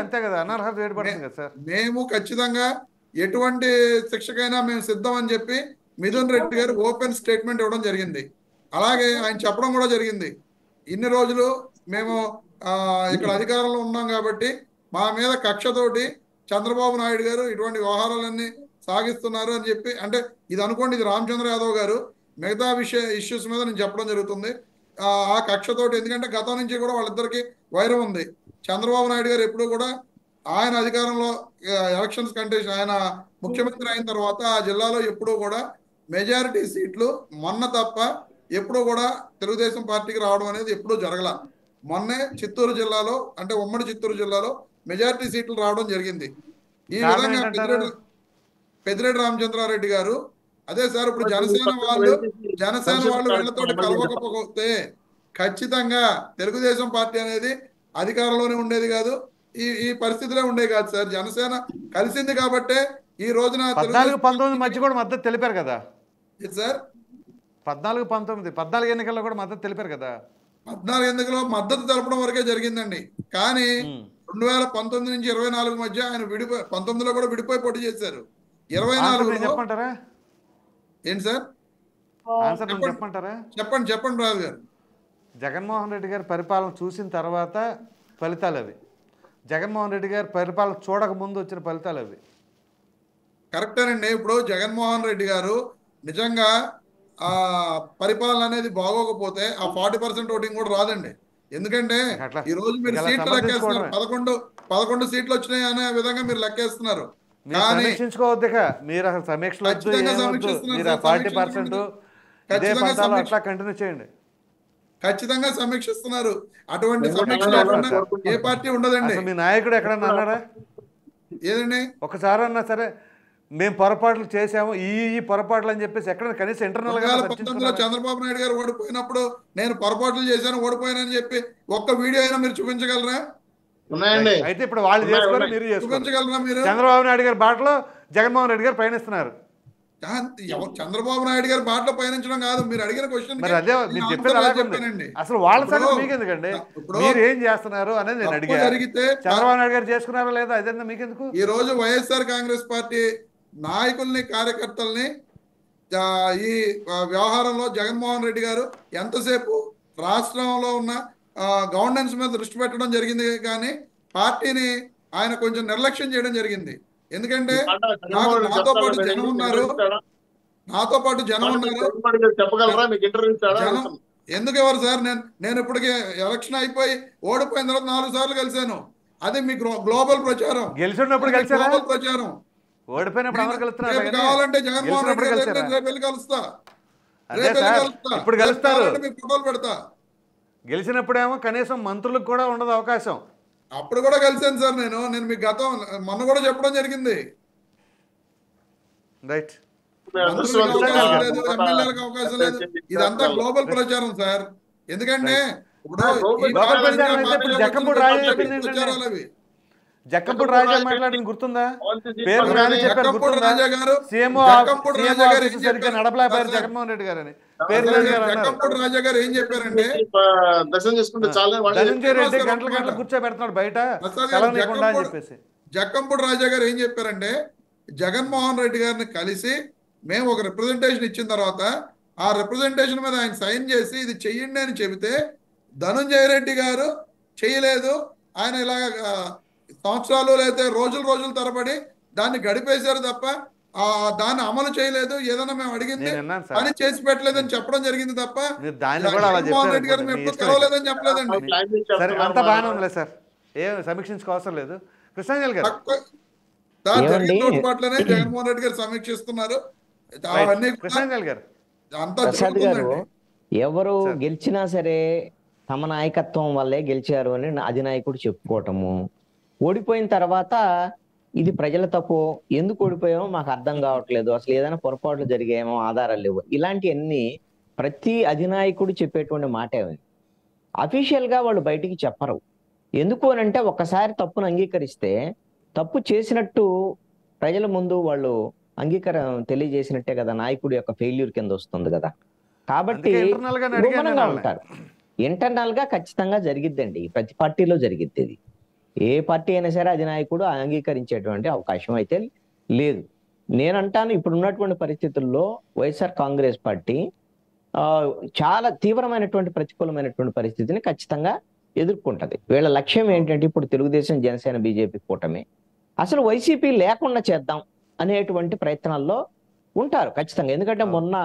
అంతే కదా, అనర్హత వేయబడుతుంది కదా సార్. మేము ఖచ్చితంగా ఎటువంటి శిక్షకైనా మేము సిద్ధం అని చెప్పి మిథున్ రెడ్డి గారు ఓపెన్ స్టేట్మెంట్ ఇవ్వడం జరిగింది. అలాగే ఆయన చెప్పడం కూడా జరిగింది, ఇన్ని రోజులు మేము ఇక్కడ అధికారంలో ఉన్నాం కాబట్టి మా మీద కక్షతోటి చంద్రబాబు నాయుడు గారు ఇటువంటి వ్యవహారాలన్నీ సాగిస్తున్నారు అని చెప్పి, అంటే ఇది అనుకోండి, ఇది రామచంద్ర యాదవ్ గారు మిగతా ఇష్యూస్ మీద నేను చెప్పడం జరుగుతుంది ఆ కక్షతోటి. ఎందుకంటే గతం నుంచి కూడా వాళ్ళిద్దరికి వైరం ఉంది. చంద్రబాబు నాయుడు గారు ఎప్పుడు కూడా ఆయన అధికారంలో ఎలక్షన్స్ కంటెస్ట్ ఆయన ముఖ్యమంత్రి అయిన తర్వాత ఆ జిల్లాలో ఎప్పుడూ కూడా మెజారిటీ సీట్లు మొన్న తప్ప ఎప్పుడూ కూడా తెలుగుదేశం పార్టీకి రావడం అనేది ఎప్పుడూ జరగల. మొన్నే చిత్తూరు జిల్లాలో, అంటే ఉమ్మడి చిత్తూరు జిల్లాలో మెజారిటీ సీట్లు రావడం జరిగింది. ఈ విధంగా పెద్దిరెడ్డి రామచంద్రారెడ్డి గారు అదే సార్ ఇప్పుడు జనసేన వాళ్ళు వీళ్ళతోటి కలవకపోతే ఖచ్చితంగా తెలుగుదేశం పార్టీ అనేది అధికారంలోనే ఉండేది కాదు, ఈ పరిస్థితిలో ఉండేది కాదు సార్. జనసేన కలిసింది కాబట్టే ఈ రోజున 14-19 మధ్య కూడా మద్దతు తెలిపారు కదా సార్. 14 ఎన్నికల్లో కూడా మద్దతు తెలిపారు కదా. 14 ఎన్నికల్లో మద్దతు తెలపడం వరకే జరిగిందండి. కానీ 2019 నుంచి 24 మధ్య ఆయన 19లో కూడా విడిపోయి పోటీ చేశారు. 24 చెప్పమంటారా? ఏంటి సార్ ఆన్సర్ చెప్పమంటారా? చెప్పండి రాజు గారు. జగన్మోహన్ రెడ్డి గారి పరిపాలన చూసిన తర్వాత ఫలితాలు అవి, జగన్మోహన్ రెడ్డి గారి పరిపాలన చూడక ముందు వచ్చిన ఫలితాలు అవి. కరెక్టేనండి. ఇప్పుడు జగన్మోహన్ రెడ్డి గారు నిజంగా ఆ పరిపాలన అనేది బాగోకపోతే ఆ 40% ఓటింగ్ కూడా రాదండి. ఎందుకంటే ఈ రోజు మీరు సీట్లు లెక్కేస్తున్నారు, 11 సీట్లు వచ్చినాయి అనే విధంగా మీరు లెక్కేస్తున్నారు. సమీక్షించుకోవద్దు, మీరు అసలు సమీక్షలు మీరు 40% అట్లా కంటిన్యూ చేయండి. ఖచ్చితంగా సమీక్షిస్తున్నారు. అటువంటి సమీక్ష లేకుండా ఏ పార్టీ ఉండదండి. మీ నాయకుడు ఎక్కడన్నా అన్నారా? ఏదండి ఒకసారి అన్నా సరే మేము పొరపాట్లు చేసాము ఈ పొరపాట్లు అని చెప్పేసి ఎక్కడ కనీసం ఇంటర్నల్ గా 2019లో చంద్రబాబు నాయుడు గారు ఓడిపోయినప్పుడు నేను పొరపాట్లు చేశాను, ఓడిపోయానని చెప్పి ఒక్క వీడియో అయినా మీరు చూపించగలరా? అయితే ఇప్పుడు వాళ్ళు చేసుకోరు, మీరు చూపించగలరా? మీరు చంద్రబాబు నాయుడు గారి బాటలో జగన్మోహన్ రెడ్డి గారు పయనిస్తున్నారు. చంద్రబాబు నాయుడు గారి బాటలో పయనించడం కాదు, మీరు అడిగిన క్వశ్చన్ మరి అదే మీరు చెప్పేది. అసలు వాళ్ళ సంగతి మీకెందుకండి, మీరు ఏం చేస్తున్నారు అనేది నేను అడిగా. చంద్రబాబు నాయుడు గారు చేసుకున్నారా లేదా అదేందా మీకెందుకు? ఈ రోజు వైఎస్ఆర్ కాంగ్రెస్ పార్టీ నాయకుల్ని కార్యకర్తల్ని ఈ వ్యవహారంలో జగన్మోహన్ రెడ్డి గారు ఎంతసేపు రాష్ట్రంలో ఉన్న గవర్నెన్స్ మీద దృష్టి పెట్టడం జరిగింది, కానీ పార్టీని ఆయన కొంచెం నిర్లక్ష్యం చేయడం జరిగింది. ఎందుకంటే నాతో పాటు జనం ఉన్నారు, నాతో పాటు జనం ఉన్నారు. చెప్పగలరా? మీకు ఇంటర్వ్యూ జనం ఎందుకు ఎవరు సార్? నేను ఇప్పటికే ఎలక్షన్ అయిపోయి ఓడిపోయిన తర్వాత 4 సార్లు కలిశాను. అది మీ గ్లోబల్ ప్రచారం. గెలిచినప్పుడు అది కలిసారా? గ్లోబల్ ప్రచారం. ఓడిపోయినప్పుడు అందరూ కలుస్తున్నారు రేపు కానీ కావాలంటే జగన్మోహన్ రెడ్డి గెలిచినప్పుడు గారు కలిసారా? నేను రేపు వెళ్ళి కలుస్తా. అదే రేపు వెళ్ళి సార్, కలుస్తా. ఇప్పుడు రేపు కలుస్తారు. కావాలంటే మీకు ఫోటోలు పెడతా. గెలిచినప్పుడేమో కనీసం మంత్రులకు కూడా ఉండదు అవకాశం. అప్పుడు కూడా కలిసాను సార్. నేను మీకు మొన్న కూడా చెప్పడం జరిగింది. రైట్. మంత్రులకు అవకాశం లేదు, ఎమ్మెల్యేలకు అవకాశం లేదు. ఇదంతా గ్లోబల్ ప్రచారం సార్. ఎందుకంటే ఇప్పుడు ఈ గ్లోబల్ పార్టీలు ప్రచారం అయితే ఇప్పుడు పార్టీలకు జక్కంపూడి వచ్చిన రాజా చెప్పింది ఏంటంటే, ప్రచారాలు అవి. జక్కంపూడి రాజా మాట్లాడింది గుర్తుందా? పేరు నాని చెప్పారు జక్కంపూడి గుర్తుందా? రాజా గారు సీఎంఓ జక్కంపూడి రాజా గారు ఆఫీసు ఏం సరిగ్గా చెప్పారు? నడపలేకపోయారు సార్, జగన్మోహన్ రెడ్డి గారని పేరు నాని గారు అన్నారు. జక్కంపూడి రాజా గారు ఏం చెప్పారంటే, దర్శనం చేసుకుంటే చాలా ధనంజయ రెడ్డి గంటల గంటలు కూర్చోబెడుతున్నాడు బయట కలవనీయకుండా అని చెప్పేసి. జక్కంపూడి రాజా గారు ఏం చెప్పారంటే, జగన్మోహన్ రెడ్డి గారిని కలిసి మేము ఒక రిప్రజెంటేషన్ ఇచ్చిన తర్వాత ఆ రిప్రజెంటేషన్ మీద ఆయన సైన్ చేసి ఇది చెయ్యండి అని చెబితే ధనంజయ రెడ్డి గారు చేయలేదు. ఆయన ఇలా సంవత్సరాలు లేదా రోజులు తరబడి దాన్ని గడిపేశారు తప్ప దాన్ని అమలు చేయలేదు. ఏదైనా మేము అడిగింది పని చేసి పెట్టలేదని చెప్పడం జరిగింది తప్ప జగన్మోహన్ రెడ్డి గారు మేము ఎప్పుడు కలవలేదని చెప్పలేదండి. సరే, అంతా బాగానే ఉందిలే సార్, ఏం సమీక్షించుకోవసరం లేదు. కృష్ణాంజలి గారు జరిగిన లోటుపాట్లనే జగన్మోహన్ రెడ్డి గారు సమీక్షిస్తున్నారు. అవన్నీ కృష్ణాంజలి గారు అంతా ప్రసాద్ గారు, జరుగుతుందండి. ఎవరు గెలిచినా సరే తమ నాయకత్వం వల్లే గెలిచారు అని అధినాయకుడు చెప్పుకోవటము, ఓడిపోయిన తర్వాత ఇది ప్రజల తప్పు, ఎందుకు ఓడిపోయామో మాకు అర్థం కావట్లేదు, అసలు ఏదైనా పొరపాట్లు జరిగాయేమో ఆధారాలు లేవు, ఇలాంటివన్నీ ప్రతి అధినాయకుడు చెప్పేటువంటి మాటే. అఫీషియల్ గా వాళ్ళు బయటికి చెప్పరు. ఎందుకు అని అంటే, ఒక్కసారి తప్పును అంగీకరిస్తే తప్పు చేసినట్టు ప్రజల ముందు వాళ్ళు తెలియజేసినట్టే కదా, నాయకుడి యొక్క ఫెయిల్యూర్ కింద వస్తుంది కదా. కాబట్టి గుమ్మనంగా ఉంటారు. ఇంటర్నల్ గా ఖచ్చితంగా జరిగిద్దండి, ప్రతి పార్టీలో జరిగిద్ది. ఇది ఏ పార్టీ అయినా సరే అధినాయకుడు అంగీకరించేటువంటి అవకాశం అయితే లేదు. నేనంటాను, ఇప్పుడు ఉన్నటువంటి పరిస్థితుల్లో వైఎస్ఆర్ కాంగ్రెస్ పార్టీ చాలా తీవ్రమైనటువంటి ప్రతికూలమైనటువంటి పరిస్థితిని ఖచ్చితంగా ఎదుర్కొంటది. వీళ్ళ లక్ష్యం ఏంటంటే, ఇప్పుడు తెలుగుదేశం, జనసేన, బీజేపీ కూటమి అసలు వైసీపీ లేకుండా చేద్దాం అనేటువంటి ప్రయత్నాల్లో ఉంటారు ఖచ్చితంగా. ఎందుకంటే మొన్న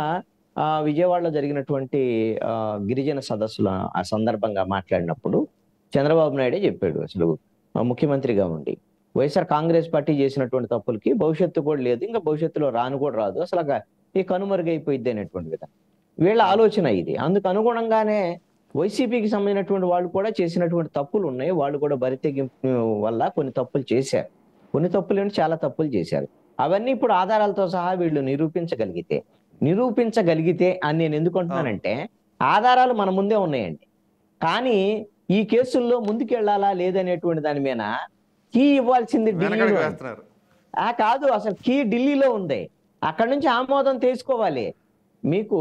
విజయవాడలో జరిగినటువంటి గిరిజన సదస్సుల ఆ సందర్భంగా మాట్లాడినప్పుడు చంద్రబాబు నాయుడే చెప్పాడు, అసలు ముఖ్యమంత్రిగా ఉండి వైఎస్ఆర్ కాంగ్రెస్ పార్టీ చేసినటువంటి తప్పులకి భవిష్యత్తు కూడా లేదు, ఇంకా భవిష్యత్తులో రాను కూడా రాదు, అసలు ఈ కనుమరుగైపోయింది అనేటువంటి విధంగా వీళ్ళ ఆలోచన ఇది. అందుకు అనుగుణంగానే వైసీపీకి సంబంధించినటువంటి వాళ్ళు కూడా చేసినటువంటి తప్పులు ఉన్నాయి. వాళ్ళు కూడా బరితెగింపు వల్ల కొన్ని తప్పులు చేశారు. కొన్ని తప్పులు ఏంటి, చాలా తప్పులు చేశారు. అవన్నీ ఇప్పుడు ఆధారాలతో సహా వీళ్ళు నిరూపించగలిగితే అని నేను ఎందుకు అంటున్నానంటే, ఆధారాలు మన ముందే ఉన్నాయండి. కానీ ఈ కేసుల్లో ముందుకెళ్లాలా లేదనేటువంటి దాని మీద కీ ఇవ్వాల్సింది ఢిల్లీలో కాదు, అసలు కీ ఢిల్లీలో ఉంది. అక్కడి నుంచి ఆమోదం తీసుకోవాలి. మీకు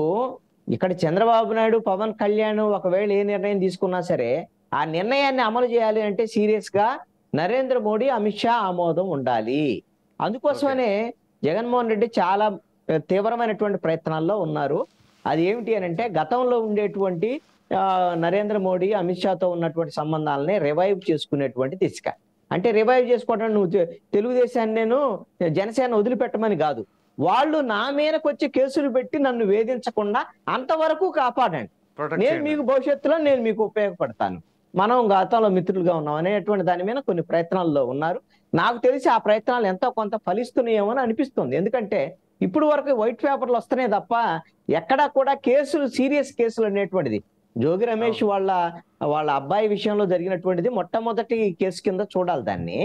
ఇక్కడ చంద్రబాబు నాయుడు, పవన్ కళ్యాణ్ ఒకవేళ ఏ నిర్ణయం తీసుకున్నా సరే ఆ నిర్ణయాన్ని అమలు చేయాలి అంటే సీరియస్ గా నరేంద్ర మోడీ, అమిత్ షా ఆమోదం ఉండాలి. అందుకోసమనే జగన్మోహన్ రెడ్డి చాలా తీవ్రమైనటువంటి ప్రయత్నాల్లో ఉన్నారు. అది ఏమిటి అని అంటే, గతంలో ఉండేటువంటి నరేంద్ర మోడీ, అమిత్ షాతో ఉన్నటువంటి సంబంధాలని రివైవ్ చేసుకునేటువంటి దిశగా. అంటే రివైవ్ చేసుకోవడం, నువ్వు తెలుగుదేశాన్ని నేను జనసేన వదిలిపెట్టమని కాదు, వాళ్ళు నా మీదకి వచ్చి కేసులు పెట్టి నన్ను వేధించకుండా అంతవరకు కాపాడండి, నేను మీకు భవిష్యత్తులో నేను మీకు ఉపయోగపడతాను, మనం గతంలో మిత్రులుగా ఉన్నాం అనేటువంటి దాని మీద కొన్ని ప్రయత్నాల్లో ఉన్నారు. నాకు తెలిసి ఆ ప్రయత్నాలు ఎంతో కొంత ఫలిస్తున్నాయేమో అని అనిపిస్తుంది. ఎందుకంటే ఇప్పుడు వరకు వైట్ పేపర్లు వస్తున్నాయి తప్ప ఎక్కడా కూడా కేసులు, సీరియస్ కేసులు అనేటువంటిది, జోగి రమేష్ వాళ్ళ అబ్బాయి విషయంలో జరిగినటువంటిది మొట్టమొదటి కేసు కింద చూడాలి దాన్ని,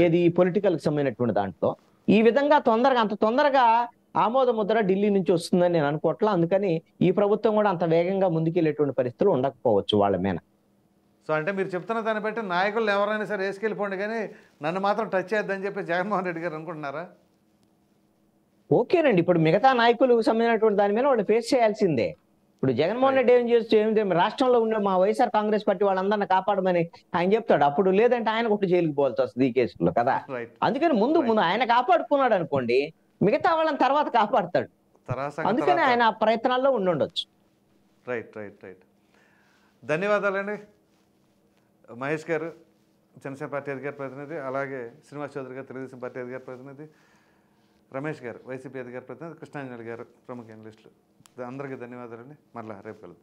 ఏది పొలిటికల్ కి సంబంధించినటువంటి దాంట్లో. ఈ విధంగా అంత తొందరగా ఆమోద ముద్ర ఢిల్లీ నుంచి వస్తుందని నేను అనుకోవట్లా. అందుకని ఈ ప్రభుత్వం కూడా అంత వేగంగా ముందుకెళ్లేటువంటి పరిస్థితులు ఉండకపోవచ్చు వాళ్ళ మీద. సో అంటే మీరు చెప్తున్న దాన్ని బట్టి నాయకులు ఎవరైనా సరే వేసుకెళ్ళిపోండి, కానీ నన్ను మాత్రం టచ్ చేయొద్దని చెప్పి జగన్మోహన్ రెడ్డి గారు అనుకుంటున్నారా? ఓకేనండి, ఇప్పుడు మిగతా నాయకులకు సంబంధించినటువంటి దాని మీద వాళ్ళు ఫేస్ చేయాల్సిందే. ఇప్పుడు జగన్మోహన్ రెడ్డి ఏం రాష్ట్రంలో ఉండే మా వైఎస్ఆర్ కాంగ్రెస్ పార్టీ వాళ్ళందరినీ కాపాడమని ఆయన చెప్తాడు. అప్పుడు లేదంటే ఆయన ఒకటి జైలుకి పోవాల్సి వస్తుంది ఈ కేసులో కదా. అందుకని ముందు ఆయన కాపాడుకున్నాడు అనుకోండి, మిగతా వాళ్ళని తర్వాత కాపాడుతాడు. అందుకని ఆయన ఆ ప్రయత్నాల్లో ఉండొచ్చు. రైట్. ధన్యవాదాలండి మహేష్ గారు, జనసేన పార్టీ అధికార ప్రతినిధి, అలాగే శ్రీనివాస్ చౌదరి గారు, తెలుగుదేశం పార్టీ అధికార ప్రతినిధి. రమేష్ గారు వైసీపీ అధికార ప్రతినిధి, కృష్ణాంజలి గారు ప్రముఖ అనలిస్టులు, అందరికీ ధన్యవాదాలండి. మళ్ళీ రేపు కలుద్దాం.